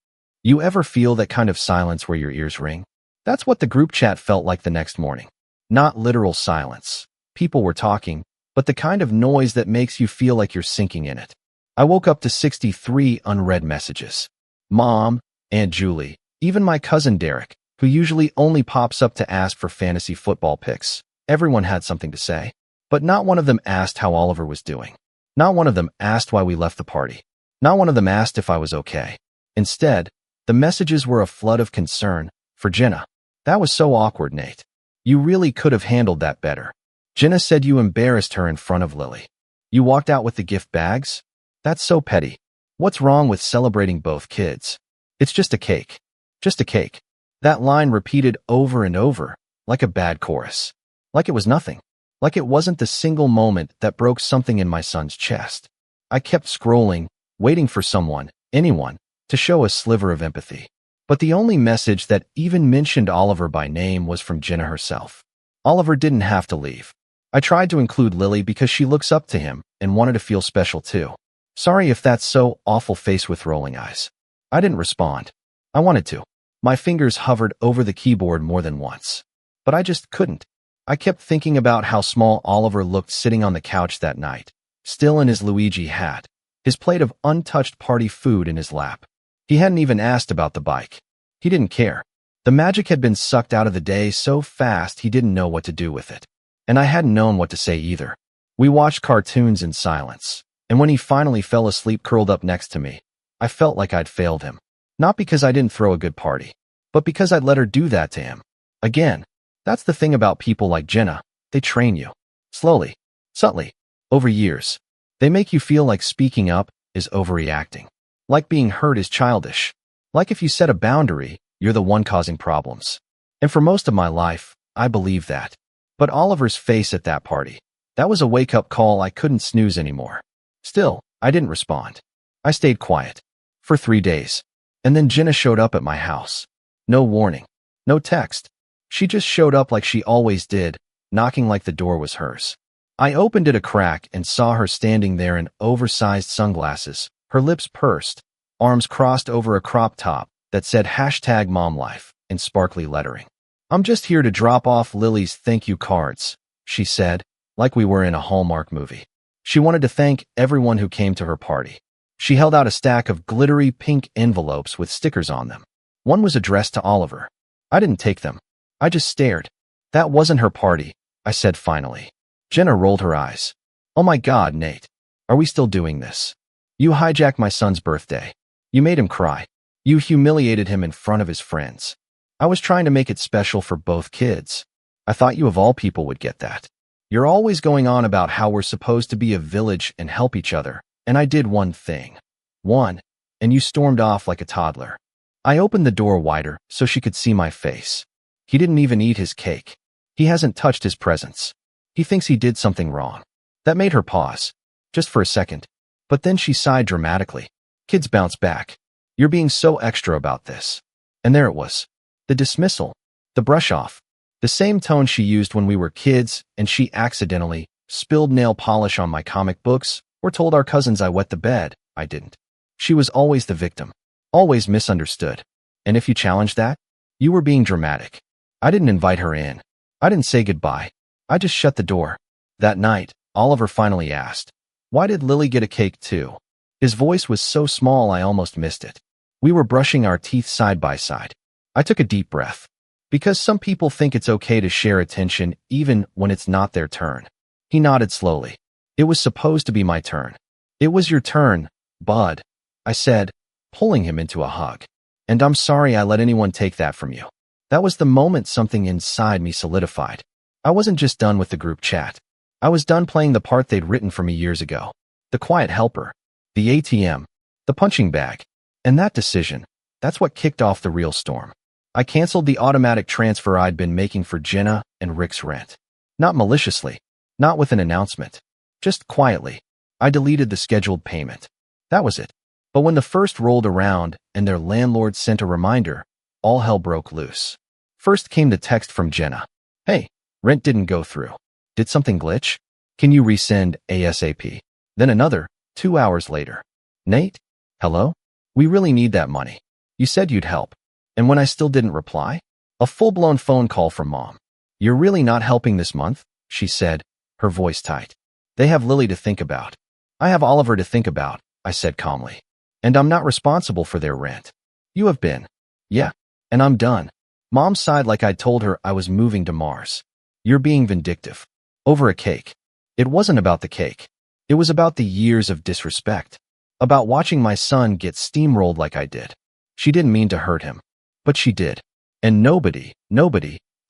You ever feel that kind of silence where your ears ring? That's what the group chat felt like the next morning. Not literal silence. People were talking, but the kind of noise that makes you feel like you're sinking in it. I woke up to 63 unread messages. Mom, Aunt Julie, even my cousin Derek, who usually only pops up to ask for fantasy football picks. Everyone had something to say. But not one of them asked how Oliver was doing. Not one of them asked why we left the party. Not one of them asked if I was okay. Instead, the messages were a flood of concern for Jenna. That was so awkward, Nate. You really could have handled that better. Jenna said you embarrassed her in front of Lily. You walked out with the gift bags? That's so petty. What's wrong with celebrating both kids? It's just a cake. Just a cake. That line repeated over and over, like a bad chorus. Like it was nothing. Like it wasn't the single moment that broke something in my son's chest. I kept scrolling, waiting for someone, anyone, to show a sliver of empathy. But the only message that even mentioned Oliver by name was from Jenna herself. Oliver didn't have to leave. I tried to include Lily because she looks up to him and wanted to feel special too. Sorry if that's so awful, face with rolling eyes. I didn't respond. I wanted to. My fingers hovered over the keyboard more than once. But I just couldn't. I kept thinking about how small Oliver looked sitting on the couch that night, still in his Luigi hat, his plate of untouched party food in his lap. He hadn't even asked about the bike. He didn't care. The magic had been sucked out of the day so fast he didn't know what to do with it. And I hadn't known what to say either. We watched cartoons in silence, and when he finally fell asleep curled up next to me, I felt like I'd failed him. Not because I didn't throw a good party, but because I'd let her do that to him. Again, that's the thing about people like Jenna. They train you. Slowly, subtly, over years. They make you feel like speaking up is overreacting. Like being hurt is childish. Like if you set a boundary, you're the one causing problems. And for most of my life, I believed that. But Oliver's face at that party, that was a wake-up call I couldn't snooze anymore. Still, I didn't respond. I stayed quiet. For 3 days. And then Jenna showed up at my house. No warning. No text. She just showed up like she always did, knocking like the door was hers. I opened it a crack and saw her standing there in oversized sunglasses, her lips pursed, arms crossed over a crop top that said #MomLife in sparkly lettering. I'm just here to drop off Lily's thank you cards, she said, like we were in a Hallmark movie. She wanted to thank everyone who came to her party. She held out a stack of glittery pink envelopes with stickers on them. One was addressed to Oliver. I didn't take them. I just stared. That wasn't her party, I said finally. Jenna rolled her eyes. Oh my God, Nate. Are we still doing this? You hijacked my son's birthday. You made him cry. You humiliated him in front of his friends. I was trying to make it special for both kids. I thought you of all people would get that. You're always going on about how we're supposed to be a village and help each other, and I did one thing. And you stormed off like a toddler. I opened the door wider so she could see my face. He didn't even eat his cake. He hasn't touched his presents. He thinks he did something wrong. That made her pause, just for a second. But then she sighed dramatically. Kids bounce back. You're being so extra about this. And there it was. The dismissal. The brush off. The same tone she used when we were kids and she accidentally spilled nail polish on my comic books or told our cousins I wet the bed. I didn't. She was always the victim. Always misunderstood. And if you challenged that, you were being dramatic. I didn't invite her in. I didn't say goodbye. I just shut the door. That night, Oliver finally asked, "Why did Lily get a cake too?" His voice was so small I almost missed it. We were brushing our teeth side by side. I took a deep breath. Because some people think it's okay to share attention even when it's not their turn. He nodded slowly. It was supposed to be my turn. It was your turn, bud, I said, pulling him into a hug. And I'm sorry I let anyone take that from you. That was the moment something inside me solidified. I wasn't just done with the group chat. I was done playing the part they'd written for me years ago. The quiet helper. The ATM. The punching bag. And that decision, that's what kicked off the real storm. I canceled the automatic transfer I'd been making for Jenna and Rick's rent. Not maliciously. Not with an announcement. Just quietly. I deleted the scheduled payment. That was it. But when the first rolled around and their landlord sent a reminder, all hell broke loose. First came the text from Jenna. "Hey, rent didn't go through. Did something glitch? Can you resend ASAP?" Then another, 2 hours later. "Nate? Hello? We really need that money. You said you'd help." And when I still didn't reply, a full-blown phone call from Mom. "You're really not helping this month?" she said, her voice tight. "They have Lily to think about." "I have Oliver to think about," I said calmly. "And I'm not responsible for their rent." "You have been." "Yeah, and I'm done." Mom sighed like I'd told her I was moving to Mars. "You're being vindictive." Over a cake. It wasn't about the cake. It was about the years of disrespect. About watching my son get steamrolled like I did. She didn't mean to hurt him. But she did. And nobody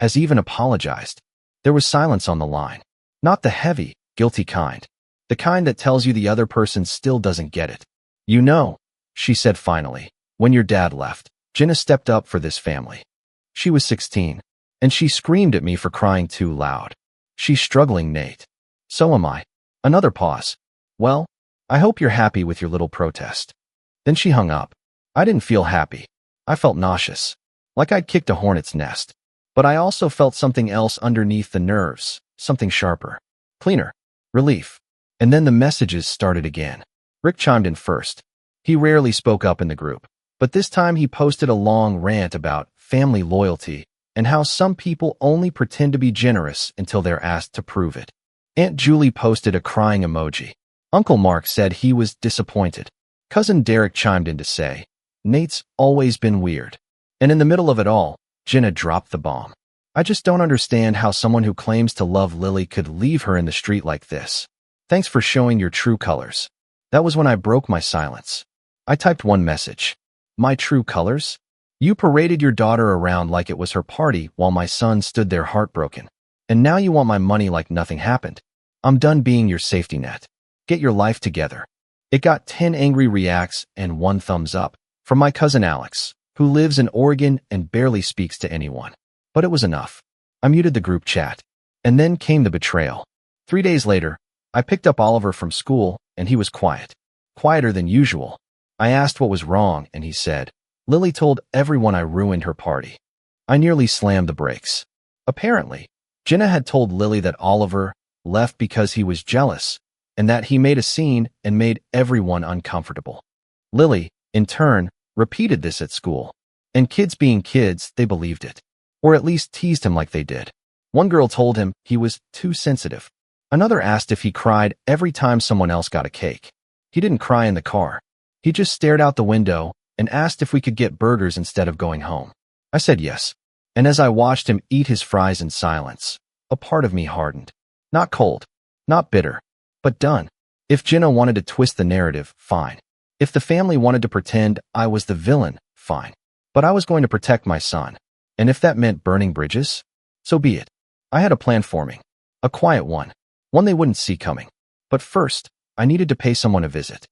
has even apologized. There was silence on the line. Not the heavy, guilty kind. The kind that tells you the other person still doesn't get it. "You know," she said finally, "when your dad left, Jenna stepped up for this family. She was 16, and she screamed at me for crying too loud. She's struggling, Nate. So am I." Another pause. "Well, I hope you're happy with your little protest." Then she hung up. I didn't feel happy. I felt nauseous, like I'd kicked a hornet's nest. But I also felt something else underneath the nerves, something sharper, cleaner, relief. And then the messages started again. Rick chimed in first. He rarely spoke up in the group, but this time he posted a long rant about family loyalty and how some people only pretend to be generous until they're asked to prove it. Aunt Julie posted a crying emoji. Uncle Mark said he was disappointed. Cousin Derek chimed in to say, "Nate's always been weird." And in the middle of it all, Jenna dropped the bomb. "I just don't understand how someone who claims to love Lily could leave her in the street like this. Thanks for showing your true colors." That was when I broke my silence. I typed one message. "My true colors? You paraded your daughter around like it was her party while my son stood there heartbroken. And now you want my money like nothing happened. I'm done being your safety net. Get your life together." It got 10 angry reacts and 1 thumbs up from my cousin Alex, who lives in Oregon and barely speaks to anyone. But it was enough. I muted the group chat. And then came the betrayal. 3 days later, I picked up Oliver from school, and he was quiet. Quieter than usual. I asked what was wrong, and he said, "Lily told everyone I ruined her party." I nearly slammed the brakes. Apparently, Jenna had told Lily that Oliver left because he was jealous, and that he made a scene and made everyone uncomfortable. Lily, in turn, repeated this at school. And kids being kids, they believed it. Or at least teased him like they did. One girl told him he was too sensitive. Another asked if he cried every time someone else got a cake. He didn't cry in the car. He just stared out the window and asked if we could get burgers instead of going home. I said yes. And as I watched him eat his fries in silence, a part of me hardened. Not cold, not bitter, but done. If Jenna wanted to twist the narrative, fine. If the family wanted to pretend I was the villain, fine. But I was going to protect my son. And if that meant burning bridges, so be it. I had a plan forming. A quiet one. One they wouldn't see coming. But first, I needed to pay someone a visit.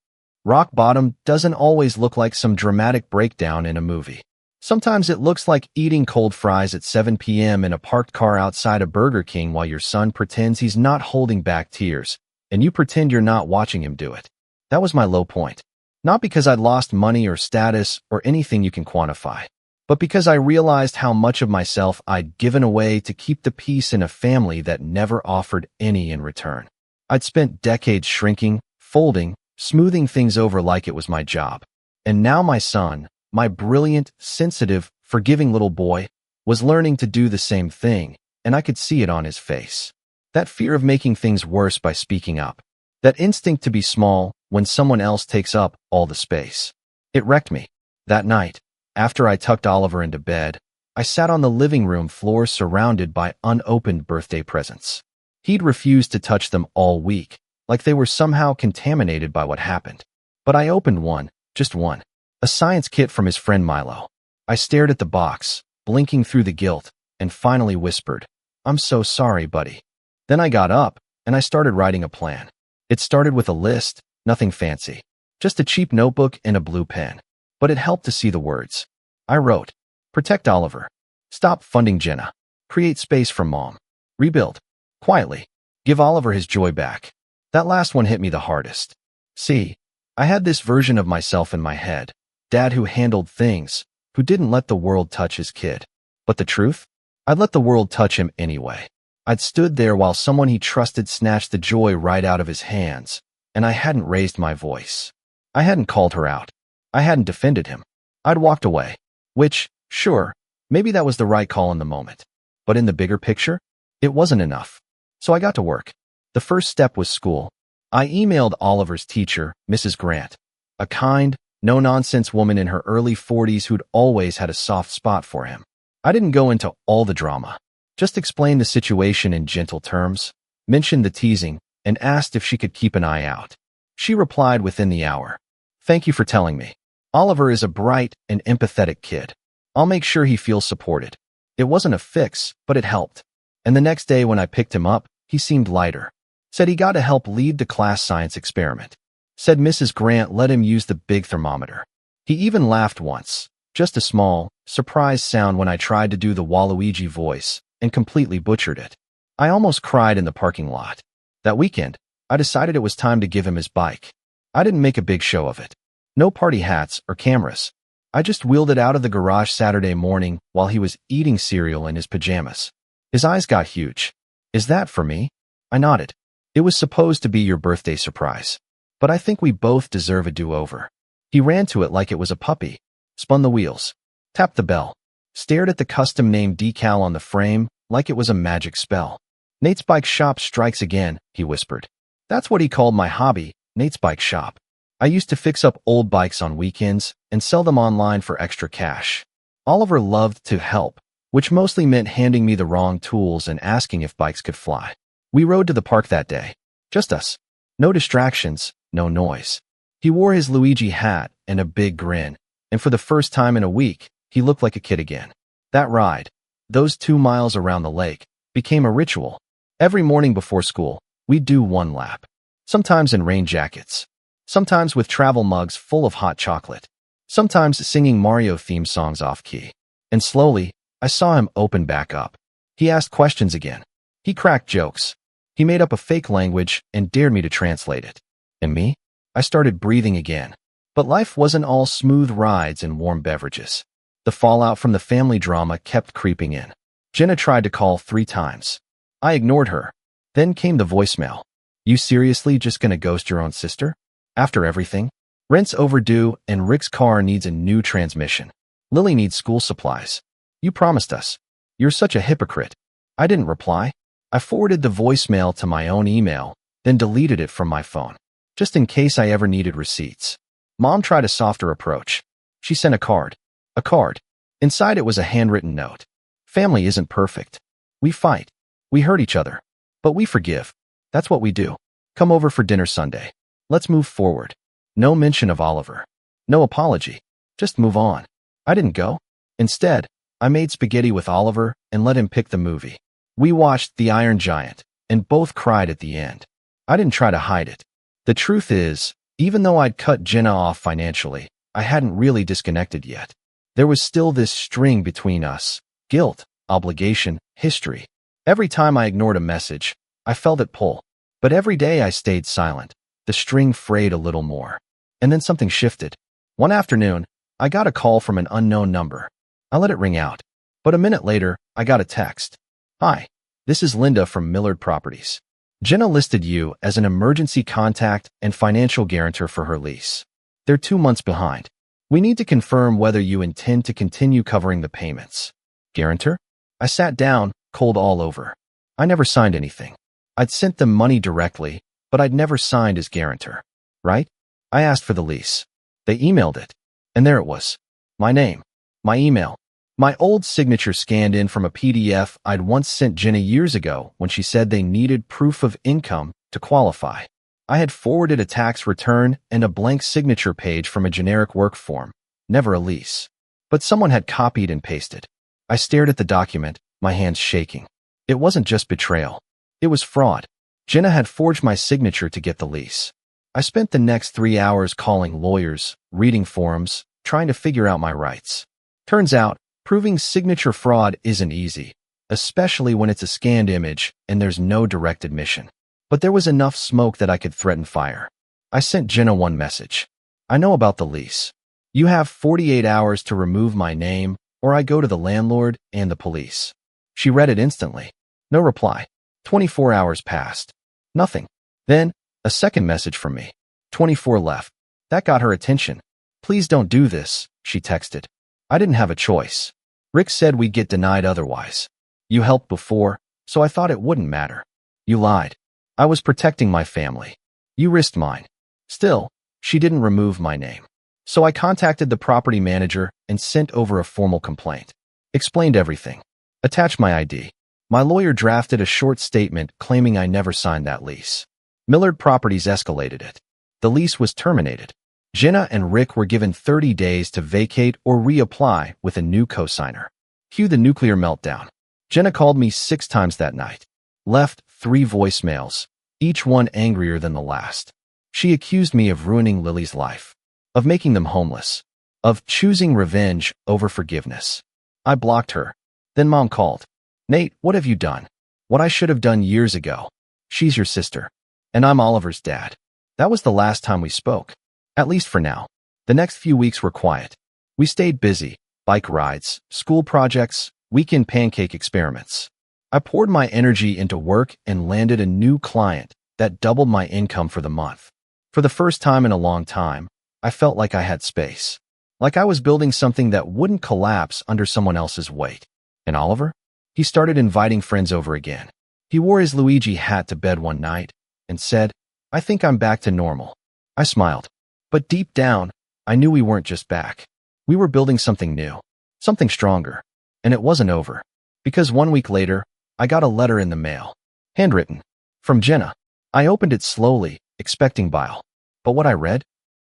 Rock bottom doesn't always look like some dramatic breakdown in a movie. Sometimes it looks like eating cold fries at 7 p.m. in a parked car outside a Burger King while your son pretends he's not holding back tears, and you pretend you're not watching him do it. That was my low point. Not because I'd lost money or status or anything you can quantify, but because I realized how much of myself I'd given away to keep the peace in a family that never offered any in return. I'd spent decades shrinking, folding, smoothing things over like it was my job. And now my son, my brilliant, sensitive, forgiving little boy, was learning to do the same thing, and I could see it on his face. That fear of making things worse by speaking up. That instinct to be small when someone else takes up all the space. It wrecked me. That night, after I tucked Oliver into bed, I sat on the living room floor surrounded by unopened birthday presents. He'd refused to touch them all week, like they were somehow contaminated by what happened. But I opened one, just one. A science kit from his friend Milo. I stared at the box, blinking through the guilt, and finally whispered, "I'm so sorry, buddy." Then I got up, and I started writing a plan. It started with a list, nothing fancy. Just a cheap notebook and a blue pen. But it helped to see the words. I wrote, "Protect Oliver. Stop funding Jenna. Create space for Mom. Rebuild. Quietly. Give Oliver his joy back." That last one hit me the hardest. See, I had this version of myself in my head. Dad who handled things, who didn't let the world touch his kid. But the truth? I'd let the world touch him anyway. I'd stood there while someone he trusted snatched the joy right out of his hands, and I hadn't raised my voice. I hadn't called her out. I hadn't defended him. I'd walked away. Which, sure, maybe that was the right call in the moment. But in the bigger picture, it wasn't enough. So I got to work. The first step was school. I emailed Oliver's teacher, Mrs. Grant, a kind, no-nonsense woman in her early 40s who'd always had a soft spot for him. I didn't go into all the drama. Just explained the situation in gentle terms, mentioned the teasing, and asked if she could keep an eye out. She replied within the hour. "Thank you for telling me. Oliver is a bright and empathetic kid. I'll make sure he feels supported." It wasn't a fix, but it helped. And the next day when I picked him up, he seemed lighter. Said he got to help lead the class science experiment. Said Mrs. Grant let him use the big thermometer. He even laughed once, just a small, surprised sound when I tried to do the Waluigi voice and completely butchered it. I almost cried in the parking lot. That weekend, I decided it was time to give him his bike. I didn't make a big show of it. No party hats or cameras. I just wheeled it out of the garage Saturday morning while he was eating cereal in his pajamas. His eyes got huge. "Is that for me?" I nodded. "It was supposed to be your birthday surprise. But I think we both deserve a do-over." He ran to it like it was a puppy, spun the wheels, tapped the bell, stared at the custom name decal on the frame like it was a magic spell. "Nate's Bike Shop strikes again," he whispered. That's what he called my hobby, Nate's Bike Shop. I used to fix up old bikes on weekends and sell them online for extra cash. Oliver loved to help, which mostly meant handing me the wrong tools and asking if bikes could fly. We rode to the park that day. Just us. No distractions, no noise. He wore his Luigi hat and a big grin, and for the first time in a week, he looked like a kid again. That ride, those 2 miles around the lake, became a ritual. Every morning before school, we'd do one lap. Sometimes in rain jackets. Sometimes with travel mugs full of hot chocolate. Sometimes singing Mario theme songs off-key. And slowly, I saw him open back up. He asked questions again. He cracked jokes. He made up a fake language and dared me to translate it. And me? I started breathing again. But life wasn't all smooth rides and warm beverages. The fallout from the family drama kept creeping in. Jenna tried to call 3 times. I ignored her. Then came the voicemail. "You seriously just gonna ghost your own sister? After everything? Rent's overdue and Rick's car needs a new transmission. Lily needs school supplies. You promised us. You're such a hypocrite." I didn't reply. I forwarded the voicemail to my own email, then deleted it from my phone, just in case I ever needed receipts. Mom tried a softer approach. She sent a card. A card. Inside it was a handwritten note. "Family isn't perfect. We fight. We hurt each other. But we forgive. That's what we do. Come over for dinner Sunday. Let's move forward. No mention of Oliver. No apology. Just move on. I didn't go. Instead, I made spaghetti with Oliver and let him pick the movie. We watched The Iron Giant and both cried at the end. I didn't try to hide it. The truth is, even though I'd cut Jenna off financially, I hadn't really disconnected yet. There was still this string between us: guilt, obligation, history. Every time I ignored a message, I felt it pull. But every day I stayed silent, the string frayed a little more. And then something shifted. One afternoon, I got a call from an unknown number. I let it ring out. But a minute later, I got a text. "Hi, this is Linda from Millard Properties. Jenna listed you as an emergency contact and financial guarantor for her lease. They're 2 months behind. We need to confirm whether you intend to continue covering the payments." Guarantor? I sat down, cold all over. I never signed anything. I'd sent them money directly, but I'd never signed as guarantor. Right? I asked for the lease. They emailed it. And there it was. My name. My email. My old signature scanned in from a PDF I'd once sent Jenna years ago when she said they needed proof of income to qualify. I had forwarded a tax return and a blank signature page from a generic work form, never a lease. But someone had copied and pasted. I stared at the document, my hands shaking. It wasn't just betrayal. It was fraud. Jenna had forged my signature to get the lease. I spent the next 3 hours calling lawyers, reading forums, trying to figure out my rights. Turns out, proving signature fraud isn't easy, especially when it's a scanned image and there's no direct admission. But there was enough smoke that I could threaten fire. I sent Jenna one message. "I know about the lease. You have 48 hours to remove my name, or I go to the landlord and the police." She read it instantly. No reply. 24 hours passed. Nothing. Then, a second message from me. 24 left. That got her attention. "Please don't do this," she texted. I didn't have a choice. Rick said we'd get denied otherwise. "You helped before, so I thought it wouldn't matter." "You lied. I was protecting my family. You risked mine." Still, she didn't remove my name. So I contacted the property manager and sent over a formal complaint. Explained everything. Attached my ID. My lawyer drafted a short statement claiming I never signed that lease. Millard Properties escalated it. The lease was terminated. Jenna and Rick were given 30 days to vacate or reapply with a new co-signer. Cue the nuclear meltdown. Jenna called me 6 times that night. Left 3 voicemails, each one angrier than the last. She accused me of ruining Lily's life, of making them homeless, of choosing revenge over forgiveness. I blocked her. Then Mom called. "Nate, what have you done?" "What I should have done years ago. She's your sister. And I'm Oliver's dad." That was the last time we spoke. At least for now. The next few weeks were quiet. We stayed busy. Bike rides, school projects, weekend pancake experiments. I poured my energy into work and landed a new client that doubled my income for the month. For the first time in a long time, I felt like I had space. Like I was building something that wouldn't collapse under someone else's weight. And Oliver? He started inviting friends over again. He wore his Luigi hat to bed one night and said, "I think I'm back to normal." I smiled. But deep down, I knew we weren't just back. We were building something new, something stronger. And it wasn't over. Because 1 week later, I got a letter in the mail. Handwritten. From Jenna. I opened it slowly, expecting bile. But what I read?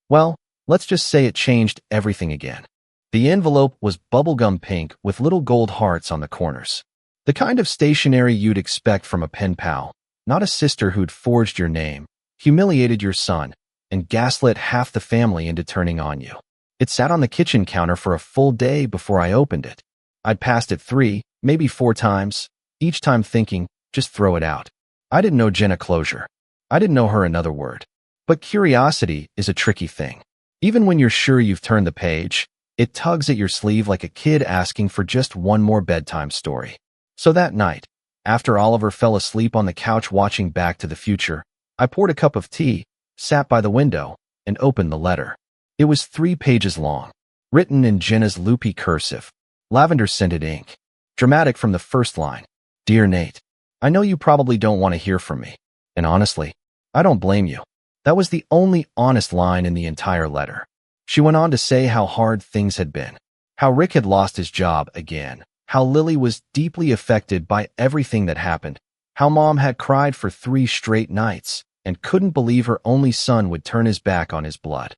Well, let's just say it changed everything again. The envelope was bubblegum pink with little gold hearts on the corners. The kind of stationery you'd expect from a pen pal, not a sister who'd forged your name, humiliated your son, and gaslit half the family into turning on you. It sat on the kitchen counter for a full day before I opened it. I'd passed it 3, maybe 4 times, each time thinking, just throw it out. I didn't know Jenna closure. I didn't know her another word. But curiosity is a tricky thing. Even when you're sure you've turned the page, it tugs at your sleeve like a kid asking for just one more bedtime story. So that night, after Oliver fell asleep on the couch watching Back to the Future, I poured a cup of tea, sat by the window, and opened the letter. It was 3 pages long, written in Jenna's loopy cursive, lavender-scented ink. Dramatic from the first line. "Dear Nate, I know you probably don't want to hear from me. And honestly, I don't blame you." That was the only honest line in the entire letter. She went on to say how hard things had been, how Rick had lost his job again, how Lily was deeply affected by everything that happened, how Mom had cried for 3 straight nights, and couldn't believe her only son would turn his back on his blood.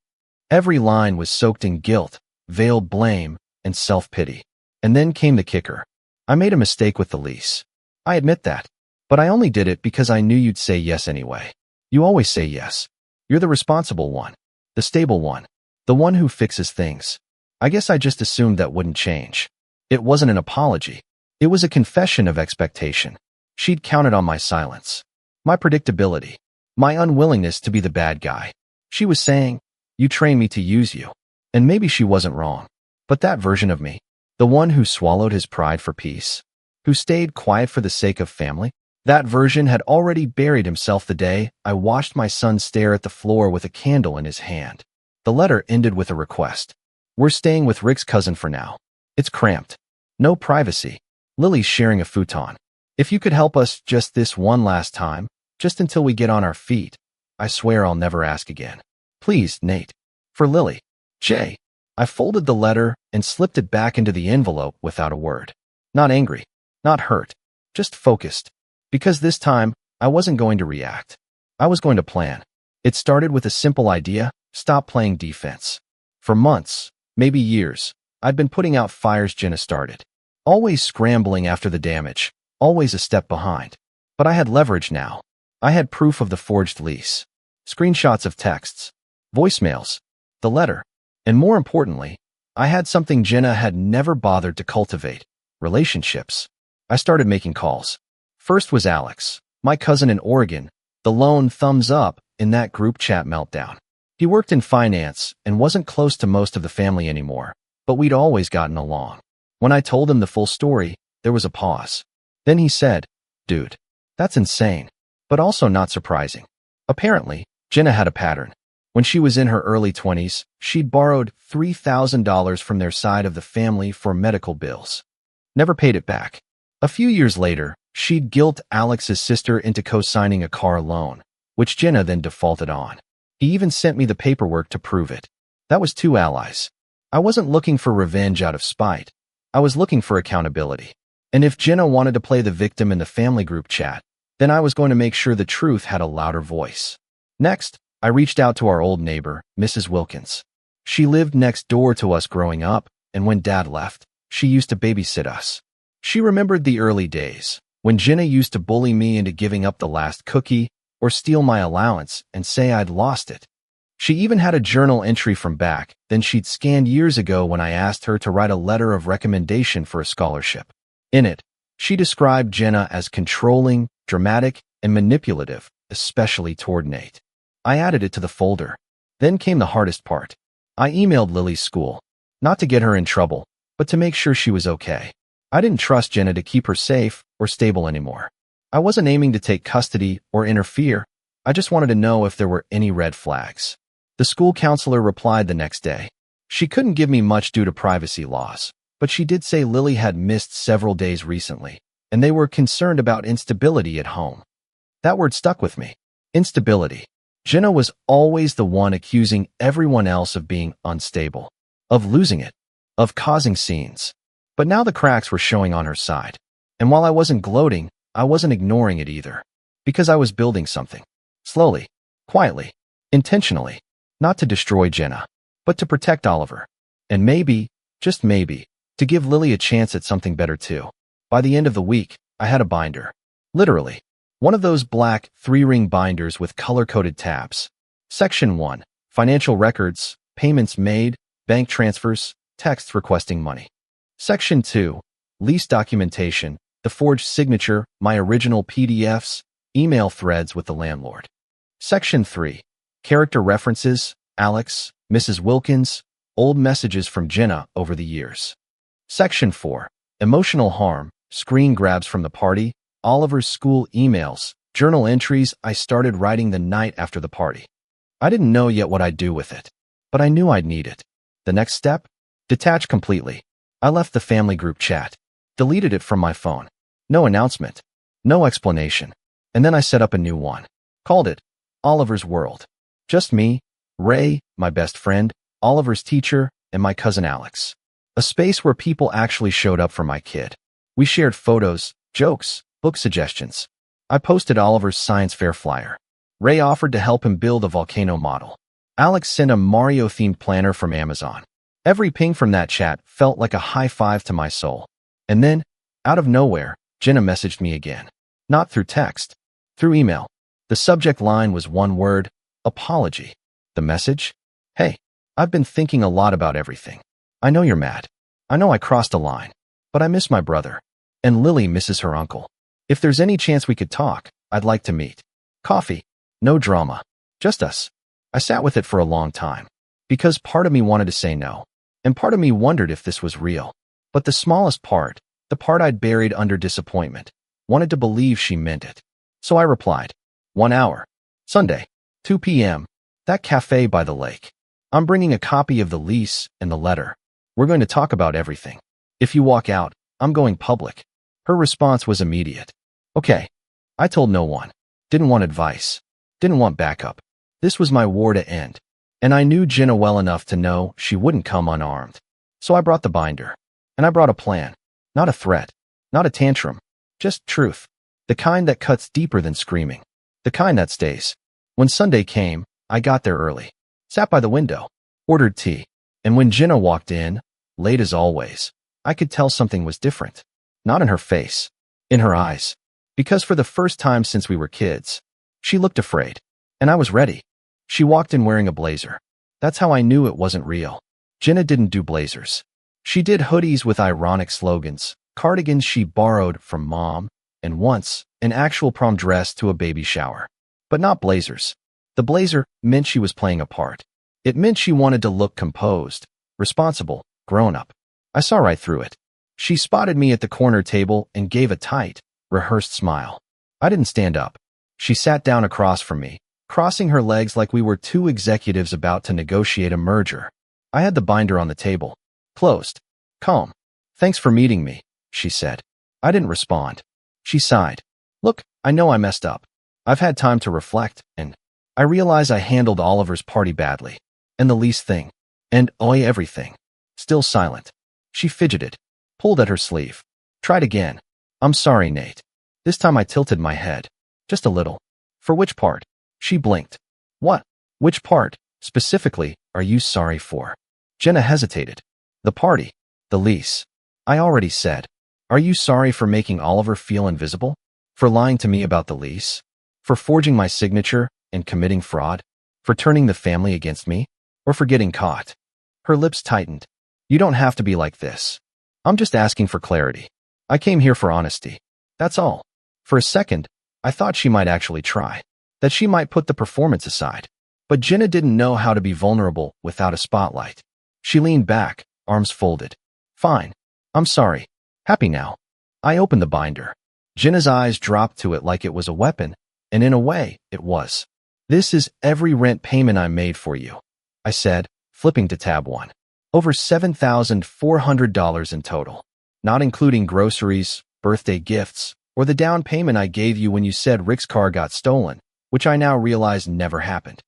Every line was soaked in guilt, veiled blame, and self-pity. And then came the kicker. I made a mistake with the lease. I admit that. But I only did it because I knew you'd say yes anyway. You always say yes. You're the responsible one. The stable one. The one who fixes things. I guess I just assumed that wouldn't change. It wasn't an apology. It was a confession of expectation. She'd counted on my silence. My predictability. My unwillingness to be the bad guy. She was saying, you train me to use you. And maybe she wasn't wrong. But that version of me, the one who swallowed his pride for peace, who stayed quiet for the sake of family, that version had already buried himself the day I watched my son stare at the floor with a candle in his hand. The letter ended with a request. We're staying with Rick's cousin for now. It's cramped. No privacy. Lily's sharing a futon. If you could help us just this one last time, just until we get on our feet, I swear I'll never ask again. Please, Nate. For Lily. Jay. I folded the letter and slipped it back into the envelope without a word. Not angry. Not hurt. Just focused. Because this time, I wasn't going to react. I was going to plan. It started with a simple idea: stop playing defense. For months, maybe years, I'd been putting out fires Jenna started. Always scrambling after the damage. Always a step behind. But I had leverage now. I had proof of the forged lease. Screenshots of texts. Voicemails. The letter. And more importantly, I had something Jenna had never bothered to cultivate. Relationships. I started making calls. First was Alex, my cousin in Oregon, the lone thumbs up in that group chat meltdown. He worked in finance and wasn't close to most of the family anymore, but we'd always gotten along. When I told him the full story, there was a pause. Then he said, dude, that's insane, but also not surprising. Apparently, Jenna had a pattern. When she was in her early 20s, she'd borrowed $3,000 from their side of the family for medical bills. Never paid it back. A few years later, she'd guilt Alex's sister into co-signing a car loan, which Jenna then defaulted on. He even sent me the paperwork to prove it. That was two allies. I wasn't looking for revenge out of spite. I was looking for accountability. And if Jenna wanted to play the victim in the family group chat, then I was going to make sure the truth had a louder voice. Next, I reached out to our old neighbor, Mrs. Wilkins. She lived next door to us growing up, and when Dad left, she used to babysit us. She remembered the early days, when Jenna used to bully me into giving up the last cookie or steal my allowance and say I'd lost it. She even had a journal entry from back then she'd scanned years ago when I asked her to write a letter of recommendation for a scholarship. In it, she described Jenna as controlling, dramatic, and manipulative, especially toward Nate. I added it to the folder. Then came the hardest part. I emailed Lily's school, not to get her in trouble, but to make sure she was okay. I didn't trust Jenna to keep her safe or stable anymore. I wasn't aiming to take custody or interfere. I just wanted to know if there were any red flags. The school counselor replied the next day. She couldn't give me much due to privacy laws, but she did say Lily had missed several days recently, and they were concerned about instability at home. That word stuck with me. Instability. Jenna was always the one accusing everyone else of being unstable, of losing it, of causing scenes. But now the cracks were showing on her side. And while I wasn't gloating, I wasn't ignoring it either. Because I was building something. Slowly, quietly, intentionally. Not to destroy Jenna, but to protect Oliver. And maybe, just maybe, to give Lily a chance at something better too. By the end of the week, I had a binder. Literally. One of those black 3-ring binders with color-coded tabs. Section 1. Financial records, payments made, bank transfers, texts requesting money. Section 2. Lease documentation, the forged signature, my original PDFs, email threads with the landlord. Section 3. Character references, Alex, Mrs. Wilkins, old messages from Jenna over the years. Section 4. Emotional harm, screen grabs from the party, Oliver's school emails, journal entries I started writing the night after the party. I didn't know yet what I'd do with it, but I knew I'd need it. The next step? Detach completely. I left the family group chat, deleted it from my phone. No announcement, no explanation. And then I set up a new one. Called it Oliver's World. Just me, Ray, my best friend, Oliver's teacher, and my cousin Alex. A space where people actually showed up for my kid. We shared photos, jokes, book suggestions. I posted Oliver's science fair flyer. Ray offered to help him build a volcano model. Alex sent a Mario-themed planner from Amazon. Every ping from that chat felt like a high five to my soul. And then, out of nowhere, Jenna messaged me again. Not through text, through email. The subject line was one word: apology. The message? Hey, I've been thinking a lot about everything. I know you're mad. I know I crossed a line. But I miss my brother. And Lily misses her uncle. If there's any chance we could talk, I'd like to meet. Coffee. No drama. Just us. I sat with it for a long time. Because part of me wanted to say no. And part of me wondered if this was real. But the smallest part, the part I'd buried under disappointment, wanted to believe she meant it. So I replied. 1 hour. Sunday. 2 p.m. That cafe by the lake. I'm bringing a copy of the lease and the letter. We're going to talk about everything. If you walk out, I'm going public. Her response was immediate. Okay. I told no one. Didn't want advice. Didn't want backup. This was my war to end. And I knew Jenna well enough to know she wouldn't come unarmed. So I brought the binder. And I brought a plan. Not a threat. Not a tantrum. Just truth. The kind that cuts deeper than screaming. The kind that stays. When Sunday came, I got there early. Sat by the window. Ordered tea. And when Jenna walked in, late as always, I could tell something was different. Not in her face. In her eyes. Because for the first time since we were kids, she looked afraid. And I was ready. She walked in wearing a blazer. That's how I knew it wasn't real. Jenna didn't do blazers. She did hoodies with ironic slogans, cardigans she borrowed from mom, and once, an actual prom dress to a baby shower. But not blazers. The blazer meant she was playing a part. It meant she wanted to look composed, responsible, grown up. I saw right through it. She spotted me at the corner table and gave a tight, rehearsed smile. I didn't stand up. She sat down across from me, crossing her legs like we were two executives about to negotiate a merger. I had the binder on the table. Closed. Calm. Thanks for meeting me, she said. I didn't respond. She sighed. Look, I know I messed up. I've had time to reflect, and I realize I handled Oliver's party badly. And the lease thing. And everything. Still silent. She fidgeted. Pulled at her sleeve. Tried again. I'm sorry, Nate. This time I tilted my head. Just a little. For which part? She blinked. What? Which part, specifically, are you sorry for? Jenna hesitated. The party. The lease. I already said. Are you sorry for making Oliver feel invisible? For lying to me about the lease? For forging my signature and committing fraud? For turning the family against me? Or for getting caught? Her lips tightened. You don't have to be like this. I'm just asking for clarity. I came here for honesty. That's all. For a second, I thought she might actually try. That she might put the performance aside. But Jenna didn't know how to be vulnerable without a spotlight. She leaned back, arms folded. Fine. I'm sorry. Happy now. I opened the binder. Jenna's eyes dropped to it like it was a weapon, and in a way, it was. This is every rent payment I made for you, I said, flipping to tab 1. Over $7,400 in total, not including groceries, birthday gifts, or the down payment I gave you when you said Rick's car got stolen, which I now realize never happened.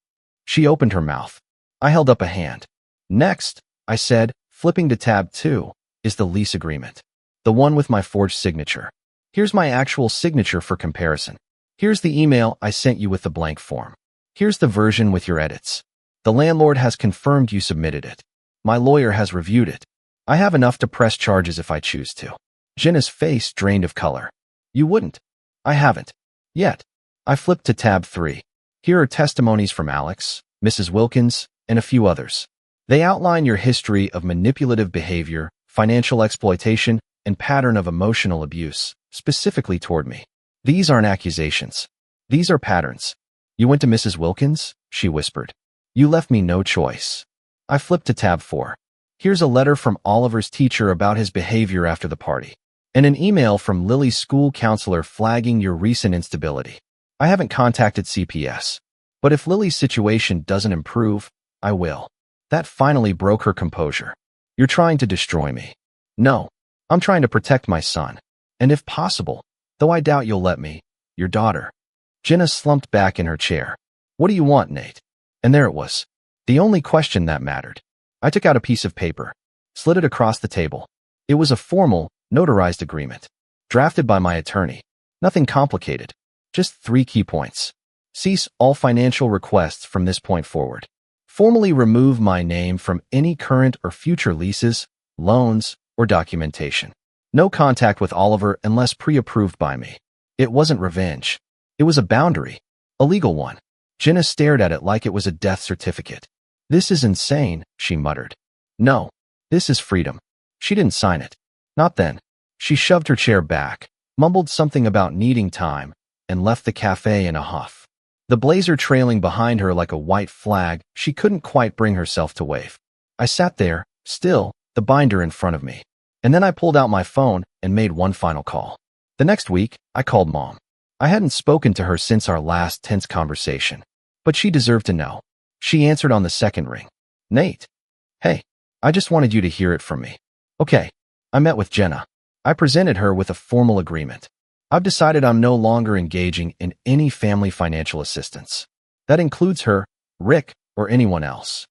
She opened her mouth. I held up a hand. Next, I said, flipping to tab 2, is the lease agreement. The one with my forged signature. Here's my actual signature for comparison. Here's the email I sent you with the blank form. Here's the version with your edits. The landlord has confirmed you submitted it. My lawyer has reviewed it. I have enough to press charges if I choose to. Jenna's face drained of color. You wouldn't. I haven't. Yet. I flipped to tab 3. Here are testimonies from Alex, Mrs. Wilkins, and a few others. They outline your history of manipulative behavior, financial exploitation, and pattern of emotional abuse, specifically toward me. These aren't accusations. These are patterns. You went to Mrs. Wilkins? She whispered. You left me no choice. I flipped to tab 4. Here's a letter from Oliver's teacher about his behavior after the party, and an email from Lily's school counselor flagging your recent instability. I haven't contacted CPS, but if Lily's situation doesn't improve, I will. That finally broke her composure. You're trying to destroy me. No, I'm trying to protect my son. And if possible, though I doubt you'll let me, your daughter. Jenna slumped back in her chair. What do you want, Nate? And there it was. The only question that mattered. I took out a piece of paper, slid it across the table. It was a formal, notarized agreement, drafted by my attorney. Nothing complicated. Just 3 key points. Cease all financial requests from this point forward. Formally remove my name from any current or future leases, loans, or documentation. No contact with Oliver unless pre-approved by me. It wasn't revenge. It was a boundary. A legal one. Jenna stared at it like it was a death certificate. This is insane, she muttered. No. This is freedom. She didn't sign it. Not then. She shoved her chair back, mumbled something about needing time, and left the cafe in a huff. The blazer trailing behind her like a white flag, she couldn't quite bring herself to wave. I sat there, still, the binder in front of me. And then I pulled out my phone and made one final call. The next week, I called Mom. I hadn't spoken to her since our last tense conversation, but she deserved to know. She answered on the second ring. Nate. Hey, I just wanted you to hear it from me. Okay. I met with Jenna. I presented her with a formal agreement. I've decided I'm no longer engaging in any family financial assistance. That includes her, Rick, or anyone else.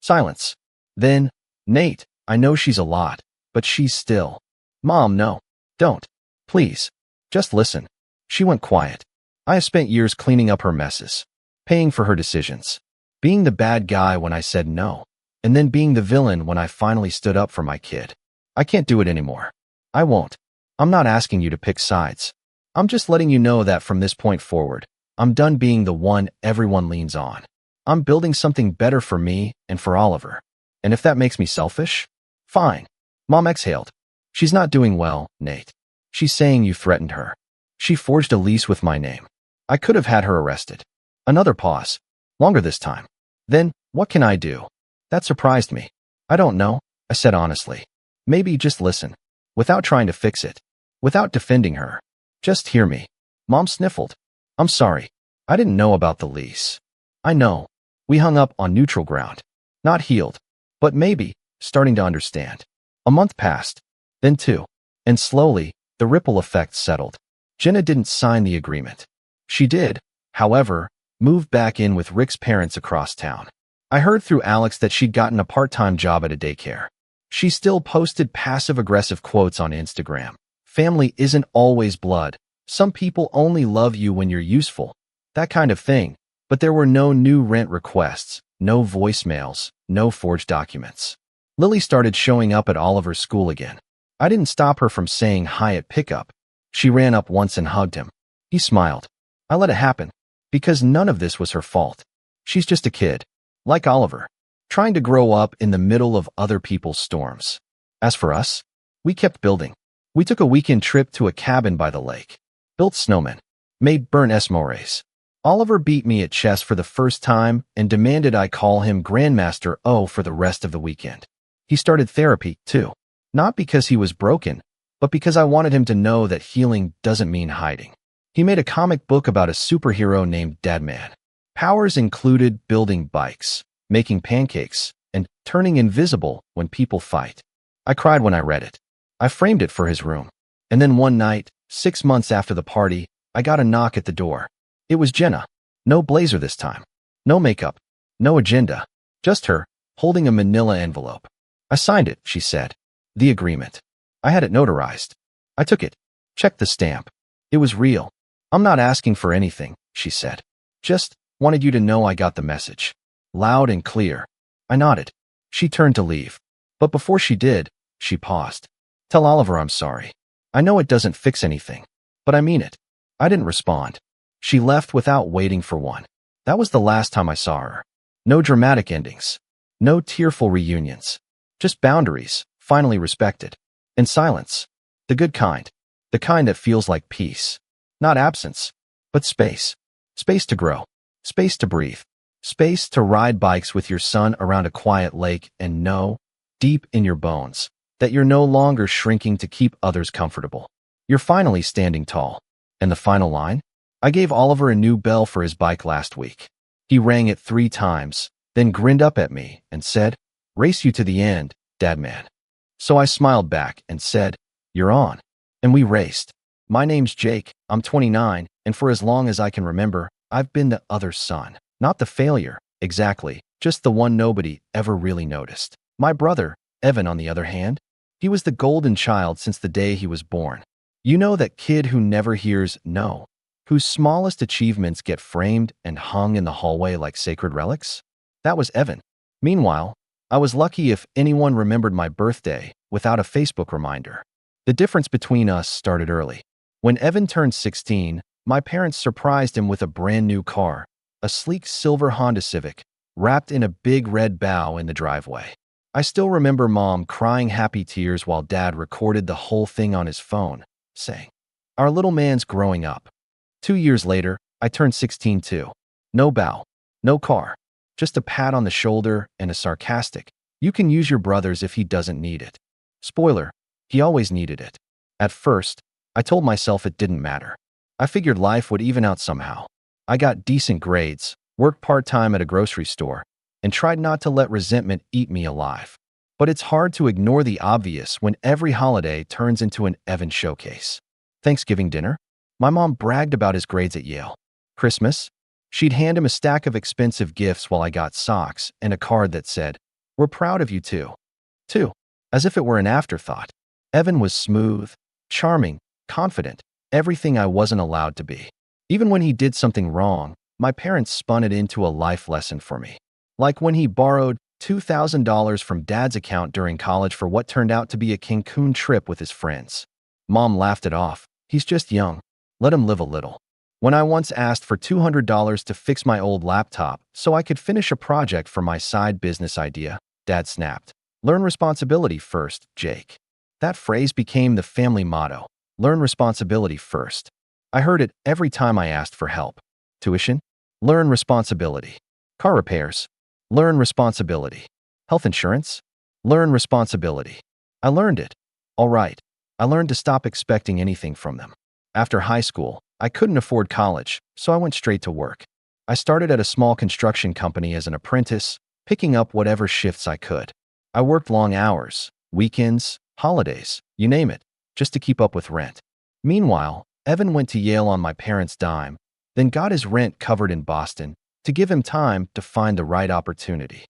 Silence. Then, Nate, I know she's a lot, but she's still. Mom, no. Don't. Please. Just listen. She went quiet. I have spent years cleaning up her messes, paying for her decisions, being the bad guy when I said no, and then being the villain when I finally stood up for my kid. I can't do it anymore. I won't. I'm not asking you to pick sides. I'm just letting you know that from this point forward, I'm done being the one everyone leans on. I'm building something better for me and for Oliver. And if that makes me selfish, fine. Mom exhaled. She's not doing well, Nate. She's saying you threatened her. She forged a lease with my name. I could have had her arrested. Another pause. Longer this time. Then, what can I do? That surprised me. I don't know, I said honestly. Maybe just listen. Without trying to fix it. Without defending her. Just hear me. Mom sniffled. I'm sorry. I didn't know about the lease. I know. We hung up on neutral ground. Not healed. But maybe, starting to understand. A month passed. Then two. And slowly, the ripple effect settled. Jenna didn't sign the agreement. She did, however, move back in with Rick's parents across town. I heard through Alex that she'd gotten a part-time job at a daycare. She still posted passive-aggressive quotes on Instagram. Family isn't always blood. Some people only love you when you're useful. That kind of thing. But there were no new rent requests, no voicemails, no forged documents. Lily started showing up at Oliver's school again. I didn't stop her from saying hi at pickup. She ran up once and hugged him. He smiled. I let it happen. Because none of this was her fault. She's just a kid. Like Oliver. Trying to grow up in the middle of other people's storms. As for us, we kept building. We took a weekend trip to a cabin by the lake. Built snowmen. Made burnt s'mores. Oliver beat me at chess for the first time and demanded I call him Grandmaster O for the rest of the weekend. He started therapy, too. Not because he was broken, but because I wanted him to know that healing doesn't mean hiding. He made a comic book about a superhero named Deadman. Powers included building bikes, making pancakes, and turning invisible when people fight. I cried when I read it. I framed it for his room. And then one night, 6 months after the party, I got a knock at the door. It was Jenna. No blazer this time. No makeup. No agenda. Just her, holding a manila envelope. I signed it, she said. The agreement. I had it notarized. I took it. Checked the stamp. It was real. I'm not asking for anything, she said. Just wanted you to know I got the message. Loud and clear. I nodded. She turned to leave. But before she did, she paused. Tell Oliver I'm sorry. I know it doesn't fix anything, but I mean it. I didn't respond. She left without waiting for one. That was the last time I saw her. No dramatic endings. No tearful reunions. Just boundaries, finally respected. And silence. The good kind. The kind that feels like peace. Not absence, but space. Space to grow. Space to breathe. Space to ride bikes with your son around a quiet lake and know, deep in your bones, that you're no longer shrinking to keep others comfortable. You're finally standing tall. And the final line? I gave Oliver a new bell for his bike last week. He rang it 3 times, then grinned up at me and said, "Race you to the end, Dadman." So I smiled back and said, "You're on." And we raced. My name's Jake, I'm 29, and for as long as I can remember, I've been the other son. Not the failure, exactly, just the one nobody ever really noticed. My brother, Evan, on the other hand, he was the golden child since the day he was born. You know, that kid who never hears no, whose smallest achievements get framed and hung in the hallway like sacred relics? That was Evan. Meanwhile, I was lucky if anyone remembered my birthday without a Facebook reminder. The difference between us started early. When Evan turned 16, my parents surprised him with a brand new car, a sleek silver Honda Civic, wrapped in a big red bow in the driveway. I still remember Mom crying happy tears while Dad recorded the whole thing on his phone, saying, "Our little man's growing up." 2 years later, I turned 16 too. No bow, no car, just a pat on the shoulder and a sarcastic, "You can use your brother's if he doesn't need it." Spoiler, he always needed it. At first, I told myself it didn't matter. I figured life would even out somehow. I got decent grades, worked part-time at a grocery store, and tried not to let resentment eat me alive. But it's hard to ignore the obvious when every holiday turns into an Evan showcase. Thanksgiving dinner? My mom bragged about his grades at Yale. Christmas? She'd hand him a stack of expensive gifts while I got socks and a card that said, "We're proud of you too." As if it were an afterthought. Evan was smooth, charming, confident, everything I wasn't allowed to be. Even when he did something wrong, my parents spun it into a life lesson for me. Like when he borrowed $2,000 from Dad's account during college for what turned out to be a Cancun trip with his friends. Mom laughed it off. "He's just young. Let him live a little." When I once asked for $200 to fix my old laptop so I could finish a project for my side business idea, Dad snapped, "Learn responsibility first, Jake." That phrase became the family motto. Learn responsibility first. I heard it every time I asked for help. Tuition? Learn responsibility. Car repairs? Learn responsibility. Health insurance? Learn responsibility. I learned it. All right. I learned to stop expecting anything from them. After high school, I couldn't afford college, so I went straight to work. I started at a small construction company as an apprentice, picking up whatever shifts I could. I worked long hours, weekends, holidays, you name it, just to keep up with rent. Meanwhile, Evan went to Yale on my parents' dime, then got his rent covered in Boston to give him time to find the right opportunity.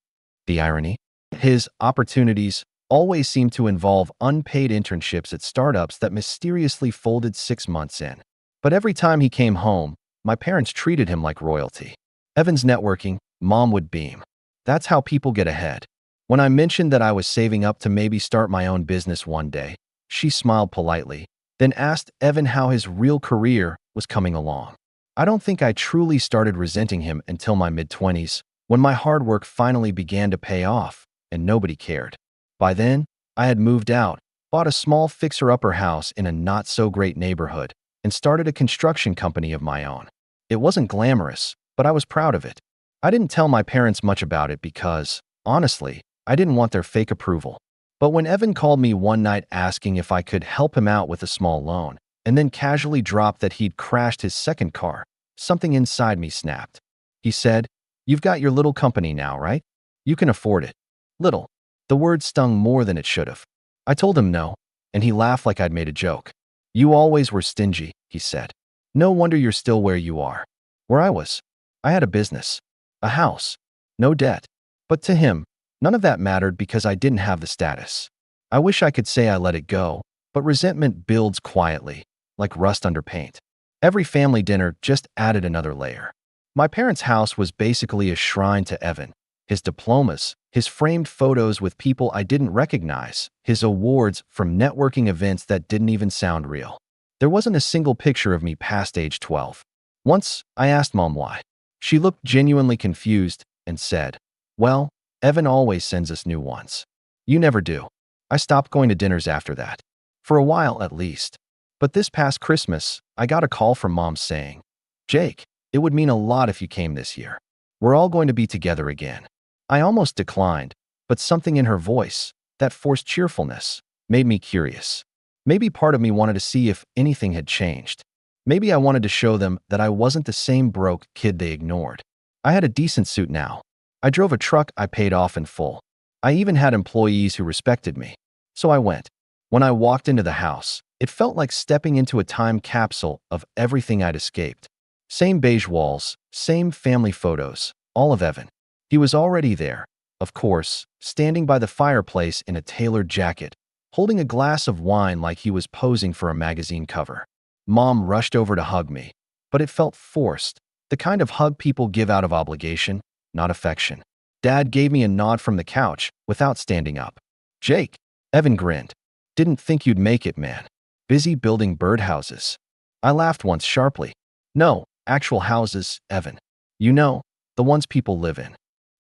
The irony? His opportunities always seemed to involve unpaid internships at startups that mysteriously folded 6 months in. But every time he came home, my parents treated him like royalty. Evan's networking, Mom would beam. That's how people get ahead. When I mentioned that I was saving up to maybe start my own business one day, she smiled politely, then asked Evan how his real career was coming along. I don't think I truly started resenting him until my mid-20s, when my hard work finally began to pay off, and nobody cared. By then, I had moved out, bought a small fixer-upper house in a not-so-great neighborhood, and started a construction company of my own. It wasn't glamorous, but I was proud of it. I didn't tell my parents much about it because, honestly, I didn't want their fake approval. But when Evan called me one night asking if I could help him out with a small loan, and then casually dropped that he'd crashed his second car, something inside me snapped. He said, "You've got your little company now, right? You can afford it." Little. The word stung more than it should have. I told him no, and he laughed like I'd made a joke. "You always were stingy," he said. "No wonder you're still where you are." Where I was. I had a business, a house, no debt. But to him, none of that mattered because I didn't have the status. I wish I could say I let it go, but resentment builds quietly, like rust under paint. Every family dinner just added another layer. My parents' house was basically a shrine to Evan. His diplomas, his framed photos with people I didn't recognize, his awards from networking events that didn't even sound real. There wasn't a single picture of me past age 12. Once, I asked Mom why. She looked genuinely confused and said, "Well, Evan always sends us new ones. You never do." I stopped going to dinners after that. For a while, at least. But this past Christmas, I got a call from Mom saying, "Jake, it would mean a lot if you came this year. We're all going to be together again." I almost declined, but something in her voice, that forced cheerfulness, made me curious. Maybe part of me wanted to see if anything had changed. Maybe I wanted to show them that I wasn't the same broke kid they ignored. I had a decent suit now. I drove a truck I paid off in full. I even had employees who respected me. So I went. When I walked into the house, it felt like stepping into a time capsule of everything I'd escaped. Same beige walls, same family photos, all of Evan. He was already there, of course, standing by the fireplace in a tailored jacket, holding a glass of wine like he was posing for a magazine cover. Mom rushed over to hug me, but it felt forced, the kind of hug people give out of obligation, not affection. Dad gave me a nod from the couch without standing up. Jake, Evan grinned. Didn't think you'd make it, man. Busy building birdhouses. I laughed once sharply. No, actual houses, Evan. You know, the ones people live in.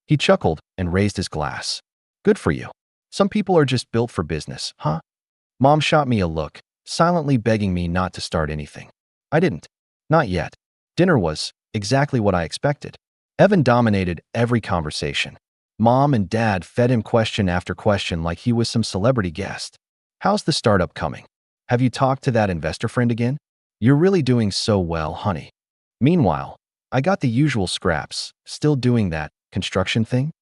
He chuckled and raised his glass. Good for you. Some people are just built for business, huh? Mom shot me a look, silently begging me not to start anything. I didn't. Not yet. Dinner was exactly what I expected. Evan dominated every conversation. Mom and Dad fed him question after question like he was some celebrity guest. How's the startup coming? Have you talked to that investor friend again? You're really doing so well, honey. Meanwhile, I got the usual scraps, still doing that construction thing?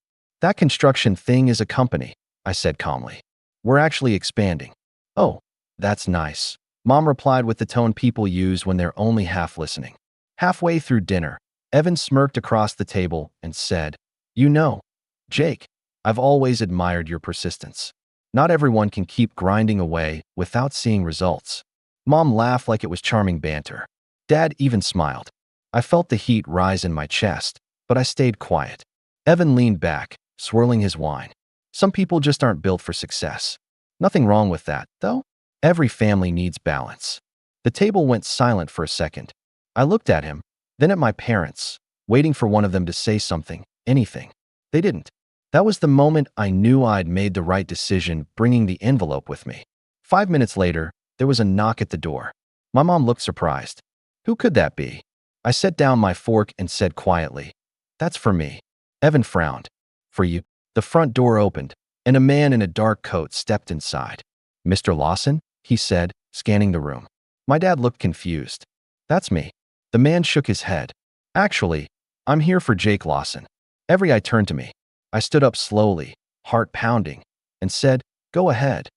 That construction thing is a company, I said calmly. We're actually expanding. Oh, that's nice. Mom replied with the tone people use when they're only half listening. Halfway through dinner, Evan smirked across the table and said, You know, Jake, I've always admired your persistence. Not everyone can keep grinding away without seeing results. Mom laughed like it was charming banter. Dad even smiled. I felt the heat rise in my chest, but I stayed quiet. Evan leaned back, swirling his wine. Some people just aren't built for success. Nothing wrong with that, though. Every family needs balance. The table went silent for a second. I looked at him, then at my parents, waiting for one of them to say something, anything. They didn't. That was the moment I knew I'd made the right decision bringing the envelope with me. 5 minutes later, there was a knock at the door. My mom looked surprised. Who could that be? I set down my fork and said quietly, That's for me. Evan frowned. For you? The front door opened, and a man in a dark coat stepped inside. Mr. Lawson? He said, scanning the room. My dad looked confused. That's me. The man shook his head. Actually, I'm here for Jake Lawson. Every eye turned to me. I stood up slowly, heart pounding, and said, Go ahead.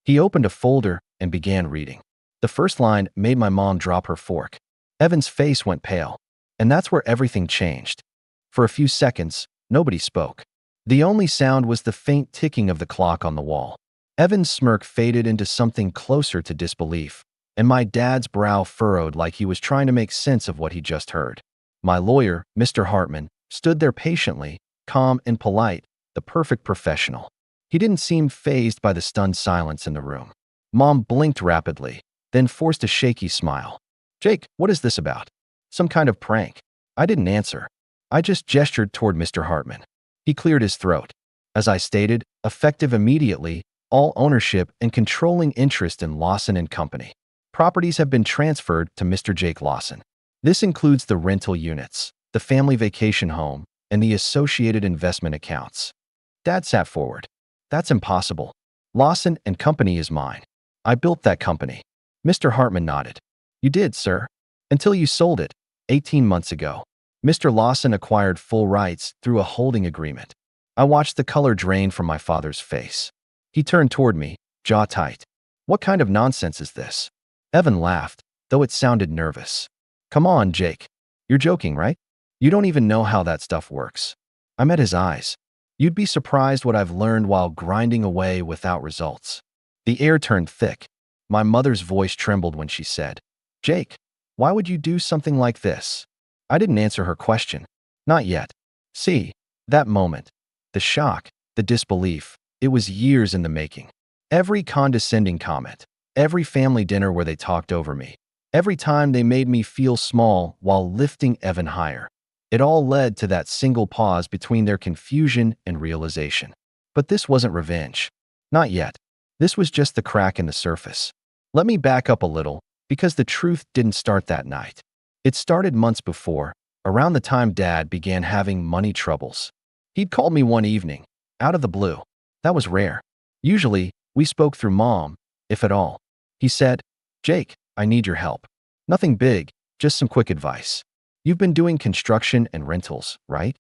He opened a folder and began reading. The first line made my mom drop her fork. Evan's face went pale, and that's where everything changed. For a few seconds, nobody spoke. The only sound was the faint ticking of the clock on the wall. Evan's smirk faded into something closer to disbelief, and my dad's brow furrowed like he was trying to make sense of what he just heard. My lawyer, Mr. Hartman, stood there patiently, calm and polite, the perfect professional. He didn't seem fazed by the stunned silence in the room. Mom blinked rapidly, then forced a shaky smile. Jake, what is this about? Some kind of prank? I didn't answer. I just gestured toward Mr. Hartman. He cleared his throat. As I stated, effective immediately, all ownership and controlling interest in Lawson and Company. Properties have been transferred to Mr. Jake Lawson. This includes the rental units, the family vacation home, and the associated investment accounts. Dad sat forward. That's impossible. Lawson and Company is mine. I built that company. Mr. Hartman nodded. You did, sir. Until you sold it, 18 months ago. Mr. Lawson acquired full rights through a holding agreement. I watched the color drain from my father's face. He turned toward me, jaw tight. What kind of nonsense is this? Evan laughed, though it sounded nervous. Come on, Jake. You're joking, right? You don't even know how that stuff works. I met his eyes. You'd be surprised what I've learned while grinding away without results. The air turned thick. My mother's voice trembled when she said, Jake, why would you do something like this? I didn't answer her question. Not yet. See, that moment. The shock, the disbelief, it was years in the making. Every condescending comment, every family dinner where they talked over me, every time they made me feel small while lifting Evan higher. It all led to that single pause between their confusion and realization. But this wasn't revenge. Not yet. This was just the crack in the surface. Let me back up a little, because the truth didn't start that night. It started months before, around the time Dad began having money troubles. He'd called me one evening, out of the blue. That was rare. Usually, we spoke through Mom, if at all. He said, Jake, I need your help. Nothing big, just some quick advice. You've been doing construction and rentals, right?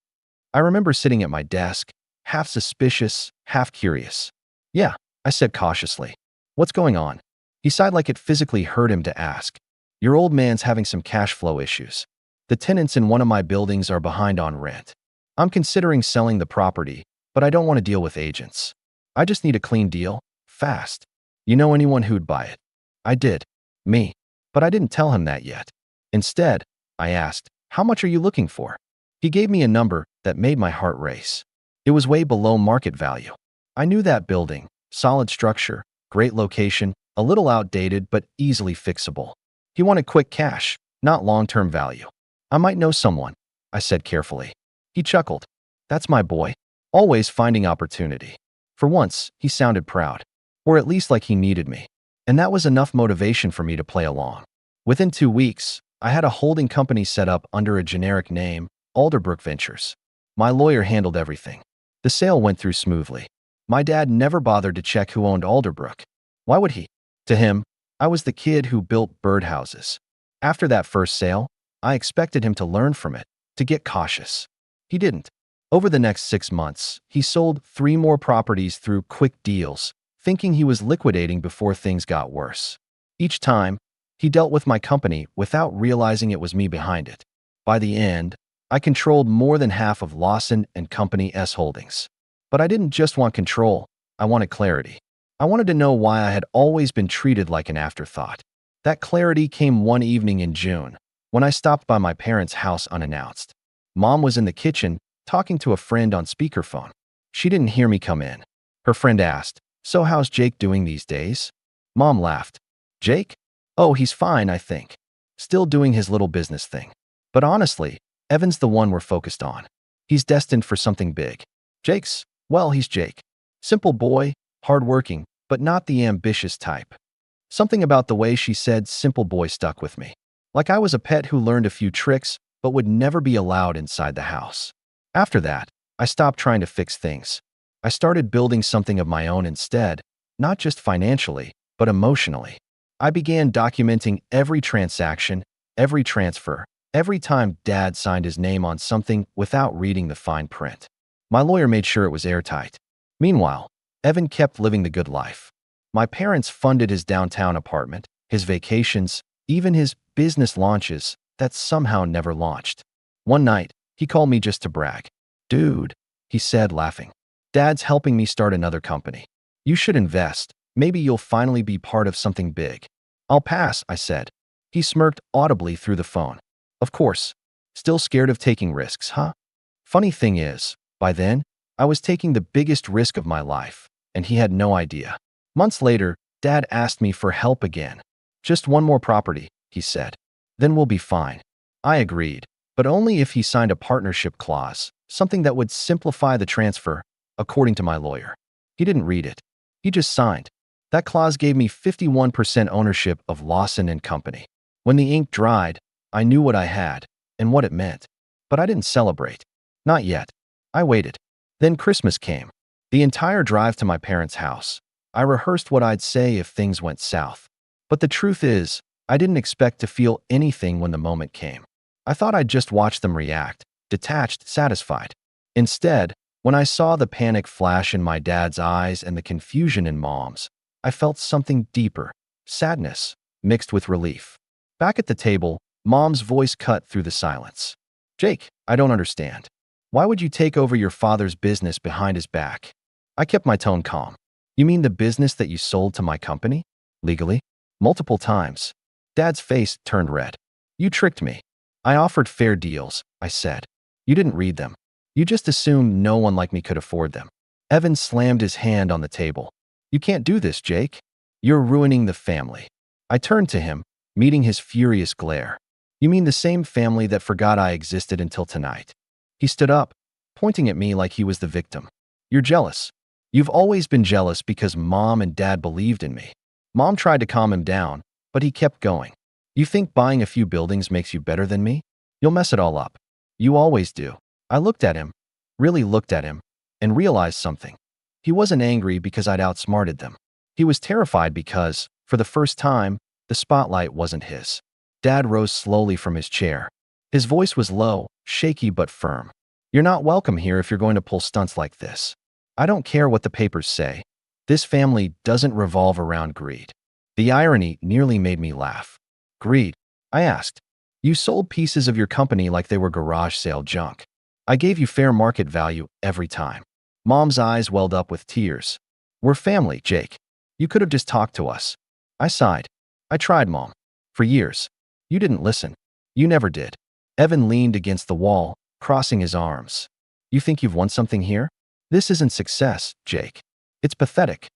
I remember sitting at my desk, half suspicious, half curious. Yeah, I said cautiously. What's going on? He sighed like it physically hurt him to ask. Your old man's having some cash flow issues. The tenants in one of my buildings are behind on rent. I'm considering selling the property, but I don't want to deal with agents. I just need a clean deal, fast. You know anyone who'd buy it? I did. Me. But I didn't tell him that yet. Instead, I asked, how much are you looking for? He gave me a number that made my heart race. It was way below market value. I knew that building, solid structure, great location, a little outdated but easily fixable. He wanted quick cash, not long-term value. I might know someone, I said carefully. He chuckled. That's my boy. Always finding opportunity. For once, he sounded proud. Or at least like he needed me. And that was enough motivation for me to play along. Within 2 weeks, I had a holding company set up under a generic name, Alderbrook Ventures. My lawyer handled everything. The sale went through smoothly. My dad never bothered to check who owned Alderbrook. Why would he? To him, I was the kid who built birdhouses. After that first sale, I expected him to learn from it, to get cautious. He didn't. Over the next 6 months, he sold 3 more properties through quick deals, thinking he was liquidating before things got worse. Each time, he dealt with my company without realizing it was me behind it. By the end, I controlled more than half of Lawson and Company's holdings. But I didn't just want control, I wanted clarity. I wanted to know why I had always been treated like an afterthought. That clarity came one evening in June, when I stopped by my parents' house unannounced. Mom was in the kitchen, talking to a friend on speakerphone. She didn't hear me come in. Her friend asked, "So how's Jake doing these days?" Mom laughed. "Jake? Oh, he's fine, I think. Still doing his little business thing. But honestly, Evan's the one we're focused on. He's destined for something big. Jake's, well, he's Jake. Simple boy, hardworking, but not the ambitious type." Something about the way she said simple boy stuck with me. Like I was a pet who learned a few tricks, but would never be allowed inside the house. After that, I stopped trying to fix things. I started building something of my own instead, not just financially, but emotionally. I began documenting every transaction, every transfer, every time Dad signed his name on something without reading the fine print. My lawyer made sure it was airtight. Meanwhile, Evan kept living the good life. My parents funded his downtown apartment, his vacations, even his business launches that somehow never launched. One night, he called me just to brag. "Dude," he said, laughing, "Dad's helping me start another company. You should invest. Maybe you'll finally be part of something big." "I'll pass," I said. He smirked audibly through the phone. "Of course. Still scared of taking risks, huh?" Funny thing is, by then, I was taking the biggest risk of my life, and he had no idea. Months later, Dad asked me for help again. "Just one more property," he said. "Then we'll be fine." I agreed, but only if he signed a partnership clause, something that would simplify the transfer, according to my lawyer. He didn't read it. He just signed. That clause gave me 51% ownership of Lawson and Company. When the ink dried, I knew what I had and what it meant. But I didn't celebrate. Not yet. I waited. Then Christmas came. The entire drive to my parents' house, I rehearsed what I'd say if things went south. But the truth is, I didn't expect to feel anything when the moment came. I thought I'd just watch them react, detached, satisfied. Instead, when I saw the panic flash in my dad's eyes and the confusion in Mom's, I felt something deeper, sadness, mixed with relief. Back at the table, Mom's voice cut through the silence. "Jake, I don't understand. Why would you take over your father's business behind his back?" I kept my tone calm. "You mean the business that you sold to my company? Legally? Multiple times." Dad's face turned red. "You tricked me. I offered fair deals," I said. "You didn't read them. You just assumed no one like me could afford them." Evan slammed his hand on the table. "You can't do this, Jake. You're ruining the family." I turned to him, meeting his furious glare. "You mean the same family that forgot I existed until tonight?" He stood up, pointing at me like he was the victim. "You're jealous. You've always been jealous because Mom and Dad believed in me." Mom tried to calm him down, but he kept going. "You think buying a few buildings makes you better than me? You'll mess it all up. You always do." I looked at him, really looked at him, and realized something. He wasn't angry because I'd outsmarted them. He was terrified because, for the first time, the spotlight wasn't his. Dad rose slowly from his chair. His voice was low, shaky but firm. "You're not welcome here if you're going to pull stunts like this. I don't care what the papers say. This family doesn't revolve around greed." The irony nearly made me laugh. "Greed?" I asked. "You sold pieces of your company like they were garage sale junk. I gave you fair market value every time." Mom's eyes welled up with tears. "We're family, Jake. You could have just talked to us." I sighed. "I tried, Mom. For years. You didn't listen. You never did." Evan leaned against the wall, crossing his arms. "You think you've won something here?" This isn't success, Jake. It's pathetic.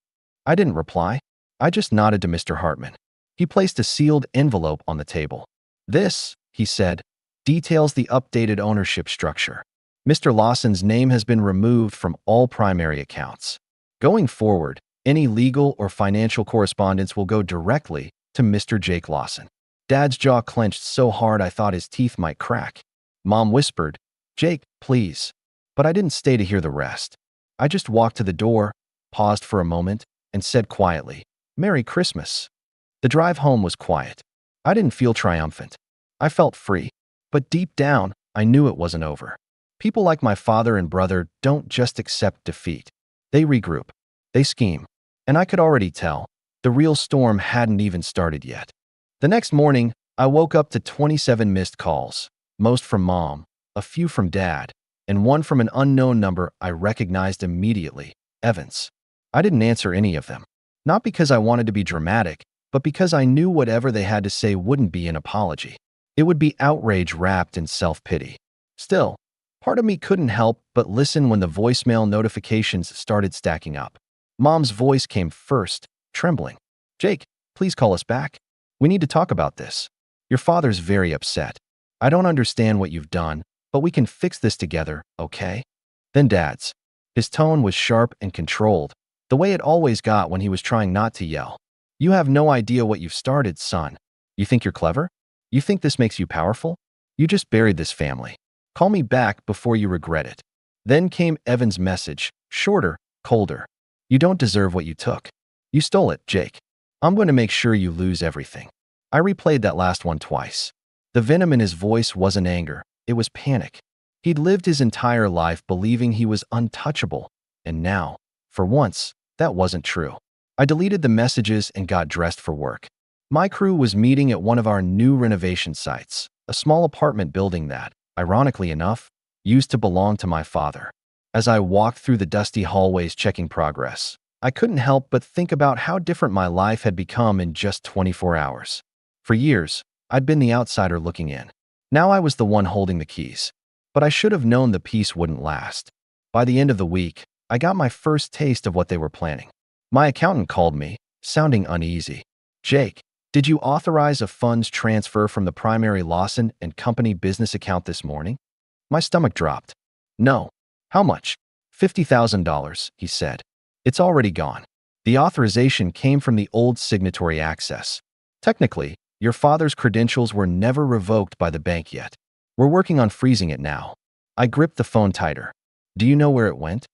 I didn't reply. I just nodded to Mr. Hartman. He placed a sealed envelope on the table. This, he said, details the updated ownership structure. Mr. Lawson's name has been removed from all primary accounts. Going forward, any legal or financial correspondence will go directly to Mr. Jake Lawson. Dad's jaw clenched so hard I thought his teeth might crack. Mom whispered, "Jake, please." But I didn't stay to hear the rest. I just walked to the door, paused for a moment, and said quietly, "Merry Christmas." The drive home was quiet. I didn't feel triumphant. I felt free. But deep down, I knew it wasn't over. People like my father and brother don't just accept defeat. They regroup. They scheme. And I could already tell, the real storm hadn't even started yet. The next morning, I woke up to 27 missed calls, most from Mom, a few from Dad, and one from an unknown number I recognized immediately, Evans. I didn't answer any of them. Not because I wanted to be dramatic, but because I knew whatever they had to say wouldn't be an apology. It would be outrage wrapped in self-pity. Still, part of me couldn't help but listen when the voicemail notifications started stacking up. Mom's voice came first, trembling. "Jake, please call us back. We need to talk about this. Your father's very upset. I don't understand what you've done, but we can fix this together, okay?" Then Dad's. His tone was sharp and controlled, the way it always got when he was trying not to yell. "You have no idea what you've started, son. You think you're clever? You think this makes you powerful? You just buried this family. Call me back before you regret it." Then came Evan's message, shorter, colder. "You don't deserve what you took. You stole it, Jake. I'm going to make sure you lose everything." I replayed that last one twice. The venom in his voice wasn't anger, it was panic. He'd lived his entire life believing he was untouchable, and now, for once, that wasn't true. I deleted the messages and got dressed for work. My crew was meeting at one of our new renovation sites, a small apartment building that, ironically enough, used to belong to my father. As I walked through the dusty hallways checking progress, I couldn't help but think about how different my life had become in just 24 hours. For years, I'd been the outsider looking in. Now I was the one holding the keys. But I should have known the peace wouldn't last. By the end of the week, I got my first taste of what they were planning. My accountant called me, sounding uneasy. "Jake, did you authorize a funds transfer from the primary Lawson and Company business account this morning?" My stomach dropped. "No." "How much?" $50,000, he said. "It's already gone. The authorization came from the old signatory access. Technically, your father's credentials were never revoked by the bank yet. We're working on freezing it now." I gripped the phone tighter. "Do you know where it went?"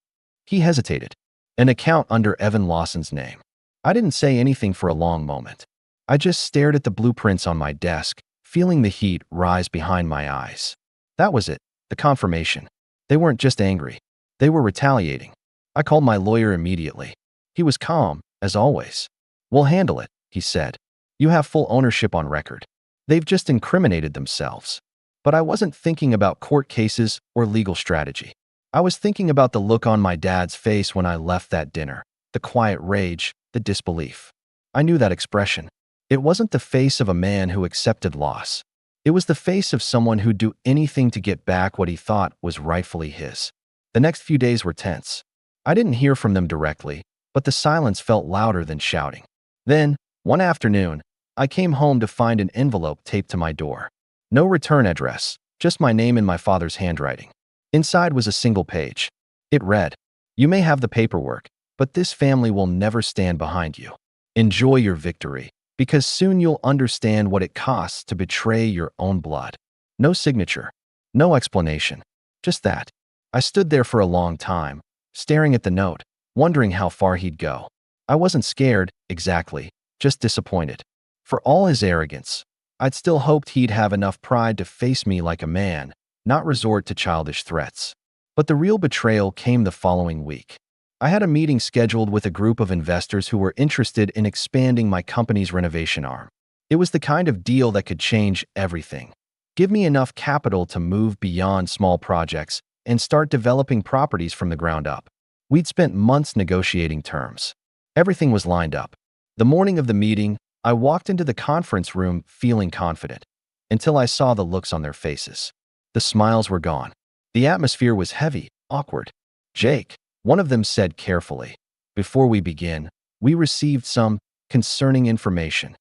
He hesitated. "An account under Evan Lawson's name." I didn't say anything for a long moment. I just stared at the blueprints on my desk, feeling the heat rise behind my eyes. That was it, the confirmation. They weren't just angry. They were retaliating. I called my lawyer immediately. He was calm, as always. "We'll handle it," he said. "You have full ownership on record. They've just incriminated themselves." But I wasn't thinking about court cases or legal strategy. I was thinking about the look on my dad's face when I left that dinner, the quiet rage, the disbelief. I knew that expression. It wasn't the face of a man who accepted loss. It was the face of someone who'd do anything to get back what he thought was rightfully his. The next few days were tense. I didn't hear from them directly, but the silence felt louder than shouting. Then, one afternoon, I came home to find an envelope taped to my door. No return address, just my name in my father's handwriting. Inside was a single page. It read, "You may have the paperwork, but this family will never stand behind you. Enjoy your victory, because soon you'll understand what it costs to betray your own blood." No signature, no explanation, just that. I stood there for a long time, staring at the note, wondering how far he'd go. I wasn't scared, exactly, just disappointed. For all his arrogance, I'd still hoped he'd have enough pride to face me like a man, not resort to childish threats. But the real betrayal came the following week. I had a meeting scheduled with a group of investors who were interested in expanding my company's renovation arm. It was the kind of deal that could change everything. Give me enough capital to move beyond small projects and start developing properties from the ground up. We'd spent months negotiating terms. Everything was lined up. The morning of the meeting, I walked into the conference room feeling confident, until I saw the looks on their faces. The smiles were gone. The atmosphere was heavy, awkward. "Jake, One of them said carefully, "Before we begin, we received some concerning information."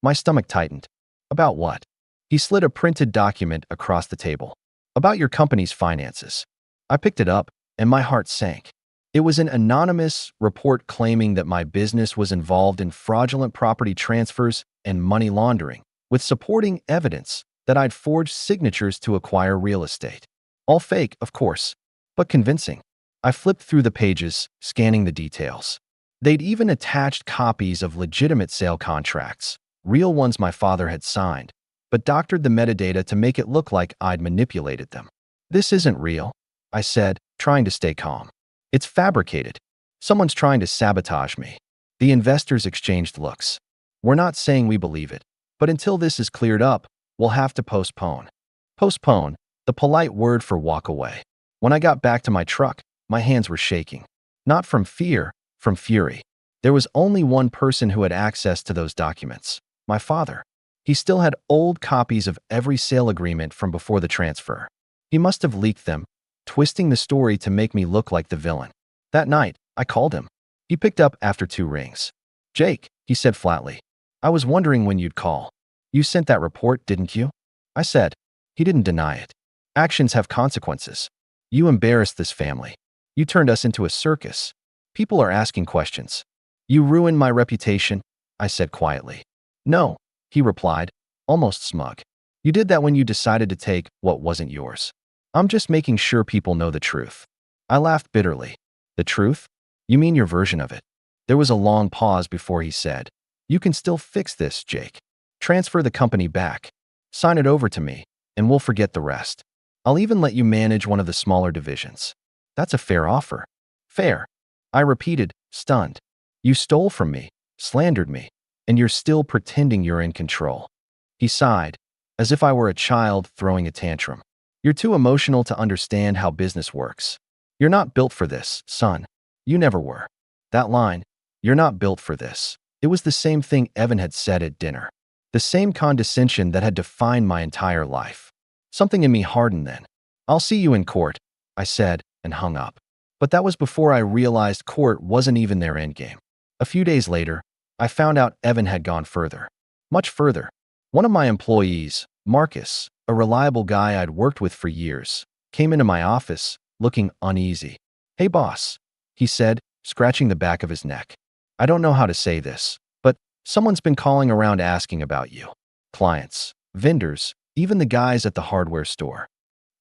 My stomach tightened. About what? He slid a printed document across the table. About your company's finances. I picked it up, and my heart sank. It was an anonymous report claiming that my business was involved in fraudulent property transfers and money laundering, with supporting evidence that I'd forged signatures to acquire real estate. All fake, of course, but convincing. I flipped through the pages, scanning the details. They'd even attached copies of legitimate sale contracts, real ones my father had signed, but doctored the metadata to make it look like I'd manipulated them. "This isn't real," I said, trying to stay calm. "It's fabricated. Someone's trying to sabotage me." The investors exchanged looks. "We're not saying we believe it, but until this is cleared up, we'll have to postpone." Postpone, the polite word for walk away. When I got back to my truck, my hands were shaking. Not from fear, from fury. There was only one person who had access to those documents: my father. He still had old copies of every sale agreement from before the transfer. He must have leaked them, twisting the story to make me look like the villain. That night, I called him. He picked up after 2 rings. "Jake," he said flatly, "I was wondering when you'd call. You sent that report, didn't you?" I said. He didn't deny it. "Actions have consequences. You embarrassed this family. You turned us into a circus. People are asking questions. You ruined my reputation," I said quietly. "No," he replied, almost smug. "You did that when you decided to take what wasn't yours. I'm just making sure people know the truth." I laughed bitterly. "The truth? You mean your version of it?" There was a long pause before he said, "You can still fix this, Jake. Transfer the company back. Sign it over to me, and we'll forget the rest. I'll even let you manage one of the smaller divisions." "That's a fair offer." "Fair," I repeated, stunned. "You stole from me, slandered me, and you're still pretending you're in control." He sighed, as if I were a child throwing a tantrum. "You're too emotional to understand how business works. You're not built for this, son. You never were." That line, "You're not built for this," it was the same thing Evan had said at dinner. The same condescension that had defined my entire life. Something in me hardened then. "I'll see you in court," I said, and hung up. But that was before I realized court wasn't even their endgame. A few days later, I found out Evan had gone further. Much further. One of my employees, Marcus, a reliable guy I'd worked with for years, came into my office, looking uneasy. "Hey boss," he said, scratching the back of his neck. "I don't know how to say this, but someone's been calling around asking about you. Clients, vendors, even the guys at the hardware store."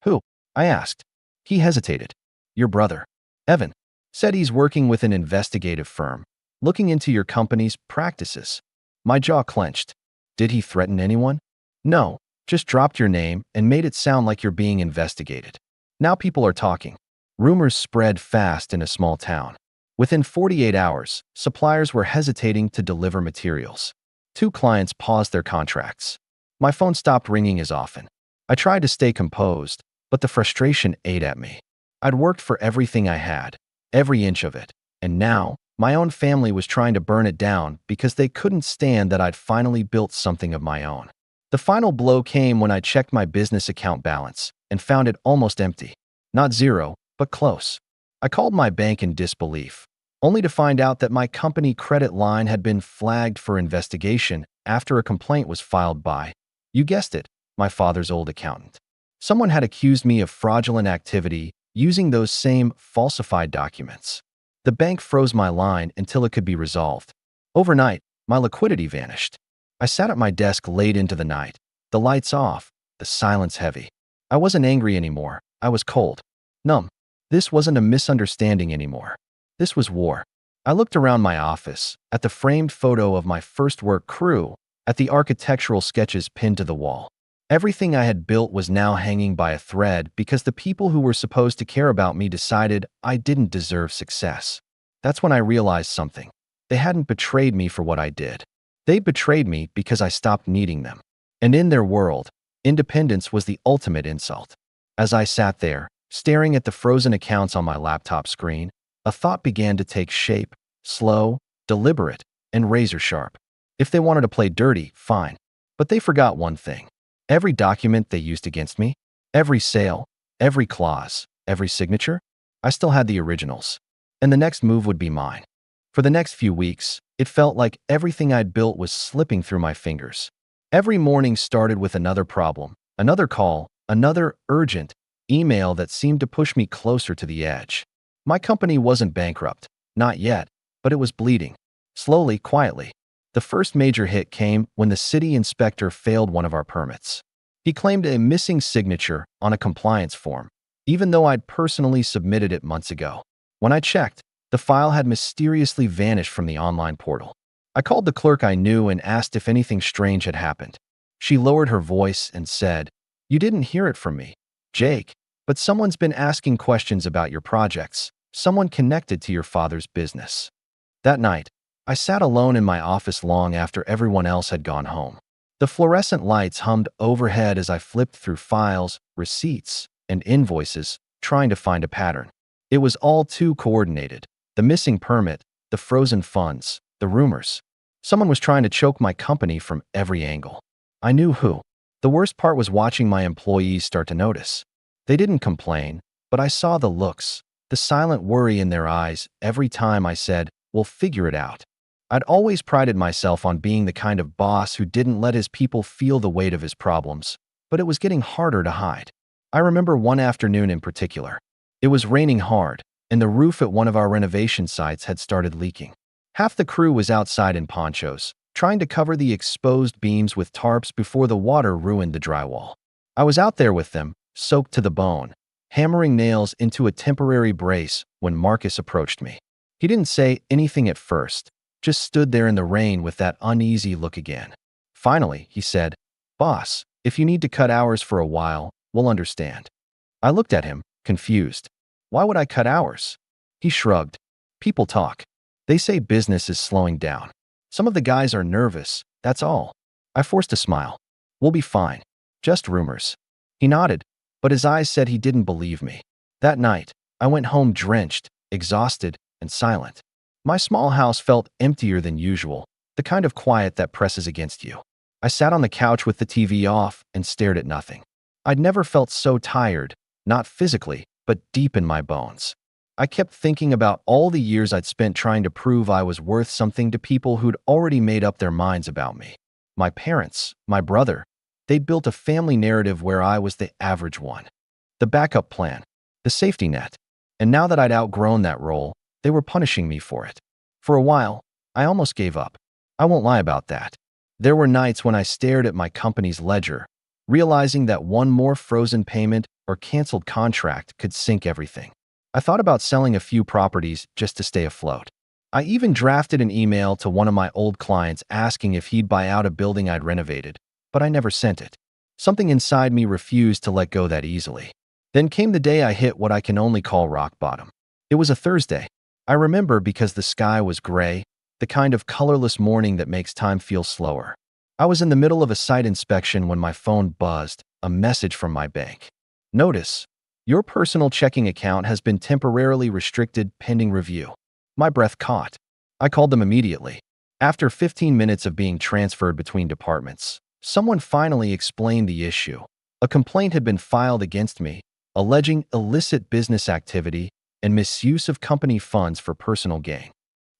"Who?" I asked. He hesitated. "Your brother, Evan, said he's working with an investigative firm, looking into your company's practices." My jaw clenched. "Did he threaten anyone?" "No, just dropped your name and made it sound like you're being investigated." Now people are talking. Rumors spread fast in a small town. Within 48 hours, suppliers were hesitating to deliver materials. 2 clients paused their contracts. My phone stopped ringing as often. I tried to stay composed, but the frustration ate at me. I'd worked for everything I had, every inch of it, and now my own family was trying to burn it down because they couldn't stand that I'd finally built something of my own. The final blow came when I checked my business account balance and found it almost empty. Not zero, but close. I called my bank in disbelief, only to find out that my company credit line had been flagged for investigation after a complaint was filed by, you guessed it, my father's old accountant. Someone had accused me of fraudulent activity using those same falsified documents. The bank froze my line until it could be resolved. Overnight, my liquidity vanished. I sat at my desk late into the night, the lights off, the silence heavy. I wasn't angry anymore. I was cold, numb. This wasn't a misunderstanding anymore. This was war. I looked around my office, at the framed photo of my first work crew, at the architectural sketches pinned to the wall. Everything I had built was now hanging by a thread because the people who were supposed to care about me decided I didn't deserve success. That's when I realized something. They hadn't betrayed me for what I did. They'd betrayed me because I stopped needing them. And in their world, independence was the ultimate insult. As I sat there, staring at the frozen accounts on my laptop screen, a thought began to take shape, slow, deliberate, and razor-sharp. If they wanted to play dirty, fine. But they forgot one thing. Every document they used against me, every sale, every clause, every signature, I still had the originals. and the next move would be mine. For the next few weeks, it felt like everything I'd built was slipping through my fingers. Every morning started with another problem, another call, another urgent email that seemed to push me closer to the edge. My company wasn't bankrupt, not yet, but it was bleeding. Slowly, quietly. The first major hit came when the city inspector failed one of our permits. He claimed a missing signature on a compliance form, even though I'd personally submitted it months ago. When I checked, the file had mysteriously vanished from the online portal. I called the clerk I knew and asked if anything strange had happened. She lowered her voice and said, "You didn't hear it from me, Jake, but someone's been asking questions about your projects, someone connected to your father's business." That night, I sat alone in my office long after everyone else had gone home. The fluorescent lights hummed overhead as I flipped through files, receipts, and invoices, trying to find a pattern. It was all too coordinated. The missing permit, the frozen funds, the rumors. Someone was trying to choke my company from every angle. I knew who. The worst part was watching my employees start to notice. They didn't complain, but I saw the looks, the silent worry in their eyes every time I said, "We'll figure it out." I'd always prided myself on being the kind of boss who didn't let his people feel the weight of his problems, but it was getting harder to hide. I remember one afternoon in particular. It was raining hard, and the roof at one of our renovation sites had started leaking. Half the crew was outside in ponchos, trying to cover the exposed beams with tarps before the water ruined the drywall. I was out there with them, soaked to the bone, hammering nails into a temporary brace when Marcus approached me. He didn't say anything at first, just stood there in the rain with that uneasy look again. Finally, he said, "Boss, if you need to cut hours for a while, we'll understand." I looked at him, confused. Why would I cut hours? He shrugged. "People talk. They say business is slowing down. Some of the guys are nervous, that's all." I forced a smile. "We'll be fine. Just rumors." He nodded, but his eyes said he didn't believe me. That night, I went home drenched, exhausted, and silent. My small house felt emptier than usual, the kind of quiet that presses against you. I sat on the couch with the TV off and stared at nothing. I'd never felt so tired, not physically, but deep in my bones. I kept thinking about all the years I'd spent trying to prove I was worth something to people who'd already made up their minds about me. My parents, my brother, they'd built a family narrative where I was the average one. The backup plan, the safety net. And now that I'd outgrown that role, they were punishing me for it. For a while, I almost gave up. I won't lie about that. There were nights when I stared at my company's ledger, realizing that one more frozen payment or canceled contract could sink everything. I thought about selling a few properties just to stay afloat. I even drafted an email to one of my old clients asking if he'd buy out a building I'd renovated, but I never sent it. Something inside me refused to let go that easily. Then came the day I hit what I can only call rock bottom. It was a Thursday. I remember because the sky was gray, the kind of colorless morning that makes time feel slower. I was in the middle of a site inspection when my phone buzzed, a message from my bank. "Notice, your personal checking account has been temporarily restricted pending review." My breath caught. I called them immediately. After 15 minutes of being transferred between departments, someone finally explained the issue. A complaint had been filed against me, alleging illicit business activity and misuse of company funds for personal gain.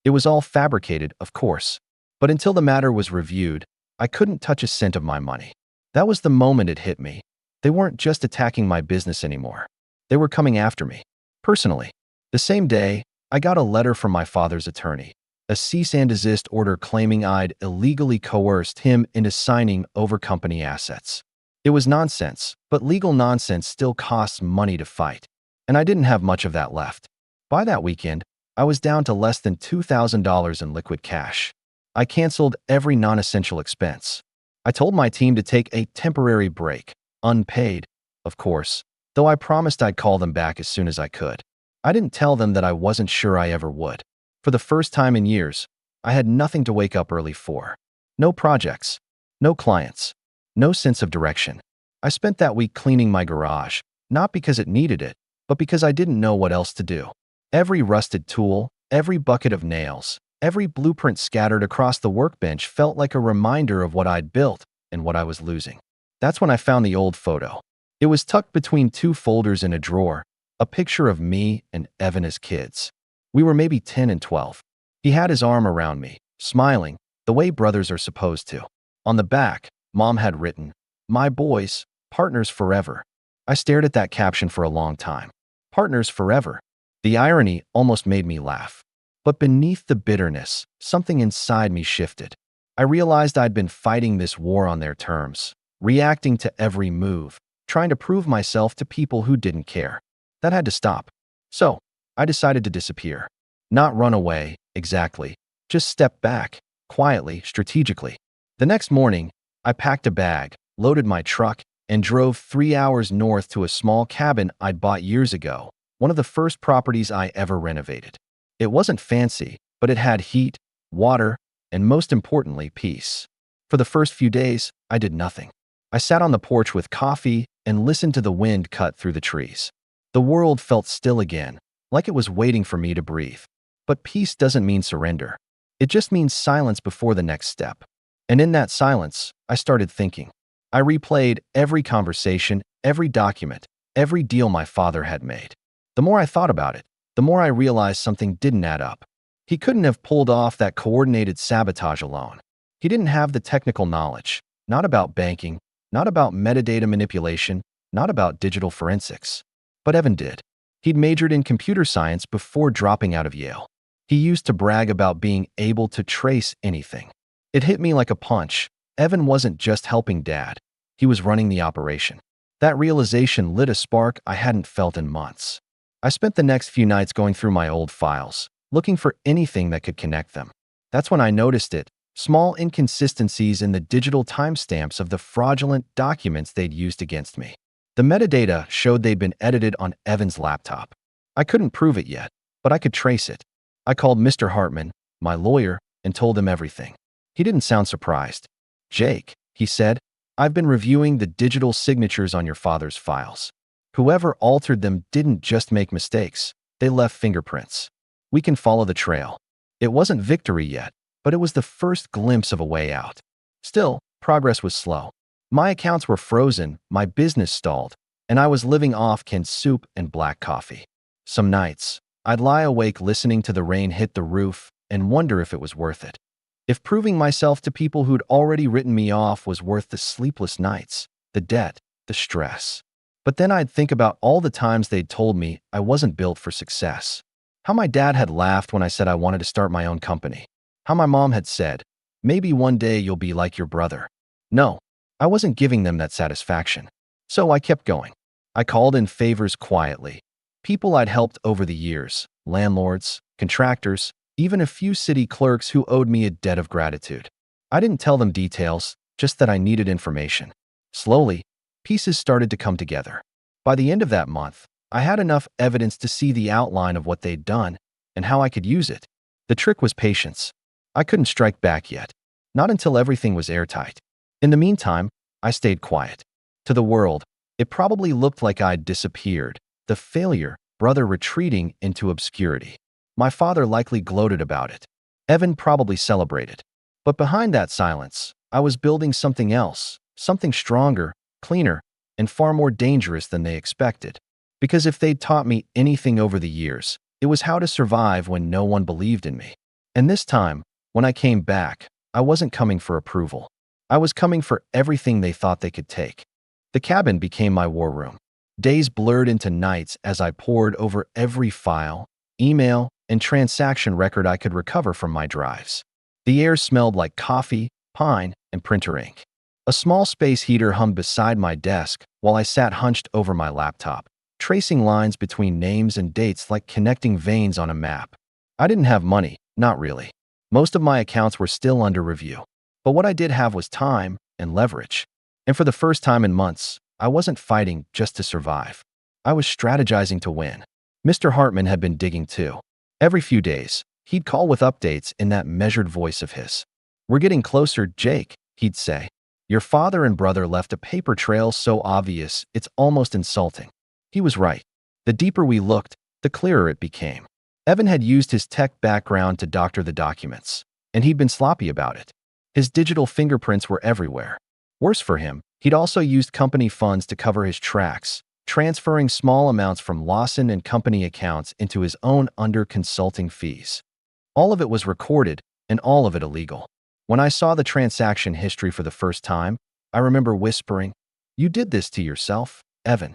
It was all fabricated, of course, but until the matter was reviewed, I couldn't touch a cent of my money. That was the moment it hit me. They weren't just attacking my business anymore. They were coming after me, personally. The same day, I got a letter from my father's attorney, a cease and desist order claiming I'd illegally coerced him into signing over company assets. It was nonsense, but legal nonsense still costs money to fight. And I didn't have much of that left. By that weekend, I was down to less than $2,000 in liquid cash. I canceled every non-essential expense. I told my team to take a temporary break, unpaid, of course, though I promised I'd call them back as soon as I could. I didn't tell them that I wasn't sure I ever would. For the first time in years, I had nothing to wake up early for. No projects, no clients, no sense of direction. I spent that week cleaning my garage, not because it needed it, but because I didn't know what else to do. Every rusted tool, every bucket of nails, every blueprint scattered across the workbench felt like a reminder of what I'd built and what I was losing. That's when I found the old photo. It was tucked between two folders in a drawer, a picture of me and Evan as kids. We were maybe 10 and 12. He had his arm around me, smiling, the way brothers are supposed to. On the back, Mom had written, "My boys, partners forever." I stared at that caption for a long time. Partners forever. The irony almost made me laugh. But beneath the bitterness, something inside me shifted. I realized I'd been fighting this war on their terms, reacting to every move, trying to prove myself to people who didn't care. That had to stop. So, I decided to disappear. Not run away, exactly. Just step back, quietly, strategically. The next morning, I packed a bag, loaded my truck, and drove 3 hours north to a small cabin I'd bought years ago, one of the first properties I ever renovated. It wasn't fancy, but it had heat, water, and most importantly, peace. For the first few days, I did nothing. I sat on the porch with coffee and listened to the wind cut through the trees. The world felt still again, like it was waiting for me to breathe. But peace doesn't mean surrender. It just means silence before the next step. And in that silence, I started thinking. I replayed every conversation, every document, every deal my father had made. The more I thought about it, the more I realized something didn't add up. He couldn't have pulled off that coordinated sabotage alone. He didn't have the technical knowledge, not about banking, not about metadata manipulation, not about digital forensics. But Evan did. He'd majored in computer science before dropping out of Yale. He used to brag about being able to trace anything. It hit me like a punch. Evan wasn't just helping Dad. He was running the operation. That realization lit a spark I hadn't felt in months. I spent the next few nights going through my old files, looking for anything that could connect them. That's when I noticed it, small inconsistencies in the digital timestamps of the fraudulent documents they'd used against me. The metadata showed they'd been edited on Evan's laptop. I couldn't prove it yet, but I could trace it. I called Mr. Hartman, my lawyer, and told him everything. He didn't sound surprised. "Jake," he said, "I've been reviewing the digital signatures on your father's files. Whoever altered them didn't just make mistakes, they left fingerprints. We can follow the trail." It wasn't victory yet, but it was the first glimpse of a way out. Still, progress was slow. My accounts were frozen, my business stalled, and I was living off canned soup and black coffee. Some nights, I'd lie awake listening to the rain hit the roof and wonder if it was worth it. If proving myself to people who'd already written me off was worth the sleepless nights, the debt, the stress. But then I'd think about all the times they'd told me I wasn't built for success. How my dad had laughed when I said I wanted to start my own company. How my mom had said, "Maybe one day you'll be like your brother." No, I wasn't giving them that satisfaction. So I kept going. I called in favors quietly. People I'd helped over the years, landlords, contractors, even a few city clerks who owed me a debt of gratitude. I didn't tell them details, just that I needed information. Slowly, pieces started to come together. By the end of that month, I had enough evidence to see the outline of what they'd done and how I could use it. The trick was patience. I couldn't strike back yet, not until everything was airtight. In the meantime, I stayed quiet. To the world, it probably looked like I'd disappeared, the failure, brother retreating into obscurity. My father likely gloated about it. Evan probably celebrated. But behind that silence, I was building something else, something stronger, cleaner, and far more dangerous than they expected. Because if they'd taught me anything over the years, it was how to survive when no one believed in me. And this time, when I came back, I wasn't coming for approval. I was coming for everything they thought they could take. The cabin became my war room. Days blurred into nights as I pored over every file, email, and transaction record I could recover from my drives. The air smelled like coffee, pine, and printer ink. A small space heater hummed beside my desk while I sat hunched over my laptop, tracing lines between names and dates like connecting veins on a map. I didn't have money, not really. Most of my accounts were still under review. But what I did have was time and leverage. And for the first time in months, I wasn't fighting just to survive. I was strategizing to win. Mr. Hartman had been digging too. Every few days, he'd call with updates in that measured voice of his. "We're getting closer, Jake," he'd say. "Your father and brother left a paper trail so obvious it's almost insulting." He was right. The deeper we looked, the clearer it became. Evan had used his tech background to doctor the documents, and he'd been sloppy about it. His digital fingerprints were everywhere. Worse for him, he'd also used company funds to cover his tracks, transferring small amounts from Lawson and Company accounts into his own under consulting fees. All of it was recorded, and all of it illegal. When I saw the transaction history for the first time, I remember whispering, "You did this to yourself, Evan."